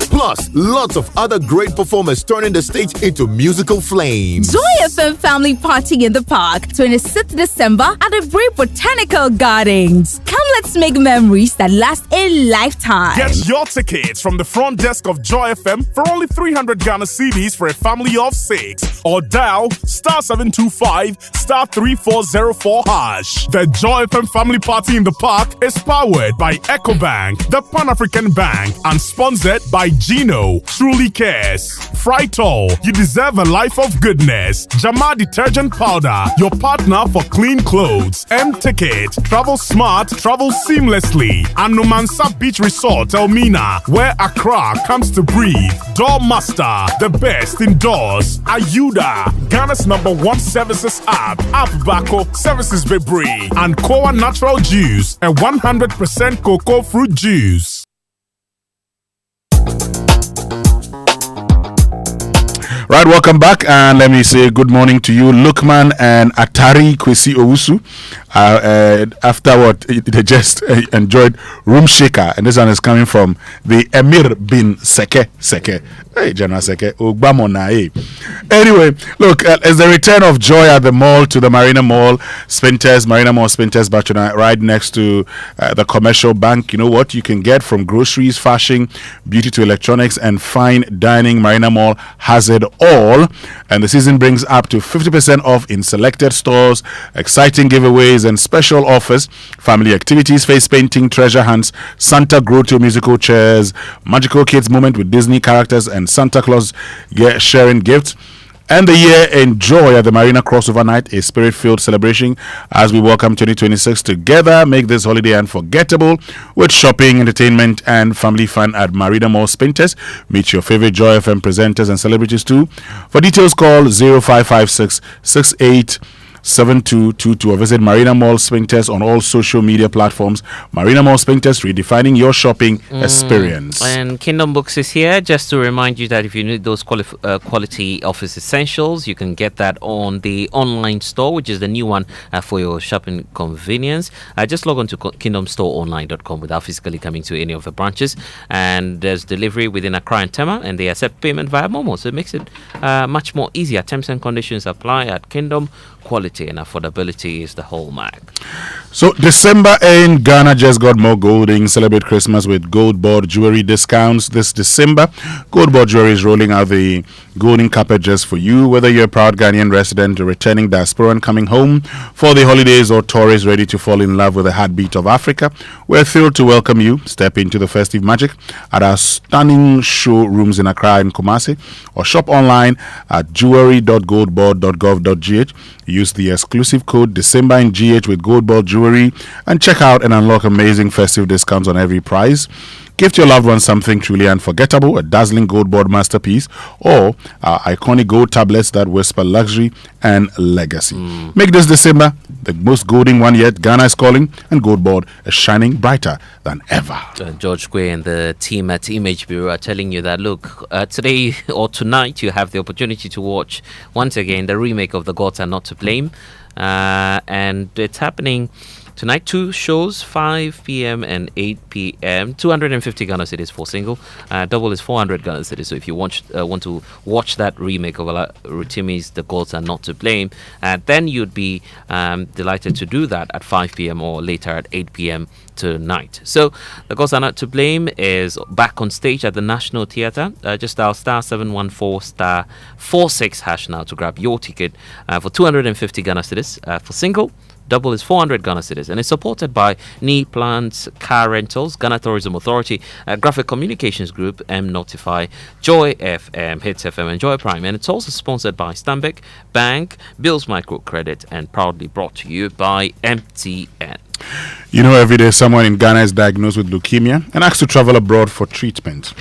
Plus, lots of other great performers turning the stage into musical flames. Joy FM Family Party in the Park, 26th December at the Bree Botanical Gardens. Come, let's make memories that last a lifetime. Get your tickets from the front desk of Joy FM for only 300 Ghana cedis for a family of 6. Or dial *725 *3404 #. The Joy FM Family Party in the Park is powered by EcoBank, the Pan-African Bank, and sponsored by Gino, Truly Cares, Frytol, you deserve a life of goodness, Jama Detergent Powder, your partner for clean clothes, M-Ticket, travel smart, travel seamlessly, and Numansa Beach Resort, Elmina, where Accra comes to breathe, Doormaster, the best indoors, Ayuda, Ghana's #1 services app, Bako, Services Bebree, and Koa Natural Juice, a 100% cocoa fruit juice. Right, welcome back, and let me say good morning to you, Lukman and Atari Kwesi Owusu. After what they just enjoyed Room Shaker, and this one is coming from the Emir bin Seke. Hey, General Seke, Ogbamona. Anyway, look, it's the return of joy at the mall to the Marina Mall, Marina Mall Spinters, Bachuna, right next to the commercial bank. You know what you can get from groceries, fashion, beauty to electronics, and fine dining. Marina Mall has it all, and the season brings up to 50% off in selected stores, exciting giveaways and special offers, family activities, face painting, treasure hunts, Santa Grotto musical chairs, magical kids moment with Disney characters, and Santa Claus sharing gifts. And the year in joy at the Marina Crossover Night, a spirit-filled celebration as we welcome 2026 together. Make this holiday unforgettable with shopping, entertainment, and family fun at Marina Mall Spinters. Meet your favorite Joy FM presenters and celebrities too. For details, call 0556 68 7222 or visit Marina Mall Spinters on all social media platforms. Marina Mall Spinters, redefining your shopping experience. And Kingdom Books is here just to remind you that if you need those quality office essentials, you can get that on the online store, which is the new one for your shopping convenience. Just log on to kingdomstoreonline.com without physically coming to any of the branches. And there's delivery within Accra and Tema, and they accept payment via Momo, so it makes it much more easier. Terms and conditions apply at Kingdom. Quality and affordability is the hallmark. So December in Ghana just got more golding. Celebrate Christmas with Gold Board jewelry discounts this December. Gold Board jewelry is rolling out the golden carpet just for you. Whether you're a proud Ghanaian resident, a returning diasporan coming home for the holidays, or tourists ready to fall in love with the heartbeat of Africa, we're thrilled to welcome you. Step into the festive magic at our stunning showrooms in Accra and Kumasi, or shop online at jewelry.goldboard.gov.gh. Use the exclusive code December in GH with Gold Board jewelry and check out and unlock amazing festive discounts on every price. Gift your loved one something truly unforgettable, a dazzling Gold Board masterpiece, or our iconic gold tablets that whisper luxury and legacy. Make this December the most golden one yet. Ghana is calling, and Gold Board is shining brighter than ever. George Quay and the team at Image Bureau are telling you that, look, today or tonight you have the opportunity to watch once again the remake of The Gods Are Not to Blame, and it's happening tonight. 2 shows, 5 p.m. and 8 p.m. 250 Ghana cedis for single. Double is 400 Ghana cedis. So if you want to watch that remake of Rotimi's The Gods Are Not to Blame, then you'd be delighted to do that at 5 p.m. or later at 8 p.m. tonight. So The Gods Are Not to Blame is back on stage at the National Theatre. Just dial *714 *46# now to grab your ticket for 250 Ghana cedis for single. Double is 400 Ghana cedis, and it's supported by Knee Plants, Car Rentals, Ghana Tourism Authority, Graphic Communications Group, M-Notify, Joy FM, Hits FM, and Joy Prime. And it's also sponsored by Stanbic Bank, Bills Microcredit, and proudly brought to you by MTN. You know, every day someone in Ghana is diagnosed with leukemia and asked to travel abroad for treatment.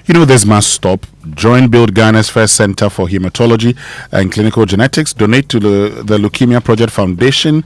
You know, this must stop. Join Build Ghana's first Center for Hematology and Clinical Genetics. Donate to the Leukemia Project Foundation.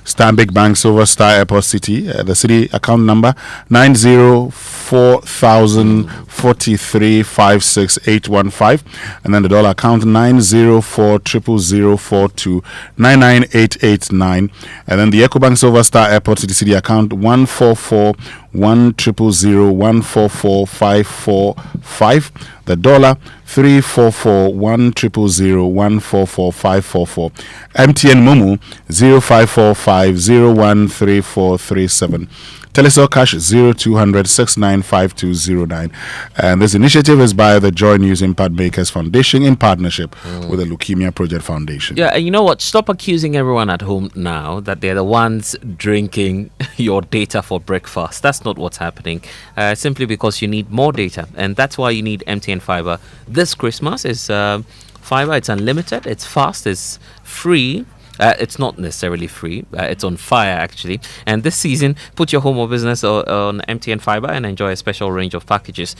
Stanbic Bank Silver Star Airport City. The city account number 9040435685, and then the dollar account 9040042998889, and then the EcoBank Silver Star Airport City account 1441400144545. The dollar 3441400144544. MTN Momo 0545013437. Telecel Cash 0200695209. And this initiative is by the Joy News Impact Makers Foundation in partnership with the Leukemia Project Foundation. Yeah, and you know what? Stop accusing everyone at home now that they're the ones drinking your data for breakfast. That's not what's happening. Simply because you need more data, and that's why you need MTN Fiber. This Christmas is fiber. It's unlimited. It's fast. It's free. It's not necessarily free. It's on fire, actually. And this season, put your home or business on MTN Fiber and enjoy a special range of packages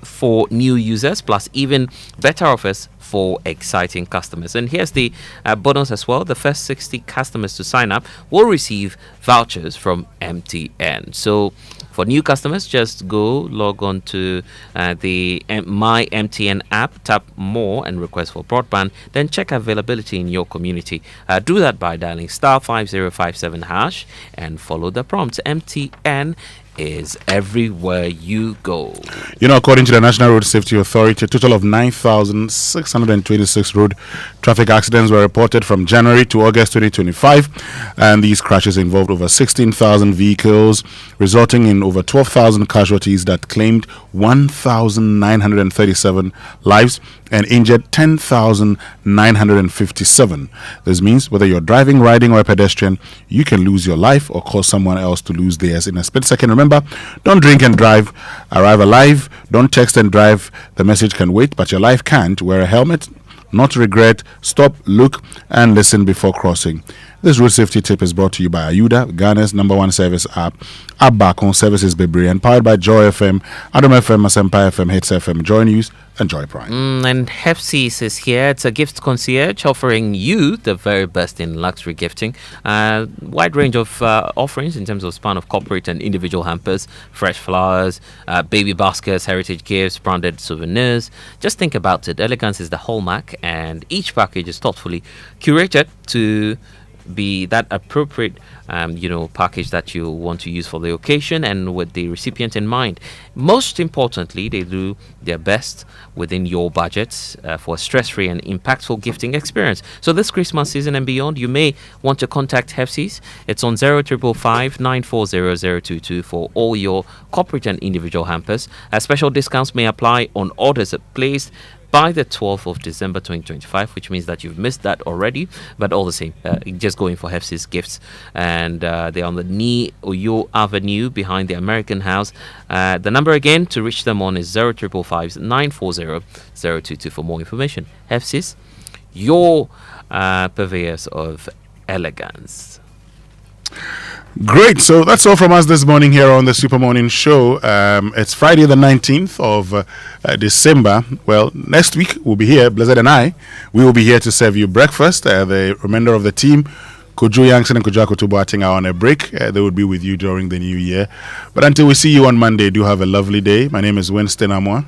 for new users, plus even better offers for exciting customers. And here's the bonus as well. The first 60 customers to sign up will receive vouchers from MTN. So for new customers, just log on to the My MTN app, tap more and request for broadband, then check availability in your community. Do that by dialing *5057# and follow the prompts. MTN is everywhere you go. According to the National Road Safety Authority, a total of 9,626 road traffic accidents were reported from January to August 2025, and these crashes involved over 16,000 vehicles, resulting in over 12,000 casualties that claimed 1,937 lives and injured 10,957. This means whether you're driving, riding, or a pedestrian, you can lose your life or cause someone else to lose theirs in a split second. Remember, don't drink and drive. Arrive alive. Don't text and drive. The message can wait, but your life can't. Wear a helmet. Not regret. Stop, look, and listen before crossing. This road safety tip is brought to you by Ayuda, Ghana's #1 service app. App back on services Bebre, and powered by Joy FM, Adam FM, Asempa FM, Hits FM, Joy News, and Joy Prime. And Hefsis is here. It's a gift concierge offering you the very best in luxury gifting. Wide range of offerings in terms of span of corporate and individual hampers, fresh flowers, baby baskets, heritage gifts, branded souvenirs. Just think about it. Elegance is the hallmark, and each package is thoughtfully curated to be that appropriate package that you want to use for the occasion and with the recipient in mind. Most importantly, they do their best within your budget for a stress-free and impactful gifting experience. So this Christmas season and beyond, you may want to contact Hefsis. It's on 0555 940 022 for all your corporate and individual hampers. Special discounts may apply on orders placed by the 12th of December 2025, which means that you've missed that already. But all the same, just going for Hefsis gifts. And they're on the Ni Oyo Avenue behind the American House. The number again to reach them on is 0555 940 022 for more information. Hefsis, your purveyors of elegance. Great. So that's all from us this morning here on the Super Morning Show. It's Friday the 19th of December. Well, next week we'll be here, Blessed and I. We will be here to serve you breakfast. The remainder of the team, Kojo Yankson and Kojo Akoto are on a break. They will be with you during the new year. But until we see you on Monday, do have a lovely day. My name is Winston Amoah.